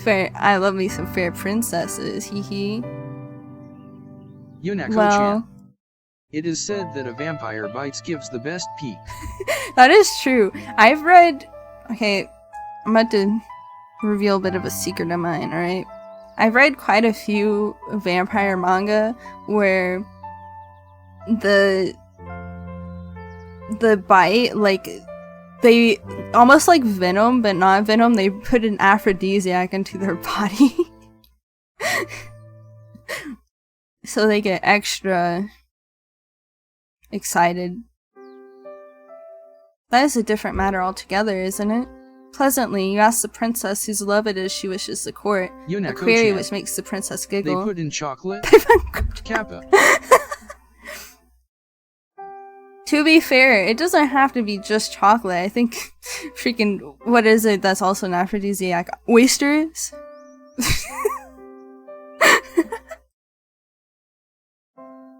I love me some fair princesses, hee. Well... It is said that a vampire bites gives the best peek. That is true. I've read... Okay, I'm about to reveal a bit of a secret of mine, alright? I've read quite a few vampire manga where the the bite, like, they, almost like venom, but not venom, they put an aphrodisiac into their body. So they get extra excited. That is a different matter altogether, isn't it? Pleasantly, you ask the princess whose love it is she wishes to court, a query which makes the princess giggle. They put in chocolate? Kappa. To be fair, it doesn't have to be just chocolate. I think freaking, what is it that's also an aphrodisiac? Oysters?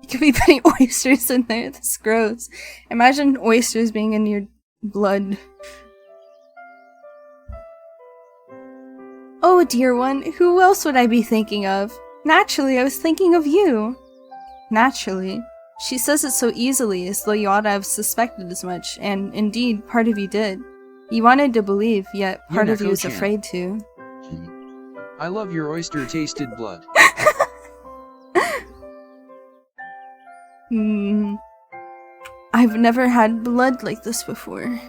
You could be putting oysters in there, that's gross. Imagine oysters being in your blood. Oh dear one, who else would I be thinking of? Naturally, I was thinking of you. Naturally. She says it so easily, as though you ought to have suspected as much, and indeed, part of you did. You wanted to believe, yet part of you was afraid to. I love your oyster-tasted blood. I've never had blood like this before.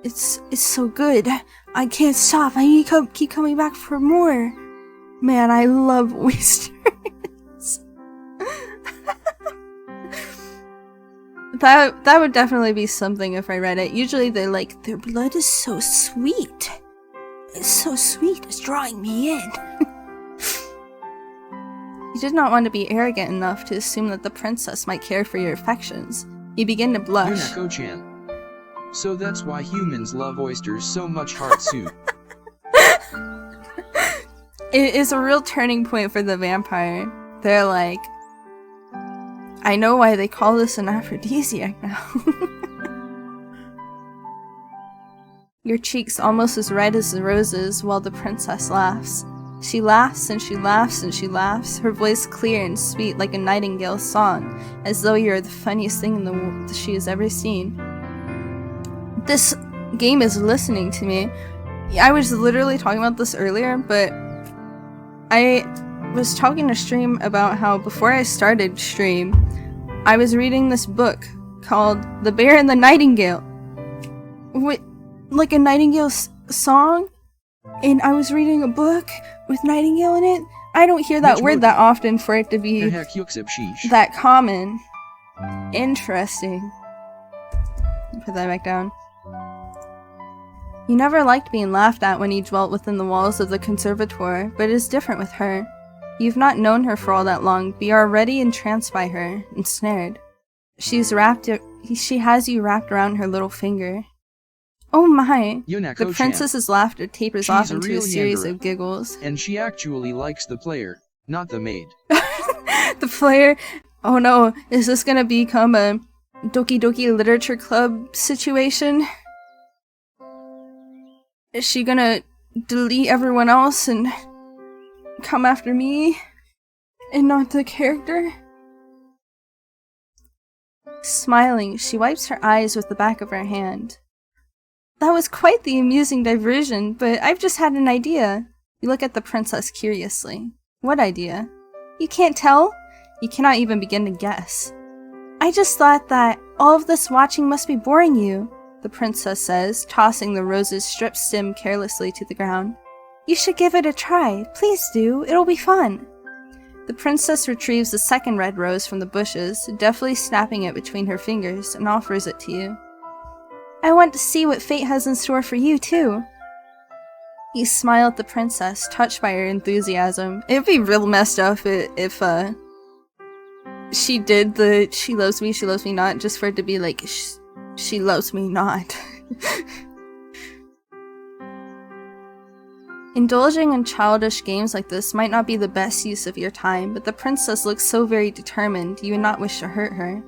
It's so good. I can't stop. I need to keep coming back for more. Man, I love oysters. That would definitely be something if I read it. Usually they're like, their blood is so sweet. It's so sweet, it's drawing me in. You did not want to be arrogant enough to assume that the princess might care for your affections. You begin to blush. Yunako-chan. So that's why humans love oysters so much, heart soup. It is a real turning point for the vampire. They're like, I know why they call this an aphrodisiac now. Your cheeks almost as red as the roses while the princess laughs. She laughs and she laughs and she laughs, her voice clear and sweet like a nightingale's song, as though you're the funniest thing in the world she has ever seen. This game is listening to me. I was literally talking about this earlier, but I was talking to Stream about how before I started Stream, I was reading this book called The Bear and the Nightingale. Like a nightingale's song? And I was reading a book with nightingale in it? I don't hear that word that often for it to be that common. Interesting. Put that back down. You never liked being laughed at when you dwelt within the walls of the conservatoire, but it is different with her. You've not known her for all that long, but you are already entranced by her, ensnared. She has you wrapped around her little finger. Oh my! The princess's laughter tapers off into a series of giggles. And she actually likes the player, not the maid. The player? Oh no, is this gonna become a Doki Doki Literature Club situation? Is she gonna delete everyone else and come after me? And not the character? Smiling, she wipes her eyes with the back of her hand. That was quite the amusing diversion, but I've just had an idea. You look at the princess curiously. What idea? You can't tell? You cannot even begin to guess. I just thought that all of this watching must be boring you, the princess says, tossing the rose's stripped stem carelessly to the ground. You should give it a try. Please do. It'll be fun. The princess retrieves the second red rose from the bushes, deftly snapping it between her fingers, and offers it to you. I want to see what fate has in store for you, too. You smile at the princess, touched by her enthusiasm. It'd be real messed up if she did the she loves me not, just for it to be like, she loves me not. Indulging in childish games like this might not be the best use of your time, but the princess looks so very determined you would not wish to hurt her.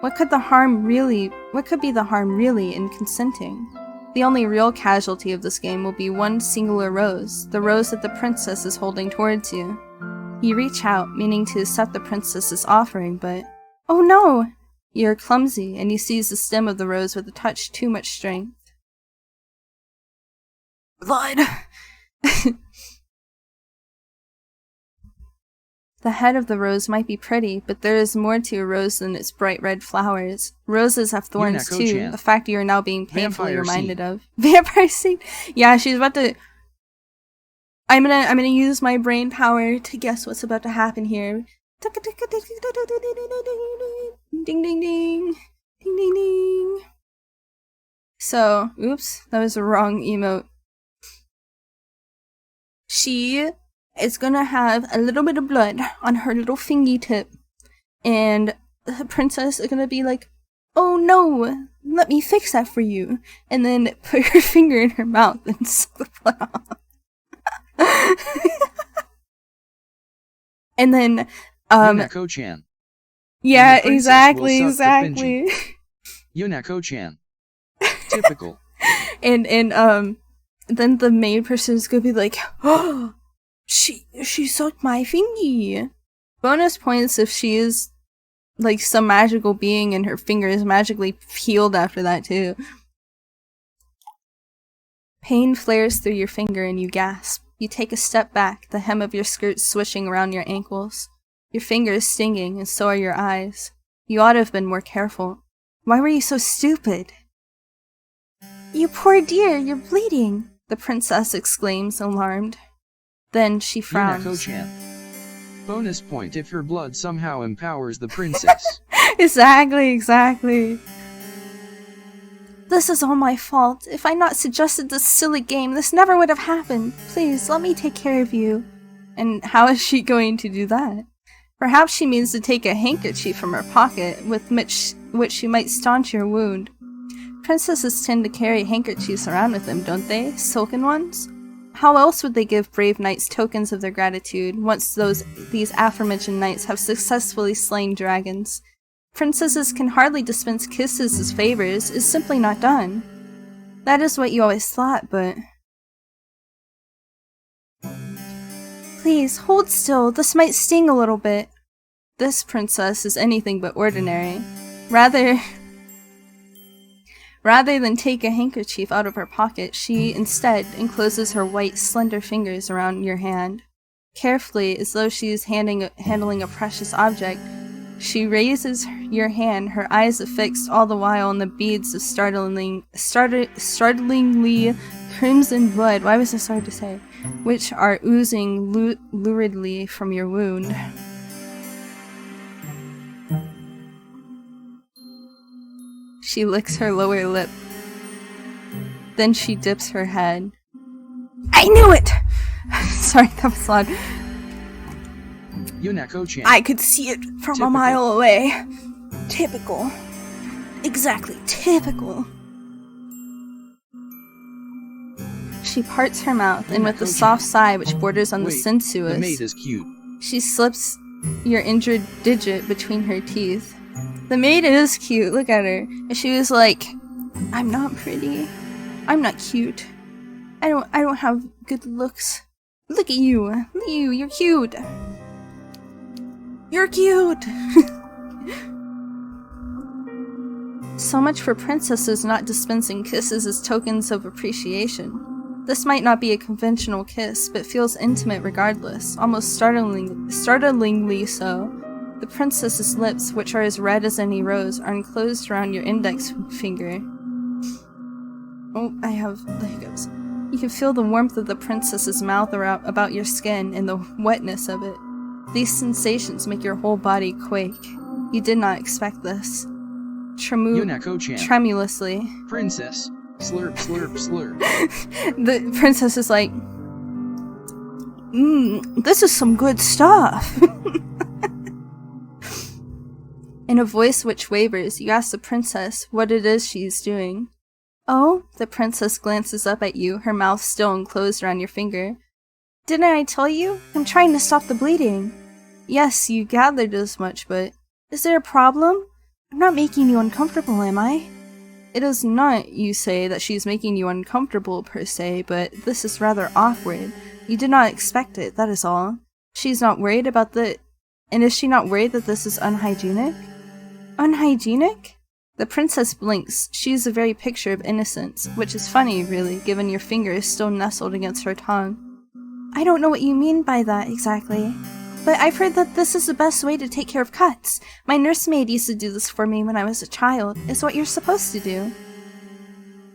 What could be the harm really in consenting? The only real casualty of this game will be one singular rose, the rose that the princess is holding towards you. You reach out, meaning to accept the princess's offering, but oh no! You are clumsy, and you seize the stem of the rose with a touch too much strength. Blood! The head of the rose might be pretty, but there is more to a rose than its bright red flowers. Roses have thorns too, Yunako-chan. a fact you are now being painfully Vampire reminded seed. of. Vampire seed? Yeah, she's about to... I'm gonna use my brain power to guess what's about to happen here. Ding ding ding. Ding ding ding. So, oops, that was the wrong emote. She is gonna have a little bit of blood on her little fingy tip, and the princess is gonna be like, "Oh no, let me fix that for you," and then put her finger in her mouth and suck the blood off. And then, Yunako-chan. yeah, And the princess exactly, will suck the exactly. Yunako-chan. Typical. And then the maid person is gonna be like, "Oh, she sucked my fingy." Bonus points if she is like some magical being and her finger is magically healed after that too. Pain flares through your finger and you gasp. You take a step back, the hem of your skirt swishing around your ankles. Your finger is stinging, and so are your eyes. You ought to have been more careful. Why were you so stupid? "You poor dear, you're bleeding," the princess exclaims, alarmed. Then she frowns. Yunako-chan. Bonus point if her blood somehow empowers the princess. Exactly. "This is all my fault. If I'd not suggested this silly game, this never would have happened. Please, let me take care of you." And how is she going to do that? Perhaps she means to take a handkerchief from her pocket, with which she might staunch your wound. Princesses tend to carry handkerchiefs around with them, don't they? Silken ones? How else would they give brave knights tokens of their gratitude, once these aforementioned knights have successfully slain dragons? Princesses can hardly dispense kisses as favors, is simply not done. That is what you always thought, but... "Please, hold still, this might sting a little bit." This princess is anything but ordinary. Rather than take a handkerchief out of her pocket, she instead encloses her white, slender fingers around your hand. Carefully, as though she is handling a precious object, she raises your hand, her eyes affixed all the while on the beads of startlingly crimson blood, why was this hard to say, which are oozing luridly from your wound. She licks her lower lip. Then she dips her head. "I knew it!" Sorry, that was loud. Yunako-chan. I could see it from a mile away. Typical. Exactly, typical. She parts her mouth, and with a soft sigh which borders on the sensuous, The maid is cute. she slips your injured digit between her teeth. The maid is cute, look at her. And she was like, "I'm not pretty. I'm not cute. I don't have good looks. Look at you. Look at you, you're cute. You're cute." So much for princesses not dispensing kisses as tokens of appreciation. This might not be a conventional kiss, but feels intimate regardless, almost startlingly so. The princess's lips, which are as red as any rose, are enclosed around your index finger. Oh, I have the hiccups. You can feel the warmth of the princess's mouth about your skin and the wetness of it. These sensations make your whole body quake. You did not expect this. Yunako-chan. Tremulously. Princess. Slurp, slurp, slurp. The princess is like, this is some good stuff." In a voice which wavers, you ask the princess what it is she's doing. "Oh?" The princess glances up at you, her mouth still enclosed around your finger. "Didn't I tell you? I'm trying to stop the bleeding." "Yes, you gathered as much, but... Is there a problem? I'm not making you uncomfortable, am I?" It is not, you say, that she's making you uncomfortable per se, but this is rather awkward. You did not expect it, that is all. She's not worried about the... And is she not worried that this is unhygienic? Unhygienic? The princess blinks. She is the very picture of innocence, which is funny, really, given your finger is still nestled against her tongue. "I don't know what you mean by that, exactly." but I've heard that this is the best way to take care of cuts. My nursemaid used to do this for me when I was a child. It's what you're supposed to do.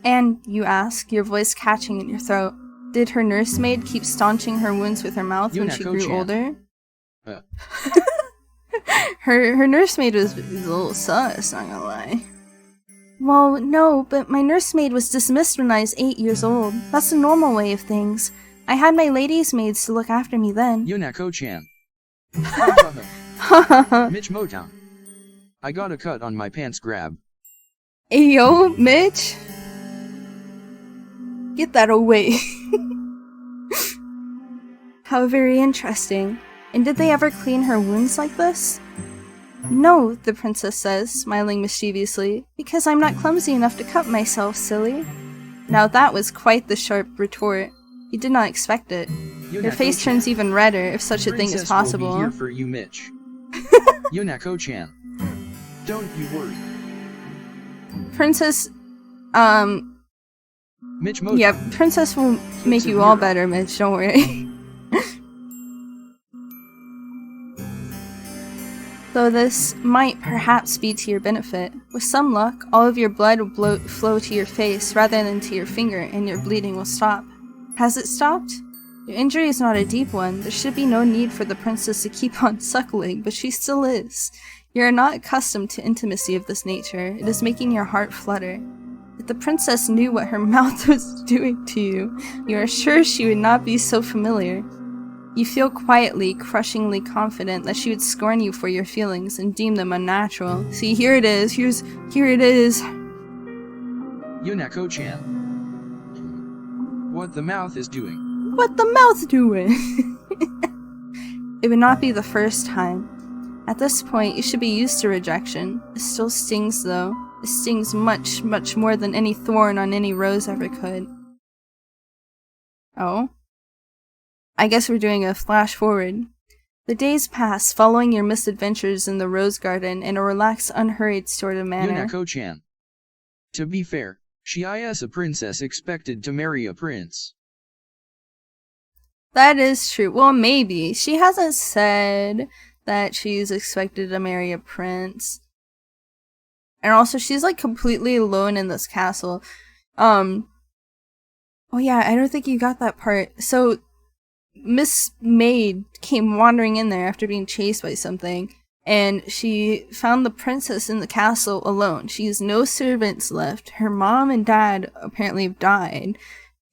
And, you ask, your voice catching in your throat, did her nursemaid keep staunching her wounds with her mouth when she grew older? Her nursemaid was a little sus, not gonna lie. Well, no, but my nursemaid was dismissed when I was 8 years old. That's the normal way of things. I had my ladies' maids to look after me then. Yunako-chan. Mitch Motown. I got a cut on my pants grab. Ayo, Mitch? Get that away. How very interesting. And did they ever clean her wounds like this? No, the princess says, smiling mischievously, because I'm not clumsy enough to cut myself, silly. Now that was quite the sharp retort. You did not expect it. Your face turns even redder, if such a thing is possible. Will be here for you, Mitch. Yunako-chan. Don't you worry. Princess, Mitch Motown. yeah, Princess will make you all better, Mitch, don't worry. Though this might perhaps be to your benefit. With some luck, all of your blood will flow to your face rather than to your finger, and your bleeding will stop. Has it stopped? Your injury is not a deep one. There should be no need for the princess to keep on suckling, but she still is. You are not accustomed to intimacy of this nature. It is making your heart flutter. If the princess knew what her mouth was doing to you, you are sure she would not be so familiar. You feel quietly, crushingly confident that she would scorn you for your feelings and deem them unnatural. See, here it is. Here it is. Yunako-chan. What the mouth is doing. What the mouth doing? It would not be the first time. At this point, you should be used to rejection. It still stings, though. It stings much, much more than any thorn on any rose ever could. Oh? I guess we're doing a flash forward. The days pass, following your misadventures in the rose garden in a relaxed, unhurried sort of manner. Yunako-chan. To be fair, she is a princess expected to marry a prince. That is true. Well, maybe. She hasn't said that she's expected to marry a prince. And also, she's like completely alone in this castle. Oh yeah, I don't think you got that part. So, Miss Maid came wandering in there after being chased by something, and she found the princess in the castle alone. She has no servants left. Her mom and dad apparently have died.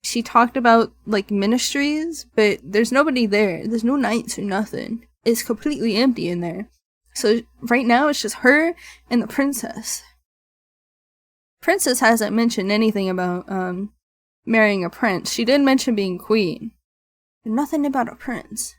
She talked about, like, ministries, but there's nobody there. There's no knights or nothing. It's completely empty in there. So right now it's just her and the princess. Princess hasn't mentioned anything about marrying a prince. She did mention being queen. But nothing about a prince.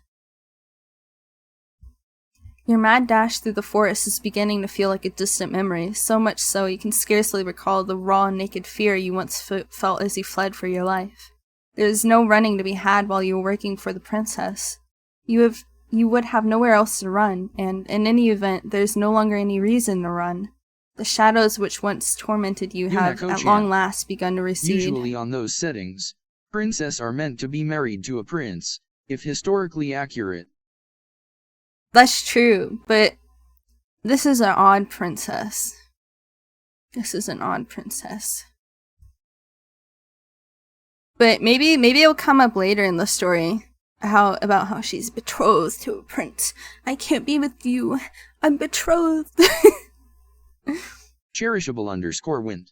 Your mad dash through the forest is beginning to feel like a distant memory, so much so you can scarcely recall the raw, naked fear you once felt as you fled for your life. There is no running to be had while you were working for the princess. You would have nowhere else to run, and in any event, there is no longer any reason to run. The shadows which once tormented you have, at long last, begun to recede. Usually on those settings, princesses are meant to be married to a prince, if historically accurate. That's true, but this is an odd princess. This is an odd princess. But maybe it'll come up later in the story. About how she's betrothed to a prince. I can't be with you. I'm betrothed. Cherishable_wind.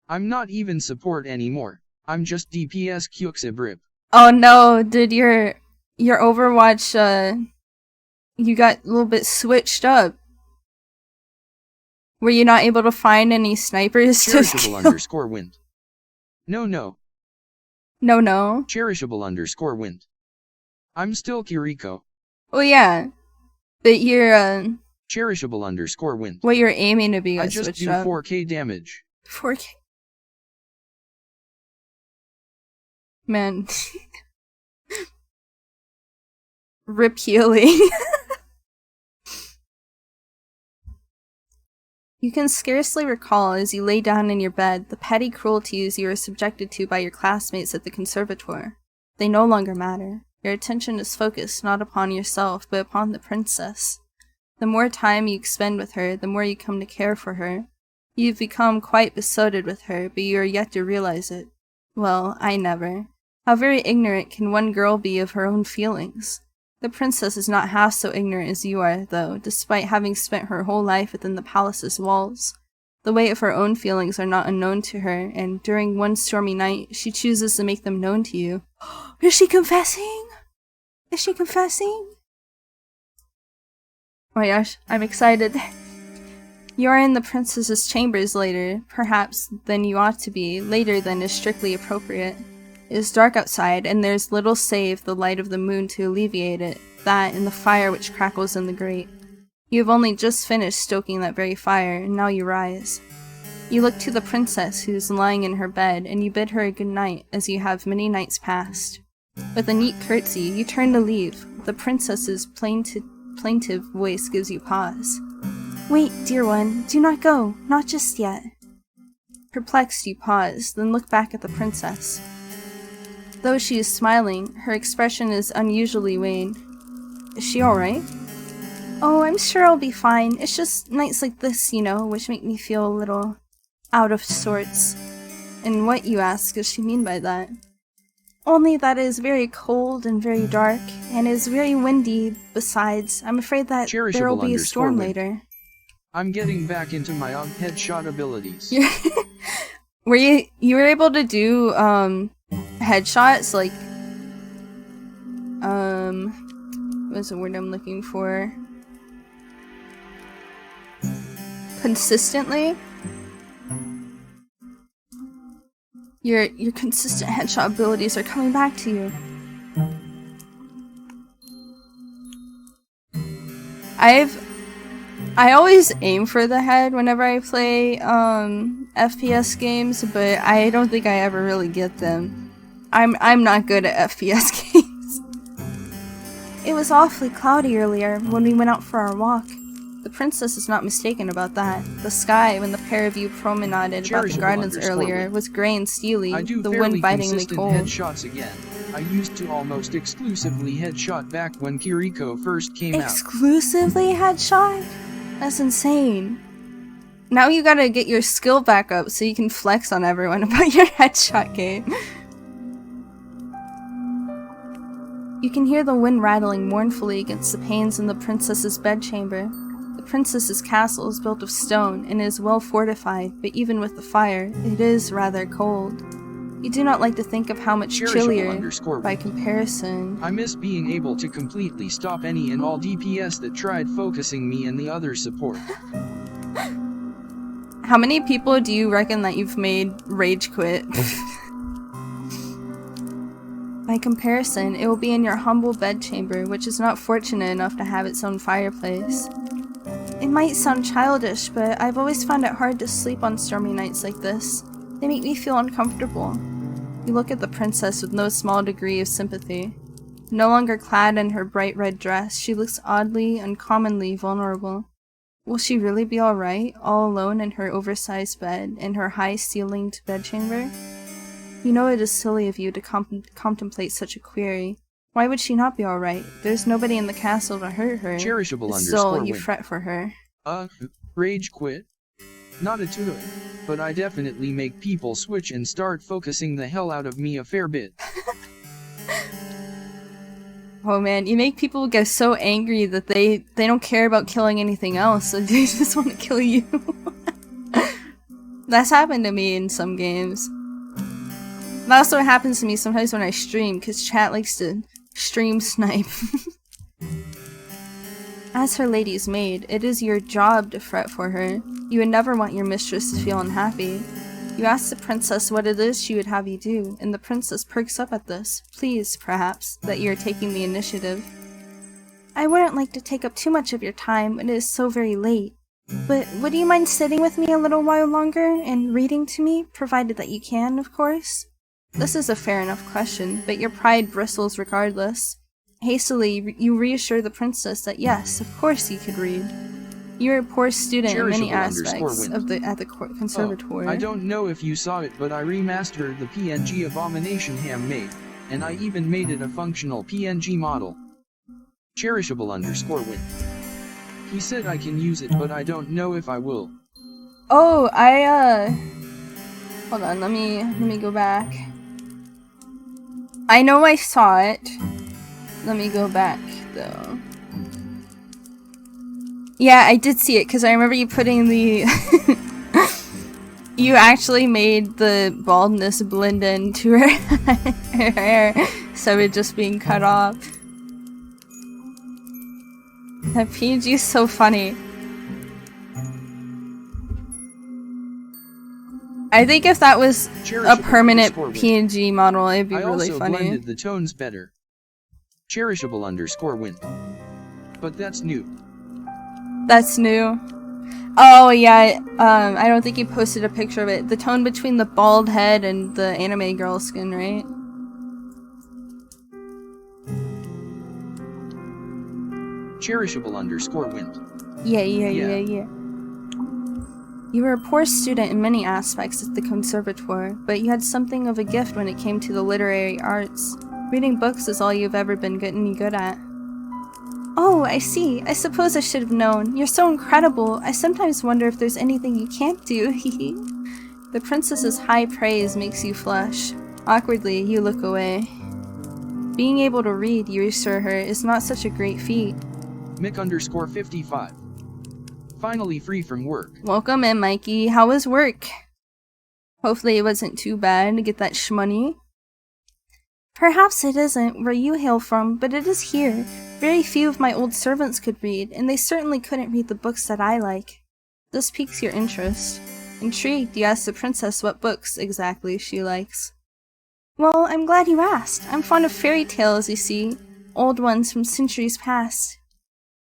I'm not even support anymore. I'm just DPS kuxips. Oh no, did your Overwatch you got a little bit switched up. Were you not able to find any snipers to kill? Cherishable_wind. No. No. Cherishable_wind. I'm still Kiriko. Oh yeah. But you're Cherishable_wind. what you're aiming to be I just do 4k damage. 4k. Man. Rip healing. You can scarcely recall as you lay down in your bed the petty cruelties you were subjected to by your classmates at the conservatoire. They no longer matter. Your attention is focused not upon yourself, but upon the princess. The more time you spend with her, the more you come to care for her. You've become quite besotted with her, but you are yet to realize it. Well, I never. How very ignorant can one girl be of her own feelings? The princess is not half so ignorant as you are, though, despite having spent her whole life within the palace's walls. The weight of her own feelings are not unknown to her, and during one stormy night, she chooses to make them known to you. Is she confessing? Is she confessing? Oh my gosh, I'm excited. You are in the princess's chambers later, perhaps than you ought to be, later than is strictly appropriate. It is dark outside, and there's little save the light of the moon to alleviate it, that and the fire which crackles in the grate. You have only just finished stoking that very fire, and now you rise. You look to the princess who is lying in her bed, and you bid her a good night, as you have many nights past. With a neat curtsy, you turn to leave. The princess's plaintive voice gives you pause. Wait, dear one, do not go, not just yet. Perplexed, you pause, then look back at the princess. Though she is smiling, her expression is unusually wan. Is she alright? Oh, I'm sure I'll be fine. It's just nights like this, you know, which make me feel a little out of sorts. And what, you ask, does she mean by that? Only that it is very cold and very dark, and it is very windy. Besides, I'm afraid that there will be a storm later. I'm getting back into my headshot abilities. Were you were able to do headshots like what's the word I'm looking for? Consistently? Your consistent headshot abilities are coming back to you. I always aim for the head whenever I play FPS games, but I don't think I ever really get them. I'm not good at FPS games. It was awfully cloudy earlier when we went out for our walk. The princess is not mistaken about that. The sky, when the pair of you promenaded about the gardens earlier, was grey and steely, the wind bitingly cold. Headshots again. I used to almost exclusively headshot back when Kiriko first came out. Exclusively headshot? That's insane. Now you gotta get your skill back up so you can flex on everyone about your headshot game. You can hear the wind rattling mournfully against the panes in the princess's bedchamber. The princess's castle is built of stone and is well fortified, but even with the fire, it is rather cold. You do not like to think of how much chillier, by comparison. I miss being able to completely stop any and all DPS that tried focusing me and the other support. How many people do you reckon that you've made rage quit? By comparison, it will be in your humble bedchamber, which is not fortunate enough to have its own fireplace. It might sound childish, but I've always found it hard to sleep on stormy nights like this. They make me feel uncomfortable. You look at the princess with no small degree of sympathy. No longer clad in her bright red dress, she looks oddly, uncommonly vulnerable. Will she really be alright, all alone in her oversized bed, in her high-ceilinged bedchamber? You know it is silly of you to contemplate such a query. Why would she not be alright? There's nobody in the castle to hurt her. Cherishable Still, you fret for her. Rage quit? Not a tool, but I definitely make people switch and start focusing the hell out of me a fair bit. Oh man, you make people get so angry that they don't care about killing anything else, so they just want to kill you. That's happened to me in some games. That also happens to me sometimes when I stream, because chat likes to stream snipe. As her lady's maid, it is your job to fret for her. You would never want your mistress to feel unhappy. You ask the princess what it is she would have you do, and the princess perks up at this, pleased, perhaps, that you are taking the initiative. I wouldn't like to take up too much of your time when it is so very late, but would you mind sitting with me a little while longer and reading to me, provided that you can, of course? This is a fair enough question, but your pride bristles regardless. Hastily, you reassure the princess that yes, of course you could read. You're a poor student in many aspects at the conservatory. I don't know if you saw it, but I remastered the PNG Abomination Ham made. And I even made it a functional PNG model. Cherishable_win. He said I can use it, but I don't know if I will. Oh, hold on, let me go back. I know I saw it. Let me go back, though. Yeah, I did see it, because I remember you putting the... You actually made the baldness blend into her hair, so it just being cut off. That PNG is so funny. I think if that was a permanent PNG model, it'd be really funny. I also blended the tones better. Cherishable_win. But that's new. That's new. Oh yeah, I don't think you posted a picture of it. The tone between the bald head and the anime girl skin, right? Cherishable_win. Yeah. You were a poor student in many aspects at the conservatoire, but you had something of a gift when it came to the literary arts. Reading books is all you've ever been good at. Oh, I see. I suppose I should have known. You're so incredible. I sometimes wonder if there's anything you can't do. The princess's high praise makes you flush. Awkwardly, you look away. Being able to read, you assure her, is not such a great feat. Mick_55. Finally free from work. Welcome in, Mikey. How was work? Hopefully it wasn't too bad to get that shmoney. Perhaps it isn't where you hail from, but it is here. Very few of my old servants could read, and they certainly couldn't read the books that I like. This piques your interest. Intrigued, you ask the princess what books, exactly, she likes. Well, I'm glad you asked. I'm fond of fairy tales, you see. Old ones from centuries past.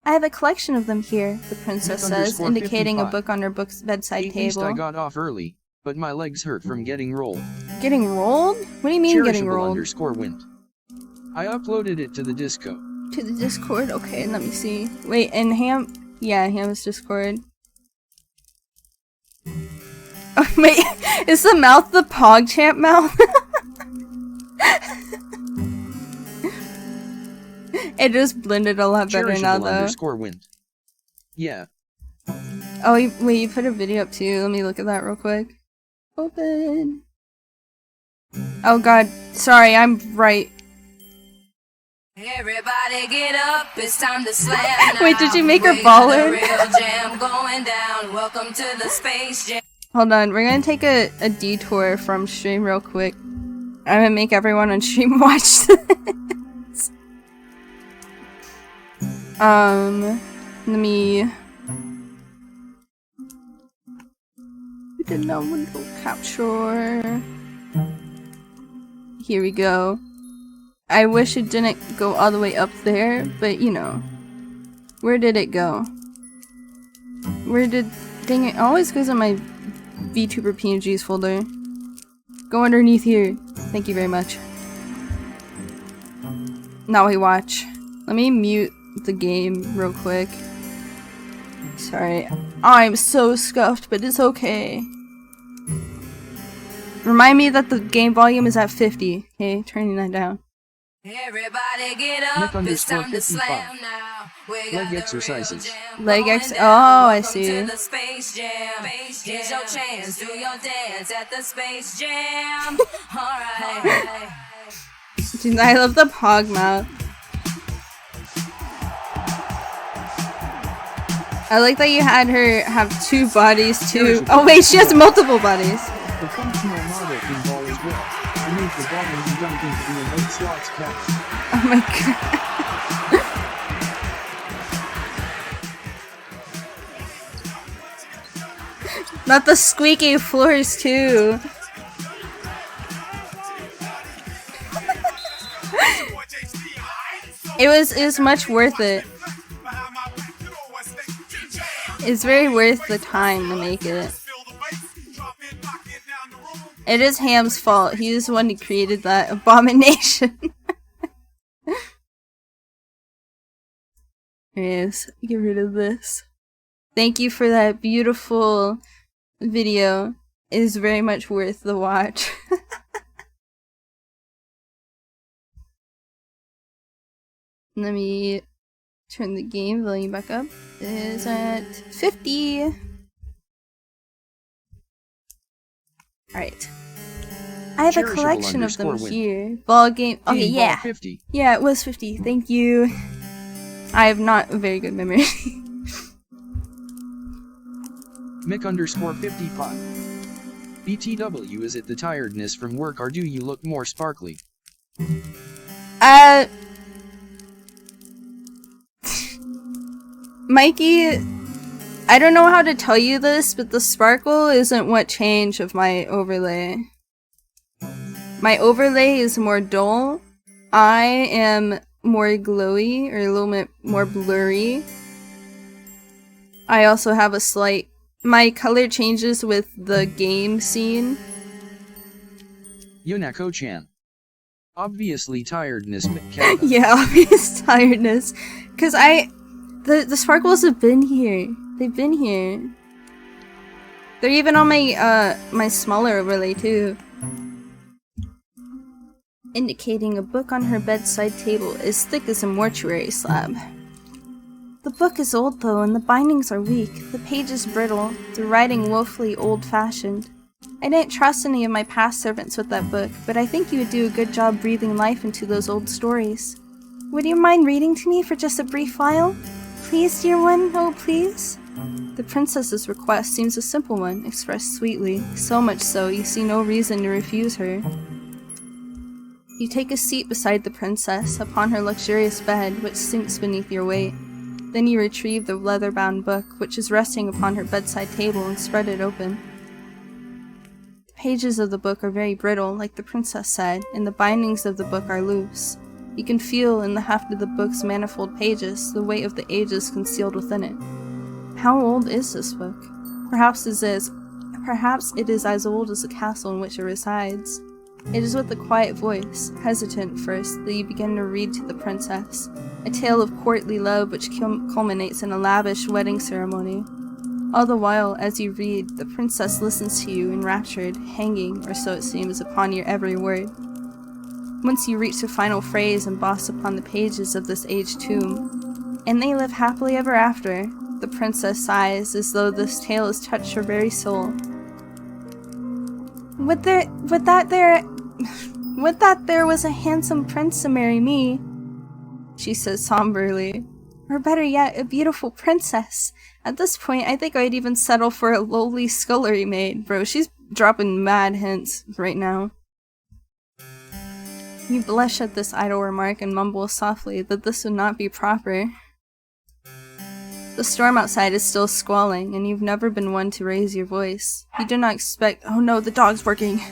I have a collection of them here, the princess says, indicating a book on her bedside table. At least I got off early, but my legs hurt from getting rolled. Getting rolled? What do you mean getting rolled? Cherishable_win. I uploaded it to the Disco. To the Discord? Okay, let me see. Wait, and Ham? Yeah, Ham's Discord. Oh, wait, is the mouth the PogChamp mouth? It just blended a lot better now, though. Cherishable_win. Yeah. Oh, wait, you put a video up too. Let me look at that real quick. Open. Oh god, sorry, I'm right. Everybody get up, it's time to slam now. Wait, did you make her baller? Real jam going down. Welcome to the Space Jam. Hold on, we're gonna take a detour from stream real quick. I'm gonna make everyone on stream watch this. Let me... We did not window capture. Here we go. I wish it didn't go all the way up there, but you know. Where did it go? Dang it, always goes in my VTuber PNGs folder. Go underneath here. Thank you very much. Now we watch. Let me mute the game real quick. Sorry. I'm so scuffed, but it's okay. Remind me that the game volume is at 50. Okay, turning that down. Everybody get up, it's time to slam now. Leg exercises. Oh, I see. To the Space Jam. Here's your chance, do your dance at the Space Jam. Alright. Dude, I love the pog mouth. I like that you had her have two bodies too. Oh wait, she has multiple bodies. The functional model pinball as well. I made the ball and dumped into the remote slots cache. Oh my god. Not the squeaky floors too. It was much worth it. It's very worth the time to make it. It is Ham's fault. He was the one who created that abomination. Yes, get rid of this. Thank you for that beautiful video. It is very much worth the watch. Let me turn the game volume back up. It is at 50. Alright. I have a collection of them here. Ball game. Okay, yeah. 50. Yeah, it was 50. Thank you. I have not a very good memory. Mick_55. BTW, is it the tiredness from work or do you look more sparkly? Mikey, I don't know how to tell you this, but the sparkle isn't what changed of my overlay. My overlay is more dull. I am more glowy, or a little bit more blurry. I also have a slight... My color changes with the game scene. Yonako-chan. Obviously tiredness. Yeah, obvious tiredness. Cause the sparkles have been here. They've been here. They're even on my my smaller overlay too. Indicating a book on her bedside table as thick as a mortuary slab. The book is old though, and the bindings are weak, the pages brittle, the writing woefully old-fashioned. I didn't trust any of my past servants with that book, but I think you would do a good job breathing life into those old stories. Would you mind reading to me for just a brief while? Please, dear one, oh please? The princess's request seems a simple one, expressed sweetly, so much so you see no reason to refuse her. You take a seat beside the princess, upon her luxurious bed, which sinks beneath your weight. Then you retrieve the leather-bound book, which is resting upon her bedside table, and spread it open. The pages of the book are very brittle, like the princess said, and the bindings of the book are loose. You can feel in the heft of the book's manifold pages the weight of the ages concealed within it. How old is this book? Perhaps it is as old as the castle in which it resides. It is with a quiet voice, hesitant at first, that you begin to read to the princess, a tale of courtly love which culminates in a lavish wedding ceremony. All the while, as you read, the princess listens to you enraptured, hanging, or so it seems, upon your every word. Once you reach the final phrase embossed upon the pages of this aged tomb, "And they live happily ever after," the princess sighs as though this tale has touched her very soul. Would that there was a handsome prince to marry me, she says somberly. Or better yet, a beautiful princess. At this point, I think I'd even settle for a lowly scullery maid. Bro, she's dropping mad hints right now. You blush at this idle remark and mumble softly that this would not be proper. The storm outside is still squalling, and you've never been one to raise your voice. You do not expect— oh no, the dog's working! Is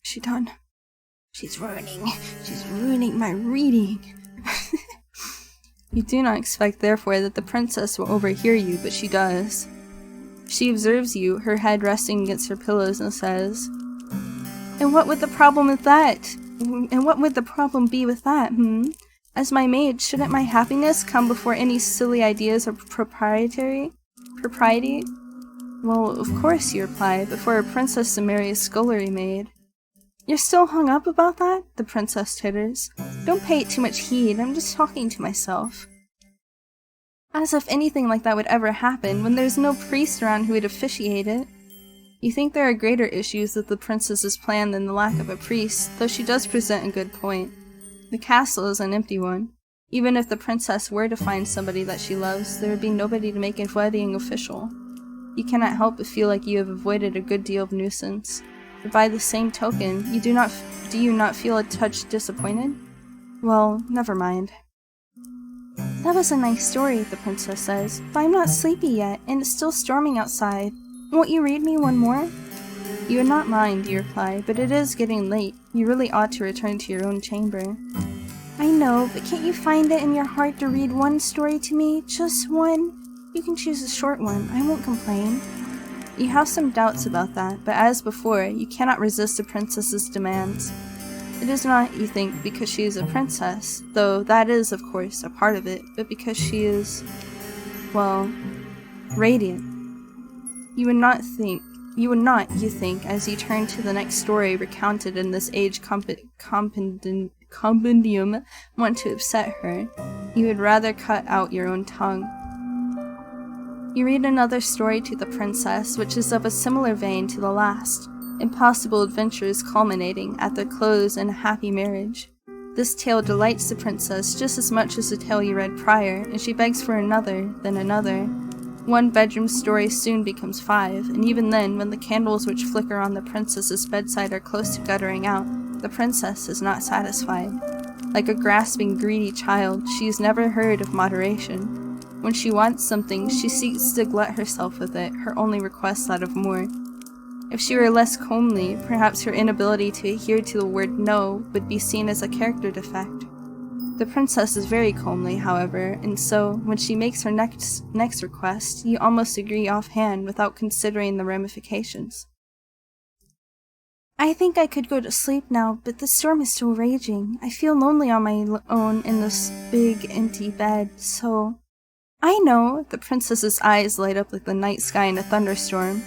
she done? She's ruining my reading! You do not expect, therefore, that the princess will overhear you, but she does. She observes you, her head resting against her pillows, and says, "And what would the problem with that? And what would the problem be with that, As my maid, shouldn't my happiness come before any silly ideas of propriety? Well, of course, you reply, but for a princess to marry a scullery maid." "You're still hung up about that?" the princess titters. "Don't pay it too much heed, I'm just talking to myself." As if anything like that would ever happen, when there's no priest around who would officiate it. You think there are greater issues with the princess's plan than the lack of a priest, though she does present a good point. The castle is an empty one. Even if the princess were to find somebody that she loves, there would be nobody to make a wedding official. You cannot help but feel like you have avoided a good deal of nuisance. But by the same token, do you not feel a touch disappointed? Well, never mind. "That was a nice story," the princess says, "but I'm not sleepy yet, and it's still storming outside. Won't you read me one more?" "You would not mind," you reply, "but it is getting late. You really ought to return to your own chamber." "I know, but can't you find it in your heart to read one story to me? Just one? You can choose a short one. I won't complain." You have some doubts about that, but as before, you cannot resist the princess's demands. It is not, you think, because she is a princess, though that is, of course, a part of it, but because she is, well, radiant. You would not think You would not, you think, as you turn to the next story recounted in this age compendium, want to upset her. You would rather cut out your own tongue. You read another story to the princess, which is of a similar vein to the last, impossible adventures culminating at their close in a happy marriage. This tale delights the princess just as much as the tale you read prior, and she begs for another, then another. One bedroom story soon becomes 5, and even then, when the candles which flicker on the princess's bedside are close to guttering out, the princess is not satisfied. Like a grasping, greedy child, she has never heard of moderation. When she wants something, she seeks to glut herself with it, her only request that of more. If she were less comely, perhaps her inability to adhere to the word no would be seen as a character defect. The princess is very comely, however, and so, when she makes her next request, you almost agree offhand without considering the ramifications. I think I could go to sleep now, but the storm is still raging. I feel lonely on my own in this big, empty bed, so... I know! The princess's eyes light up like the night sky in a thunderstorm.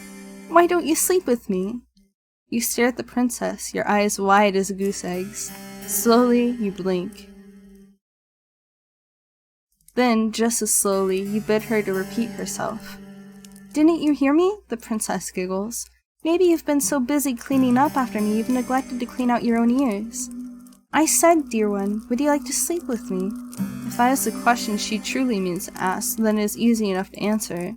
Why don't you sleep with me? You stare at the princess, your eyes wide as goose eggs. Slowly, you blink. Then, just as slowly, you bid her to repeat herself. Didn't you hear me? The princess giggles. Maybe you've been so busy cleaning up after me you've neglected to clean out your own ears. I said, dear one, would you like to sleep with me? If that is the question she truly means to ask, then it is easy enough to answer.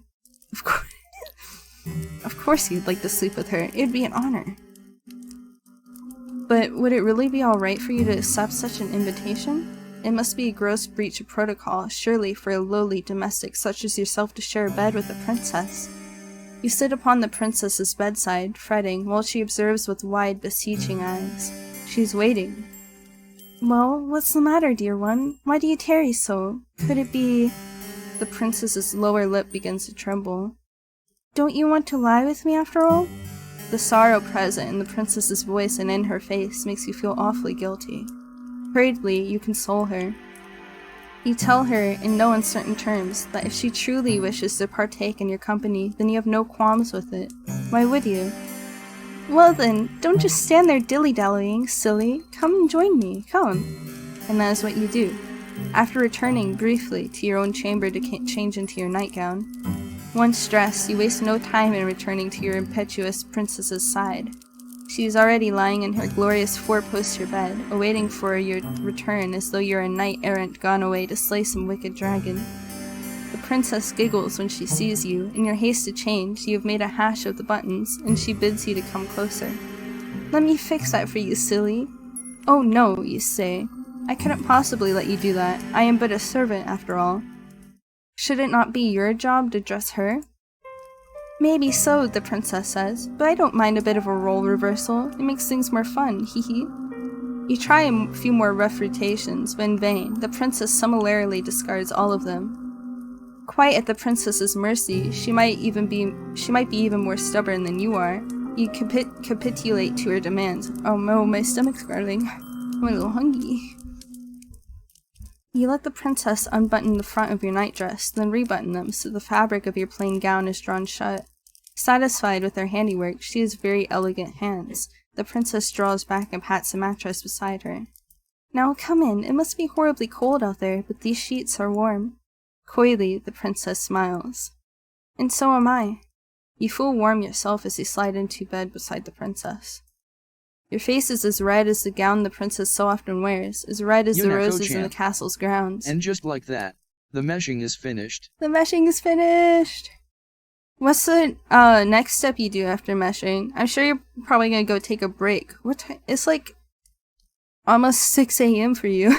Of course you'd like to sleep with her. It'd be an honor. But would it really be alright for you to accept such an invitation? It must be a gross breach of protocol, surely, for a lowly domestic such as yourself to share a bed with a princess. You sit upon the princess's bedside, fretting, while she observes with wide, beseeching eyes. She's waiting. Well, what's the matter, dear one? Why do you tarry so? Could it be... The princess's lower lip begins to tremble. Don't you want to lie with me after all? The sorrow present in the princess's voice and in her face makes you feel awfully guilty. Hurriedly, you console her. You tell her, in no uncertain terms, that if she truly wishes to partake in your company, then you have no qualms with it. Why would you? Well then, don't just stand there dilly-dallying, silly. Come and join me, come. And that is what you do. After returning, briefly, to your own chamber to change into your nightgown. Once dressed, you waste no time in returning to your impetuous princess's side. She is already lying in her glorious four-poster bed, awaiting for your return as though you're a knight-errant gone away to slay some wicked dragon. The princess giggles when she sees you. In your haste to change, you have made a hash of the buttons, and she bids you to come closer. Let me fix that for you, silly. Oh no, you say. I couldn't possibly let you do that. I am but a servant, after all. Should it not be your job to dress her? Maybe so, the princess says, but I don't mind a bit of a role reversal. It makes things more fun, hee hee. You try a few more refutations, but in vain. The princess summarily discards all of them. Quite at the princess's mercy, she might be even more stubborn than you are. You capitulate to her demands. Oh no, my stomach's growling. I'm a little hungry. You let the princess unbutton the front of your nightdress, then rebutton them so the fabric of your plain gown is drawn shut. Satisfied with her handiwork, she has very elegant hands. The princess draws back and pats the mattress beside her. Now come in, it must be horribly cold out there, but these sheets are warm. Coyly, the princess smiles. And so am I. You feel warm yourself as you slide into bed beside the princess. Your face is as red as the gown the princess so often wears, as red as the roses in the castle's grounds. And just like that, the meshing is finished. The meshing is finished! What's the next step you do after meshing? I'm sure you're probably gonna go take a break. What time? It's like almost 6 a.m. for you.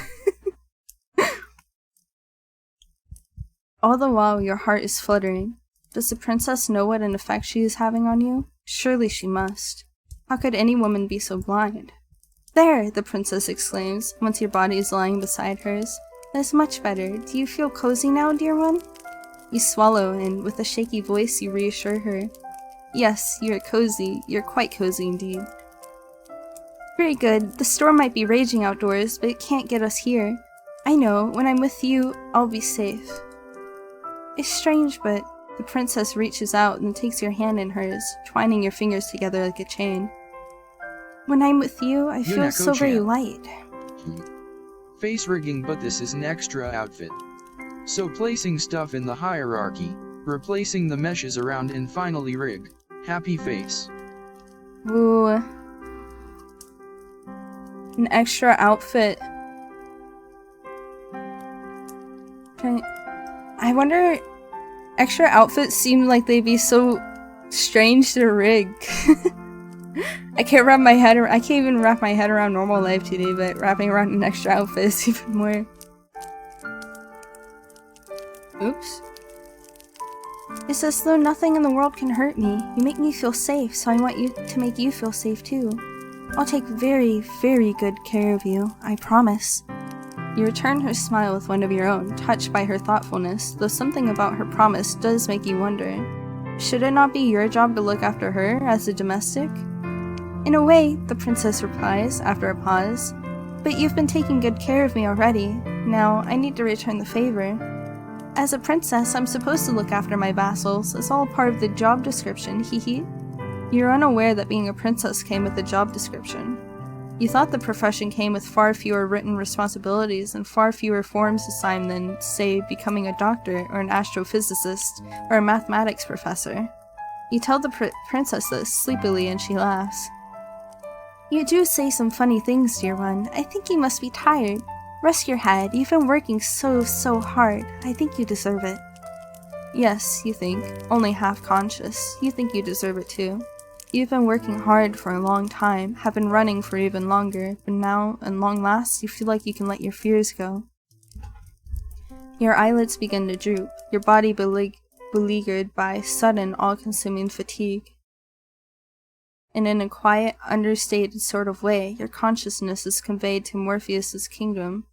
All the while, your heart is fluttering. Does the princess know what an effect she is having on you? Surely she must. How could any woman be so blind? There! The princess exclaims, once your body is lying beside hers. That is much better. Do you feel cozy now, dear one? You swallow, and with a shaky voice you reassure her. Yes, you're cozy. You're quite cozy indeed. Very good. The storm might be raging outdoors, but it can't get us here. I know, when I'm with you, I'll be safe. It's strange, but The princess reaches out and takes your hand in hers, twining your fingers together like a chain. When I'm with you, I feel so very light. Face rigging, but this is an extra outfit. So placing stuff in the hierarchy, replacing the meshes around and finally rig. Happy face. Ooh. An extra outfit. I wonder, extra outfits seem like they'd be so strange to rig. I can't even wrap my head around normal life today, but wrapping around an extra outfit is even more. Oops. It's as though nothing in the world can hurt me. You make me feel safe, so I want you to make you feel safe too. I'll take very, very good care of you, I promise. You return her smile with one of your own, touched by her thoughtfulness, though something about her promise does make you wonder. Should it not be your job to look after her as a domestic? In a way, the princess replies, after a pause. But you've been taking good care of me already. Now, I need to return the favor. As a princess, I'm supposed to look after my vassals. It's all part of the job description, hee. You're unaware that being a princess came with a job description. You thought the profession came with far fewer written responsibilities and far fewer forms assigned than, say, becoming a doctor or an astrophysicist or a mathematics professor. You tell the princess this sleepily and she laughs. You do say some funny things, dear one. I think you must be tired. Rest your head. You've been working so hard. I think you deserve it. Yes, you think. Only half conscious. You think you deserve it too. You've been working hard for a long time, have been running for even longer, but now, at long last, you feel like you can let your fears go. Your eyelids begin to droop, your body beleaguered by sudden, all-consuming fatigue. And in a quiet, understated sort of way, your consciousness is conveyed to Morpheus's kingdom.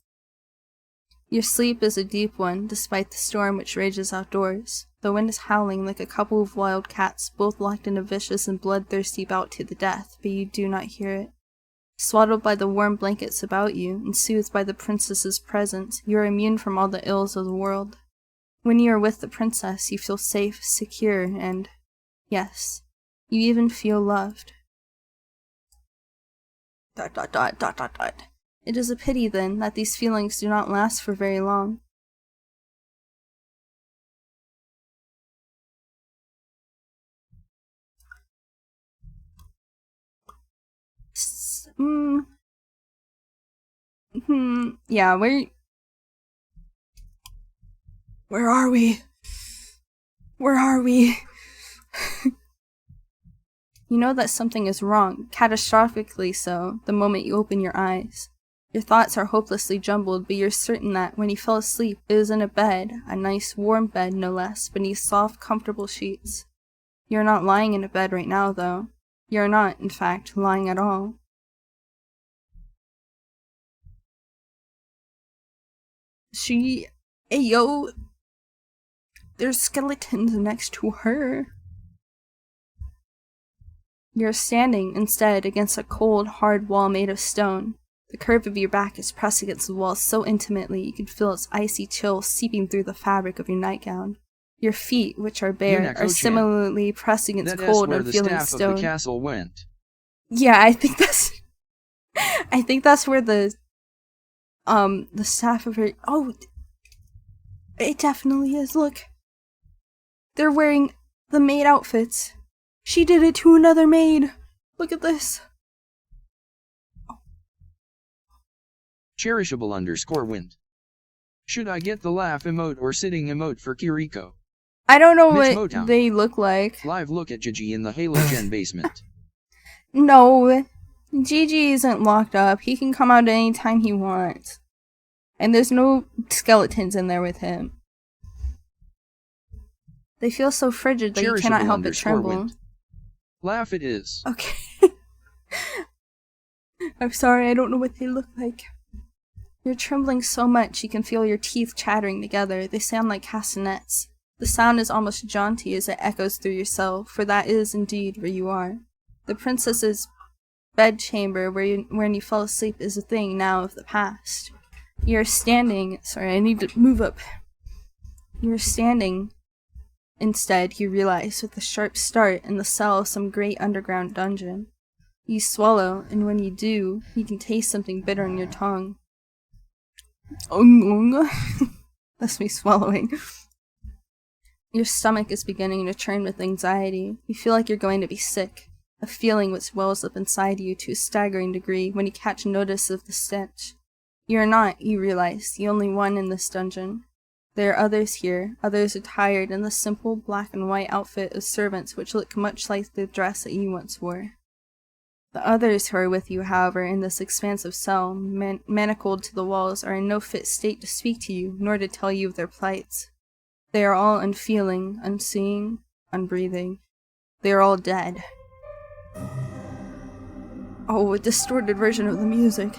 Your sleep is a deep one, despite the storm which rages outdoors. The wind is howling like a couple of wild cats, both locked in a vicious and bloodthirsty bout to the death, but you do not hear it. Swaddled by the warm blankets about you, and soothed by the princess's presence, you are immune from all the ills of the world. When you are with the princess, you feel safe, secure, and, yes, you even feel loved. ... It is a pity, then, that these feelings do not last for very long. Yeah, where are we? Where are we? You know that something is wrong, catastrophically so, the moment you open your eyes. Your thoughts are hopelessly jumbled, but you're certain that, when you fell asleep, it was in a bed, a nice warm bed no less, beneath soft, comfortable sheets. You're not lying in a bed right now, though. You're not, in fact, lying at all. Ayo! There's skeletons next to her. You're standing, instead, against a cold, hard wall made of stone. The curve of your back is pressed against the wall so intimately you can feel its icy chill seeping through the fabric of your nightgown. Your feet, which are bare, are similarly pressed against cold and feeling stone. Of the castle went. Yeah, I think that's where the staff of her... Oh, it definitely is, look. They're wearing the maid outfits. She did it to another maid. Look at this. Cherishable_wind. Should I get the laugh emote or sitting emote for Kiriko? I don't know what they look like. Live look at Gigi in the Halo.Gen basement. No, Gigi isn't locked up. He can come out anytime he wants. And there's no skeletons in there with him. They feel so frigid that you cannot help but tremble. Wind. Laugh it is. Okay. I'm sorry, I don't know what they look like. You're trembling so much you can feel your teeth chattering together. They sound like castanets. The sound is almost jaunty as it echoes through your cell, for that is indeed where you are. The princess's bedchamber wherein you fell asleep is a thing now of the past. You're standing... Sorry, I need to move up. You're standing Instead, you realize with a sharp start in the cell of some great underground dungeon. You swallow, and when you do, you can taste something bitter on your tongue. That's me swallowing. Your stomach is beginning to churn with anxiety. You feel like you're going to be sick, a feeling which wells up inside you to a staggering degree when you catch notice of the stench. You are not, you realize, the only one in this dungeon. There are others here, others attired in the simple black and white outfit of servants which look much like the dress that you once wore. The others who are with you, however, in this expansive cell, manacled to the walls, are in no fit state to speak to you, nor to tell you of their plights. They are all unfeeling, unseeing, unbreathing. They are all dead. Oh, a distorted version of the music.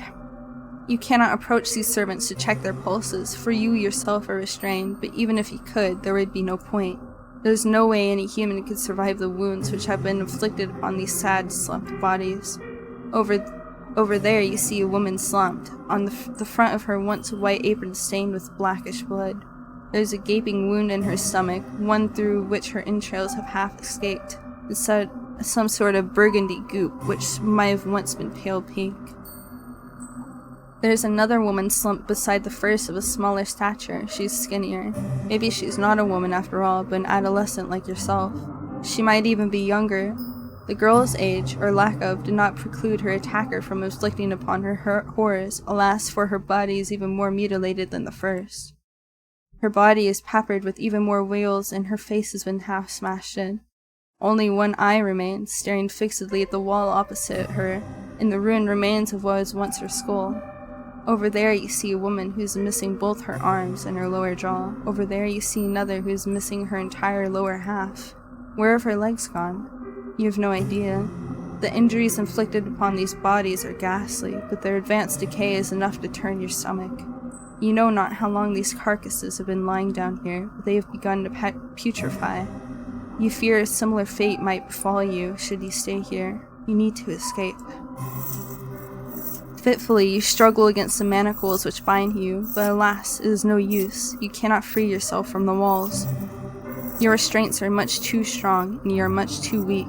You cannot approach these servants to check their pulses, for you yourself are restrained, but even if you could, there would be no point. There's no way any human could survive the wounds which have been inflicted upon these sad, slumped bodies. Over there you see a woman slumped, on the front of her once white apron stained with blackish blood. There's a gaping wound in her stomach, one through which her entrails have half escaped, and some sort of burgundy goop which might have once been pale pink. There's another woman slumped beside the first of a smaller stature. She's skinnier. Maybe she's not a woman after all, but an adolescent like yourself. She might even be younger. The girl's age, or lack of, did not preclude her attacker from inflicting upon her horrors. Alas, for her body is even more mutilated than the first. Her body is peppered with even more wheals, and her face has been half smashed in. Only one eye remains, staring fixedly at the wall opposite her, in the ruined remains of what was once her skull. Over there you see a woman who's missing both her arms and her lower jaw. Over there you see another who's missing her entire lower half. Where have her legs gone? You have no idea. The injuries inflicted upon these bodies are ghastly, but their advanced decay is enough to turn your stomach. You know not how long these carcasses have been lying down here, but they have begun to putrefy. You fear a similar fate might befall you should you stay here. You need to escape. Fitfully, you struggle against the manacles which bind you, but alas, it is no use. You cannot free yourself from the walls. Your restraints are much too strong, and you are much too weak.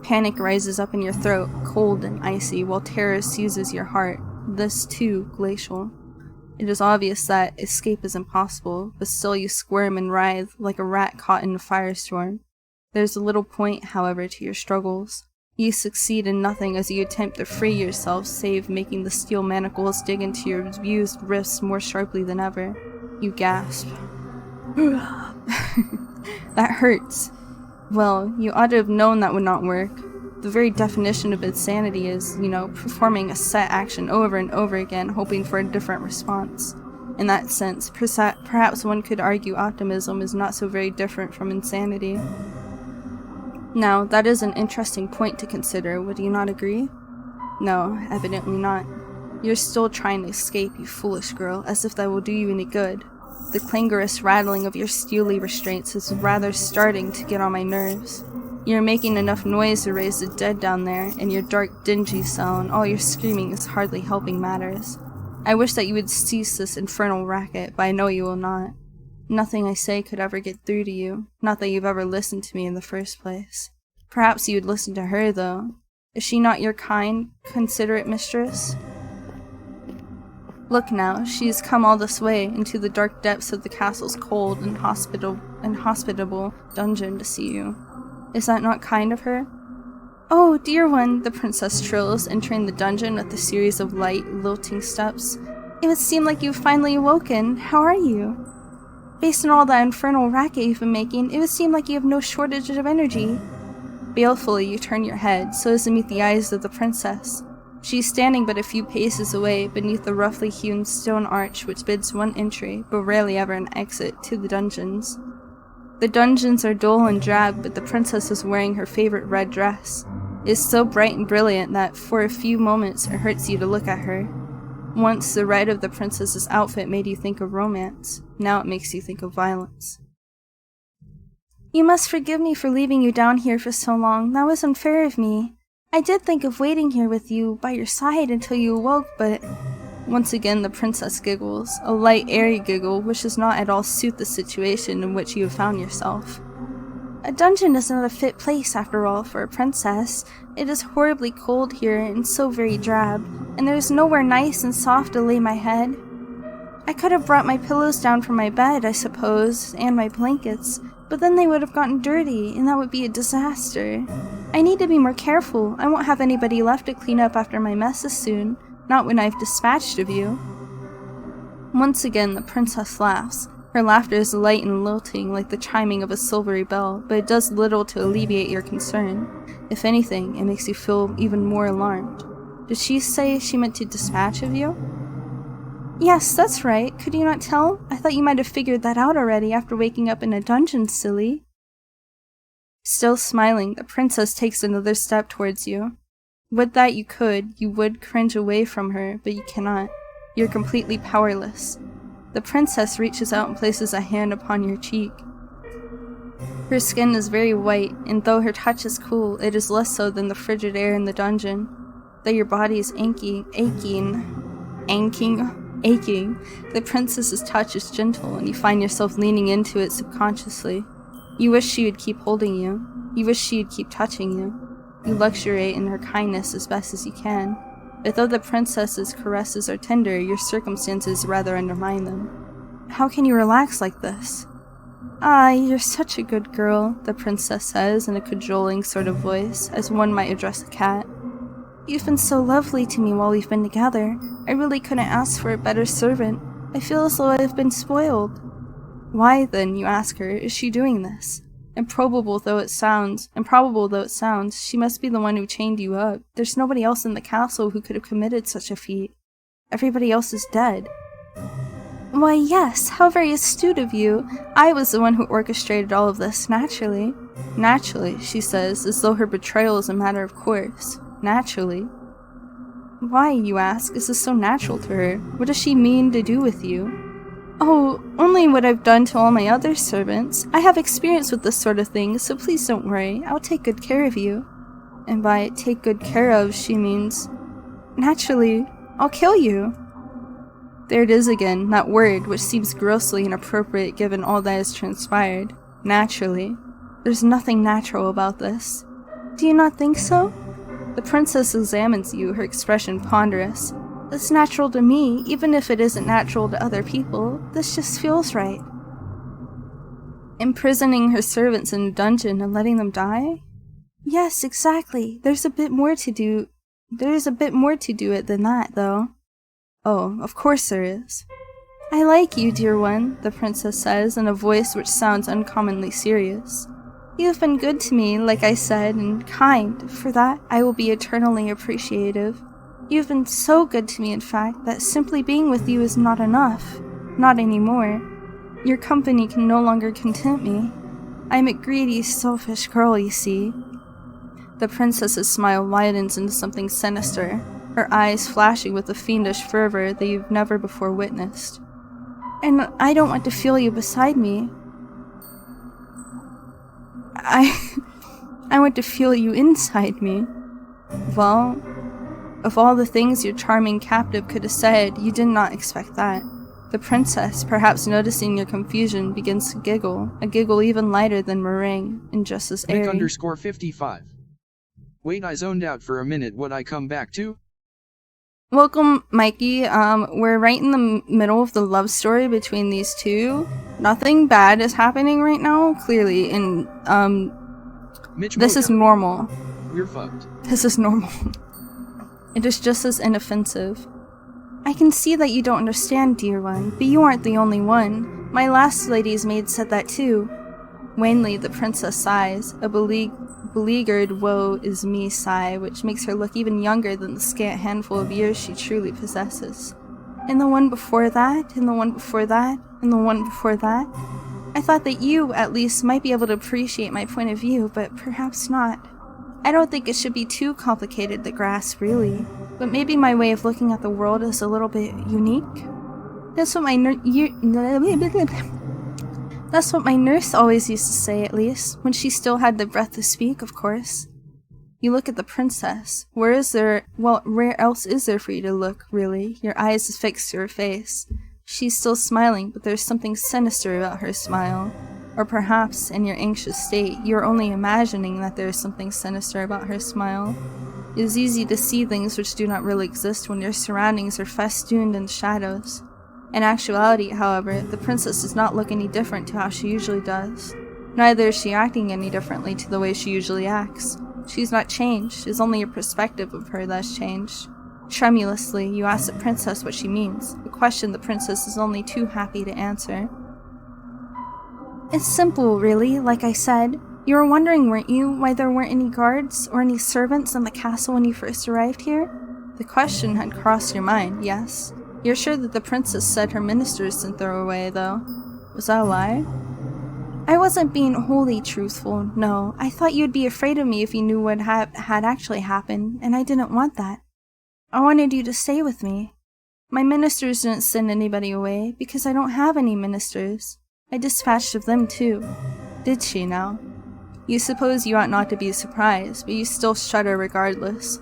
Panic rises up in your throat, cold and icy, while terror seizes your heart, this too glacial. It is obvious that escape is impossible, but still you squirm and writhe like a rat caught in a firestorm. There's a little point, however, to your struggles. You succeed in nothing as you attempt to free yourself, save making the steel manacles dig into your abused wrists more sharply than ever. You gasp. That hurts. Well, you ought to have known that would not work. The very definition of insanity is, performing a set action over and over again, hoping for a different response. In that sense, perhaps one could argue optimism is not so very different from insanity. Now, that is an interesting point to consider, would you not agree? No, evidently not. You're still trying to escape, you foolish girl, as if that will do you any good. The clangorous rattling of your steely restraints is rather starting to get on my nerves. You're making enough noise to raise the dead down there, in your dark, dingy cell, and all your screaming is hardly helping matters. I wish that you would cease this infernal racket, but I know you will not. Nothing I say could ever get through to you, not that you've ever listened to me in the first place. Perhaps you would listen to her, though. Is she not your kind, considerate mistress? Look now, she has come all this way, into the dark depths of the castle's cold and hospitable dungeon to see you. Is that not kind of her? Oh, dear one, the princess trills, entering the dungeon with a series of light, lilting steps. It would seem like you've finally awoken. How are you? Based on all that infernal racket you've been making, it would seem like you have no shortage of energy. Balefully, you turn your head, so as to meet the eyes of the princess. She is standing but a few paces away, beneath the roughly hewn stone arch which bids one entry, but rarely ever an exit, to the dungeons. The dungeons are dull and drab, but the princess is wearing her favorite red dress. It is so bright and brilliant that, for a few moments, it hurts you to look at her. Once, the red of the princess's outfit made you think of romance. Now it makes you think of violence. You must forgive me for leaving you down here for so long. That was unfair of me. I did think of waiting here with you, by your side, until you awoke, but... Once again the princess giggles, a light, airy giggle which does not at all suit the situation in which you have found yourself. A dungeon is not a fit place, after all, for a princess. It is horribly cold here and so very drab, and there is nowhere nice and soft to lay my head. I could have brought my pillows down from my bed, I suppose, and my blankets, but then they would have gotten dirty, and that would be a disaster. I need to be more careful. I won't have anybody left to clean up after my messes soon, not when I've dispatched of you. Once again, the princess laughs. Her laughter is light and lilting like the chiming of a silvery bell, but it does little to alleviate your concern. If anything, it makes you feel even more alarmed. Did she say she meant to dispatch of you? Yes, that's right. Could you not tell? I thought you might have figured that out already after waking up in a dungeon, silly. Still smiling, the princess takes another step towards you. Would that you could, you would cringe away from her, but you cannot. You're completely powerless. The princess reaches out and places a hand upon your cheek. Her skin is very white, and though her touch is cool, it is less so than the frigid air in the dungeon. Though your body is aching, the princess's touch is gentle, and you find yourself leaning into it subconsciously. You wish she would keep holding you. You wish she would keep touching you. You luxuriate in her kindness as best as you can. But though the princess's caresses are tender, your circumstances rather undermine them. How can you relax like this? Ah, you're such a good girl, the princess says in a cajoling sort of voice, as one might address a cat. You've been so lovely to me while we've been together. I really couldn't ask for a better servant. I feel as though I've been spoiled. Why, then, you ask her, is she doing this? Improbable though it sounds, she must be the one who chained you up. There's nobody else in the castle who could have committed such a feat. Everybody else is dead. Why, yes, how very astute of you. I was the one who orchestrated all of this, naturally. Naturally, she says, as though her betrayal is a matter of course. Naturally. Why, you ask, is this so natural to her? What does she mean to do with you? Oh, only what I've done to all my other servants. I have experience with this sort of thing, so please don't worry. I'll take good care of you. And by take good care of, she means, naturally, I'll kill you. There it is again, that word, which seems grossly inappropriate given all that has transpired. Naturally. There's nothing natural about this. Do you not think so? The princess examines you, her expression ponderous. It's natural to me, even if it isn't natural to other people. This just feels right. Imprisoning her servants in a dungeon and letting them die? Yes, exactly. There's a bit more to it than that, though. Oh, of course there is. I like you, dear one, the princess says in a voice which sounds uncommonly serious. You have been good to me, like I said, and kind. For that, I will be eternally appreciative. You have been so good to me, in fact, that simply being with you is not enough. Not anymore. Your company can no longer content me. I am a greedy, selfish girl, you see. The princess's smile widens into something sinister, her eyes flashing with a fiendish fervor that you've never before witnessed. And I don't want to feel you beside me. I want to feel you inside me. Well, of all the things your charming captive could have said, you did not expect that. The princess, perhaps noticing your confusion, begins to giggle, a giggle even lighter than meringue, and just as airy. Mick_55. Wait, I zoned out for a minute. What I come back to? Welcome, Mikey. We're right in the middle of the love story between these two. Nothing bad is happening right now, clearly, and, this is normal. We're fucked. This is normal. It is just as inoffensive. I can see that you don't understand, dear one, but you aren't the only one. My last lady's maid said that too. Wanly, the princess sighs, a beleaguered woe is me sigh, which makes her look even younger than the scant handful of years she truly possesses. And the one before that, and the one before that, and the one before that. I thought that you, at least, might be able to appreciate my point of view, but perhaps not. I don't think it should be too complicated to grasp, really, but maybe my way of looking at the world is a little bit unique. That's what my nurse always used to say, at least, when she still had the breath to speak, of course. You look at the princess. Where else is there for you to look, really? Your eyes is fixed to her face. She's still smiling, but there's something sinister about her smile. Or perhaps, in your anxious state, you are only imagining that there is something sinister about her smile. It is easy to see things which do not really exist when your surroundings are festooned in shadows. In actuality, however, the princess does not look any different to how she usually does. Neither is she acting any differently to the way she usually acts. She's not changed, it's only your perspective of her that's changed. Tremulously, you ask the princess what she means, a question the princess is only too happy to answer. It's simple, really, like I said. You were wondering, weren't you, why there weren't any guards or any servants in the castle when you first arrived here? The question had crossed your mind, yes. You're sure that the princess said her ministers didn't throw away, though. Was that a lie? I wasn't being wholly truthful, no. I thought you'd be afraid of me if you knew what had actually happened, and I didn't want that. I wanted you to stay with me. My ministers didn't send anybody away, because I don't have any ministers. I dispatched of them, too. Did she, now? You suppose you ought not to be surprised, but you still shudder regardless.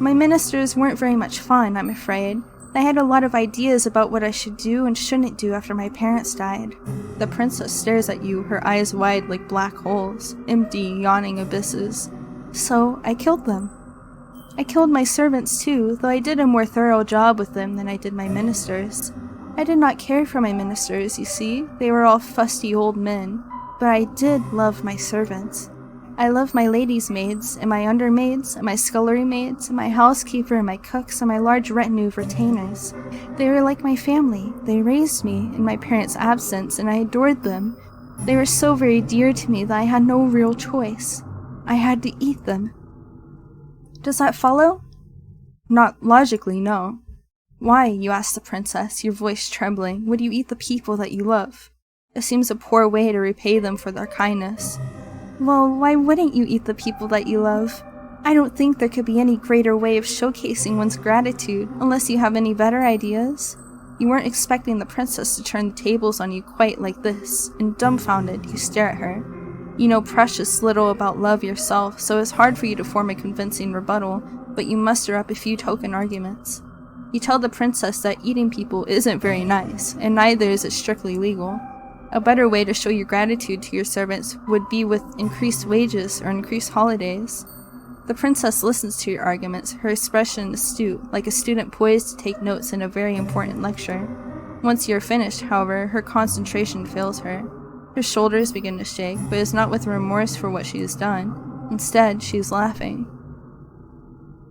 My ministers weren't very much fun, I'm afraid. They had a lot of ideas about what I should do and shouldn't do after my parents died. The princess stares at you, her eyes wide like black holes, empty, yawning abysses. So, I killed them. I killed my servants too, though I did a more thorough job with them than I did my ministers. I did not care for my ministers, you see. They were all fusty old men. But I did love my servants. I loved my ladies' maids, and my undermaids, and my scullery maids, and my housekeeper, and my cooks, and my large retinue of retainers. They were like my family. They raised me in my parents' absence, and I adored them. They were so very dear to me that I had no real choice. I had to eat them. Does that follow? Not logically, no. Why, you ask the princess, your voice trembling, would you eat the people that you love? It seems a poor way to repay them for their kindness. Well, why wouldn't you eat the people that you love? I don't think there could be any greater way of showcasing one's gratitude, unless you have any better ideas. You weren't expecting the princess to turn the tables on you quite like this, and dumbfounded, you stare at her. You know precious little about love yourself, so it's hard for you to form a convincing rebuttal, but you muster up a few token arguments. You tell the princess that eating people isn't very nice, and neither is it strictly legal. A better way to show your gratitude to your servants would be with increased wages or increased holidays. The princess listens to your arguments, her expression astute, like a student poised to take notes in a very important lecture. Once you are finished, however, her concentration fails her. Her shoulders begin to shake, but it's not with remorse for what she has done. Instead, she is laughing.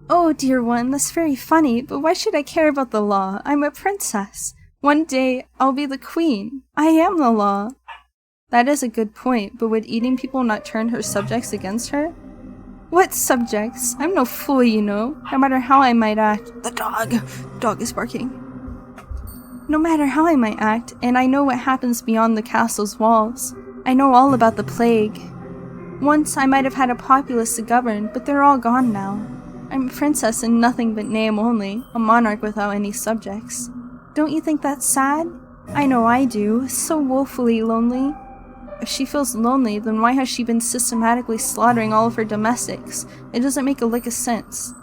Oh, dear one, that's very funny, but why should I care about the law? I'm a princess. One day, I'll be the queen. I am the law. That is a good point, but would eating people not turn her subjects against her? What subjects? I'm no fool, you know. No matter how I might act— The dog is barking. No matter how I might act, and I know what happens beyond the castle's walls. I know all about the plague. Once I might have had a populace to govern, but they're all gone now. I'm a princess in nothing but name only, a monarch without any subjects. Don't you think that's sad? I know I do. So woefully lonely. If she feels lonely, then why has she been systematically slaughtering all of her domestics? It doesn't make a lick of sense.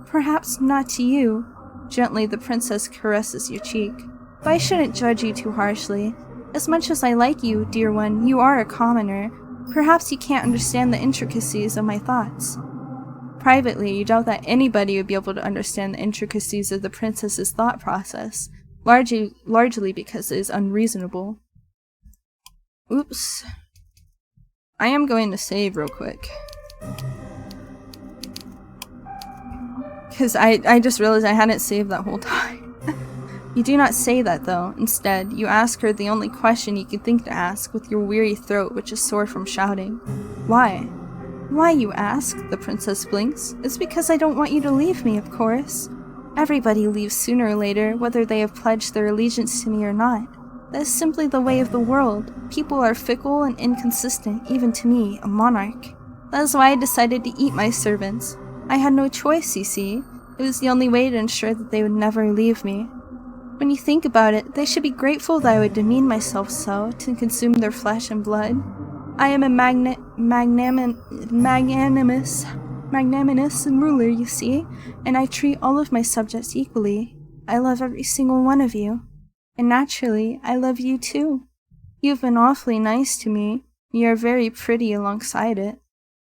Perhaps not to you. Gently, the princess caresses your cheek. But I shouldn't judge you too harshly. As much as I like you, dear one, you are a commoner. Perhaps you can't understand the intricacies of my thoughts. Privately, you doubt that anybody would be able to understand the intricacies of the princess's thought process. Largely because it is unreasonable. Oops. I am going to save real quick. Because I just realized I hadn't saved that whole time. You do not say that though. Instead, you ask her the only question you could think to ask with your weary throat which is sore from shouting. Why? Why, you ask? The princess blinks. It's because I don't want you to leave me, of course. Everybody leaves sooner or later, whether they have pledged their allegiance to me or not. That is simply the way of the world. People are fickle and inconsistent, even to me, a monarch. That is why I decided to eat my servants. I had no choice, you see. It was the only way to ensure that they would never leave me. When you think about it, they should be grateful that I would demean myself so, to consume their flesh and blood. I am a magnanimous ruler, you see, and I treat all of my subjects equally. I love every single one of you. And naturally, I love you too. You've been awfully nice to me. You are very pretty alongside it.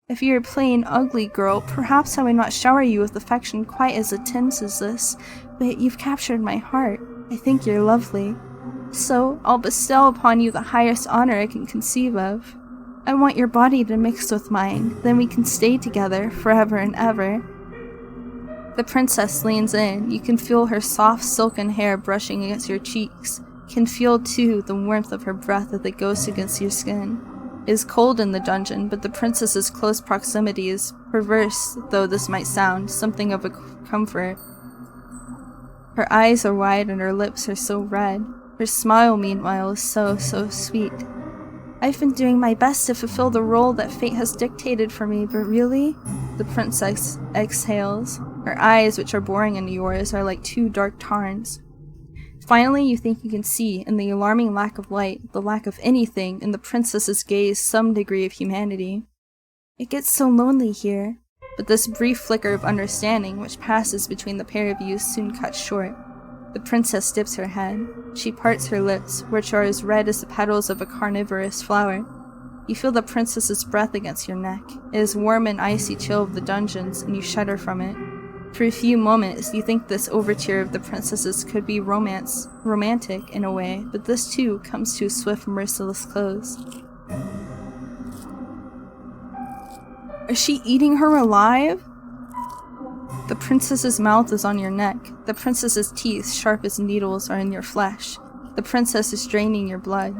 If you are a plain ugly girl, perhaps I would not shower you with affection quite as intense as this, but you've captured my heart. I think you're lovely. So, I'll bestow upon you the highest honor I can conceive of. I want your body to mix with mine, then we can stay together forever and ever. The princess leans in. You can feel her soft silken hair brushing against your cheeks. You can feel, too, the warmth of her breath as it goes against your skin. It is cold in the dungeon, but the princess's close proximity is, perverse though this might sound, something of a comfort. Her eyes are wide and her lips are so red. Her smile, meanwhile, is so sweet. I've been doing my best to fulfill the role that fate has dictated for me, but really? The princess exhales. Her eyes, which are boring into yours, are like two dark tarns. Finally, you think you can see, in the alarming lack of light, the lack of anything, in the princess's gaze some degree of humanity. It gets so lonely here, but this brief flicker of understanding which passes between the pair of you is soon cut short. The princess dips her head. She parts her lips, which are as red as the petals of a carnivorous flower. You feel the princess's breath against your neck. It is warm and icy chill of the dungeons, and you shudder from it. For a few moments, you think this overture of the princess's could be romantic in a way, but this too comes to a swift, merciless close. Is she eating her alive? The princess's mouth is on your neck. The princess's teeth, sharp as needles, are in your flesh. The princess is draining your blood.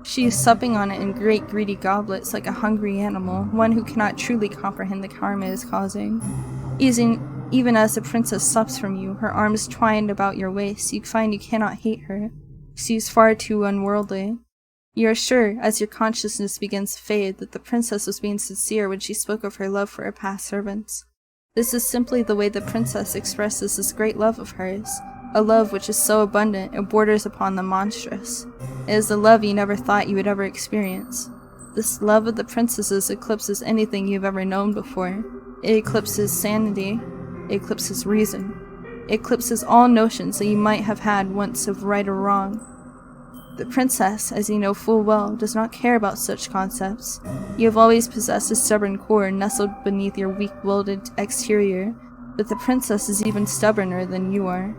She is supping on it in great greedy goblets like a hungry animal, one who cannot truly comprehend the harm it is causing. Even as the princess sups from you, her arms twined about your waist, you find you cannot hate her. She is far too unworldly. You are sure, as your consciousness begins to fade, that the princess was being sincere when she spoke of her love for her past servants. This is simply the way the princess expresses this great love of hers, a love which is so abundant it borders upon the monstrous. It is a love you never thought you would ever experience. This love of the princess's eclipses anything you've ever known before. It eclipses sanity. It eclipses reason. It eclipses all notions that you might have had once of right or wrong. The princess, as you know full well, does not care about such concepts. You have always possessed a stubborn core nestled beneath your weak-willed exterior, but the princess is even stubborner than you are.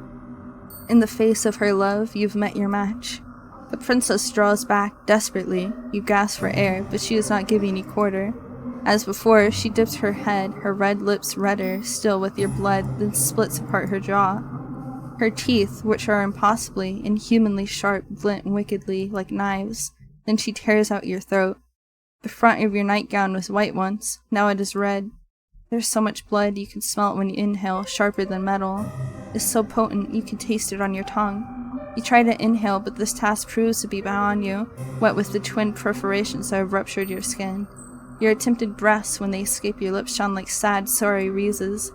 In the face of her love, you've met your match. The princess draws back desperately. You gasp for air, but she does not give you any quarter. As before, she dips her head, her red lips redder still with your blood, then splits apart her jaw. Her teeth, which are impossibly, inhumanly sharp, glint wickedly like knives. Then she tears out your throat. The front of your nightgown was white once, now it is red. There's so much blood you can smell it when you inhale, sharper than metal. It's so potent you can taste it on your tongue. You try to inhale, but this task proves to be beyond you, wet with the twin perforations that have ruptured your skin. Your attempted breaths, when they escape your lips, sound like sad, sorry wheezes.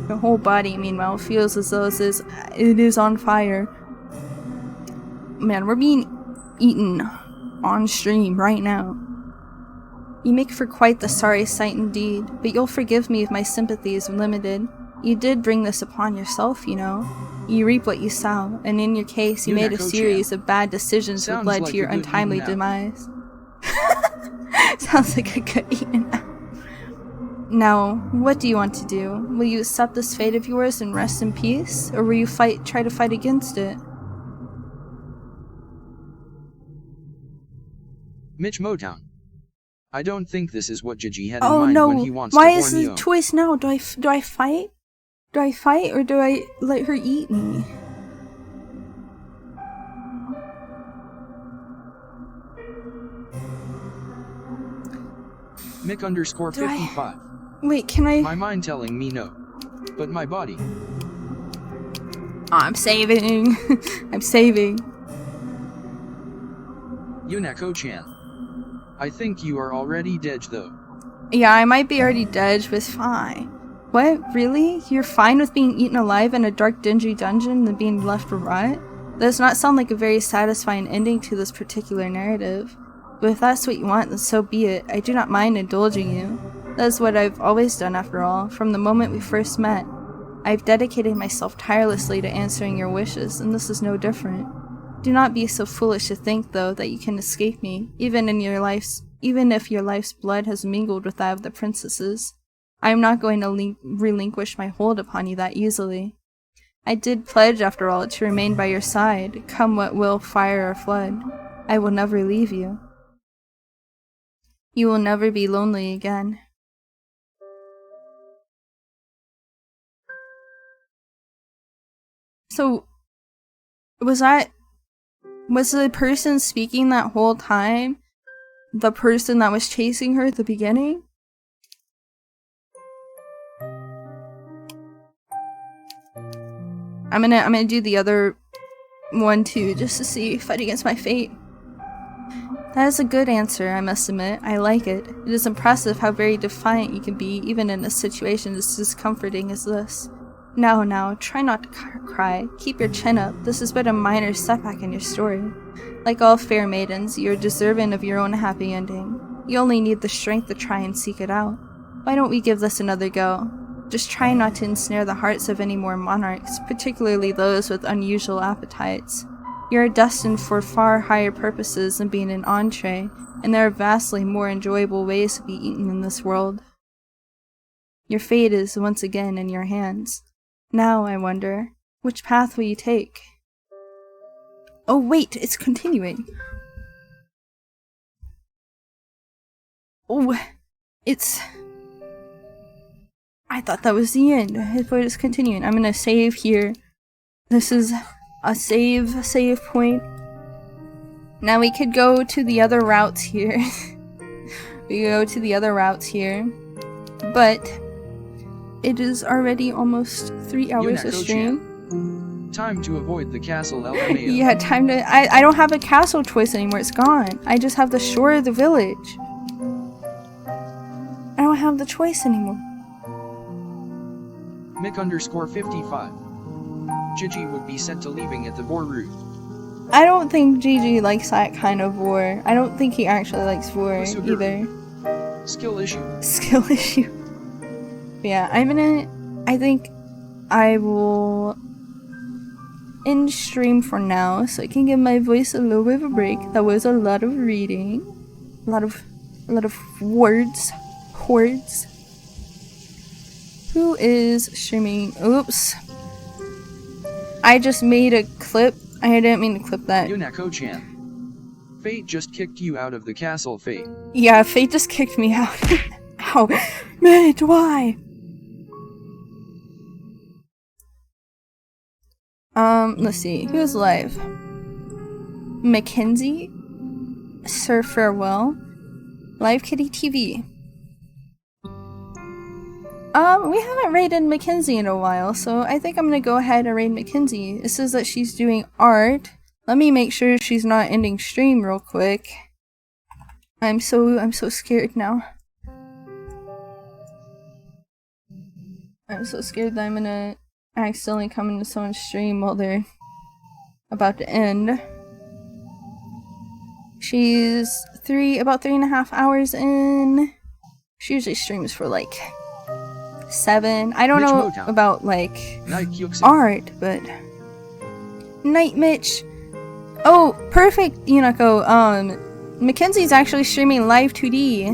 Your whole body, meanwhile, feels as though it is on fire. Man, we're being eaten on stream right now. You make for quite the sorry sight indeed, but you'll forgive me if my sympathy is limited. You did bring this upon yourself, you know. You reap what you sow, and in your case, you made a series of bad decisions that led to your untimely demise. Sounds like a good eating out. Now, what do you want to do? Will you accept this fate of yours and rest in peace, or will you try to fight against it? Mitch Motown. I don't think this is what Gigi had in mind when he wants to Why warn is the you. choice now? Do I fight? Do I fight, or do I let her eat me? Mick_55. Wait, can I? My mind telling me no, but my body. I'm saving. I'm saving. Yunako-chan. I think you are already dead though. Yeah, I might be already dead, but fine. What? Really? You're fine with being eaten alive in a dark, dingy dungeon than being left to rot? That does not sound like a very satisfying ending to this particular narrative. But if that's what you want, then so be it. I do not mind indulging you. That is what I've always done after all, from the moment we first met. I've dedicated myself tirelessly to answering your wishes, and this is no different. Do not be so foolish to think, though, that you can escape me, even in your life's even if your life's blood has mingled with that of the princess's. I am not going to relinquish my hold upon you that easily. I did pledge, after all, to remain by your side, come what will, fire or flood. I will never leave you. You will never be lonely again. So, was the person speaking that whole time the person that was chasing her at the beginning? I'm gonna do the other one too, just to see, fight against my fate. That is a good answer, I must admit. I like it. It is impressive how very defiant you can be, even in a situation as discomforting as this. Now, try not to cry. Keep your chin up. This is but a minor setback in your story. Like all fair maidens, you are deserving of your own happy ending. You only need the strength to try and seek it out. Why don't we give this another go? Just try not to ensnare the hearts of any more monarchs, particularly those with unusual appetites. You are destined for far higher purposes than being an entree, and there are vastly more enjoyable ways to be eaten in this world. Your fate is once again in your hands. Now, I wonder, which path will you take? Oh wait, it's continuing. Oh, it's... I thought that was the end, but it's continuing. I'm gonna save here. This is a save point. Now we could go to the other routes here. We go to the other routes here. But it is already almost 3 hours of stream. Time to avoid the castle LMAO. Yeah, time to... I don't have a castle choice anymore, it's gone. I just have the shore of the village. I don't have the choice anymore. Mick_55. Gigi would be sent to leaving at the Vor route. I don't think Gigi likes that kind of war. I don't think he actually likes war either. Skill issue. Skill issue. Yeah, I think I will end stream for now so I can give my voice a little bit of a break. That was a lot of reading. A lot of words. Words. Who is streaming? Oops. I just made a clip. I didn't mean to clip that. Yunako-chan. Fate just kicked you out of the castle, Fate. Yeah, Fate just kicked me out. Ow. Mate, why? Let's see. Who's live? Mackenzie? Sir Farewell? Live Kitty TV. We haven't raided Mackenzie in a while, so I think I'm gonna go ahead and raid Mackenzie. It says that she's doing art. Let me make sure she's not ending stream real quick. I'm so scared now. I'm so scared that I'm gonna accidentally come into someone's stream while they're about to end. She's about 3.5 hours in. She usually streams for like 7. I don't know about like art, but Night Mitch. Oh, perfect, Yunako. Mackenzie's actually streaming live 2D.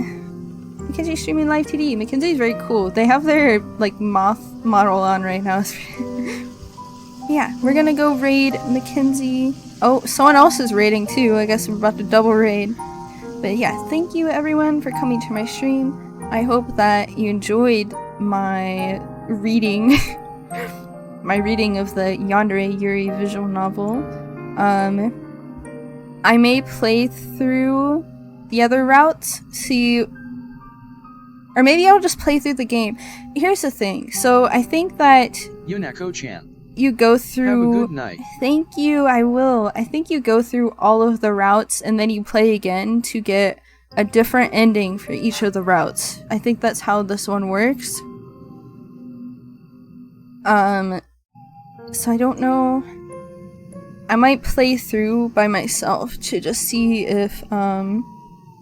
Mackenzie's streaming live 2D. Mackenzie's very cool. They have their like moth model on right now. Yeah, we're gonna go raid Mackenzie. Oh, someone else is raiding too. I guess we're about to double raid. But yeah, thank you everyone for coming to my stream. I hope that you enjoyed my reading. My reading of the Yandere Yuri visual novel. I may play through the other routes, see, or maybe I'll just play through the game. Here's the thing, so I think that Yunako-chan. You go through... Have a good night. Thank you, I will. I think you go through all of the routes and then you play again to get a different ending for each of the routes. I think that's how this one works. So I don't know. I might play through by myself to just see if I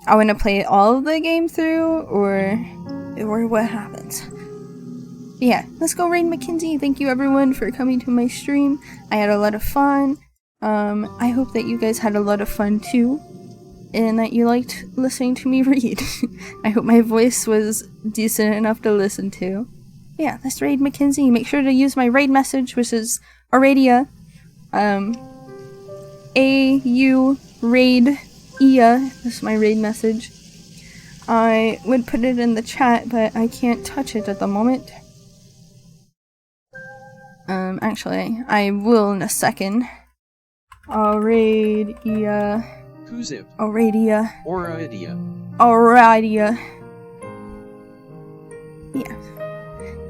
want to play all of the game through or what happens. But yeah, let's go raid Mackenzie. Thank you everyone for coming to my stream. I had a lot of fun. I hope that you guys had a lot of fun too. and that you liked listening to me read. I hope my voice was decent enough to listen to. Yeah, let's raid Mackenzie. Make sure to use my raid message, which is Aurelia. A-U raid Ia. That's my raid message. I would put it in the chat, but I can't touch it at the moment. Actually, I will in a second. Aurelia. Kuzip. Aurelia. Aurelia. Yeah.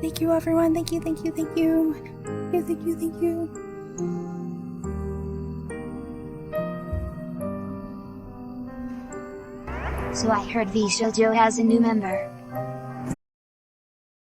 Thank you, everyone. Thank you, thank you, thank you. Thank you, thank you. So I heard VOD has a new member.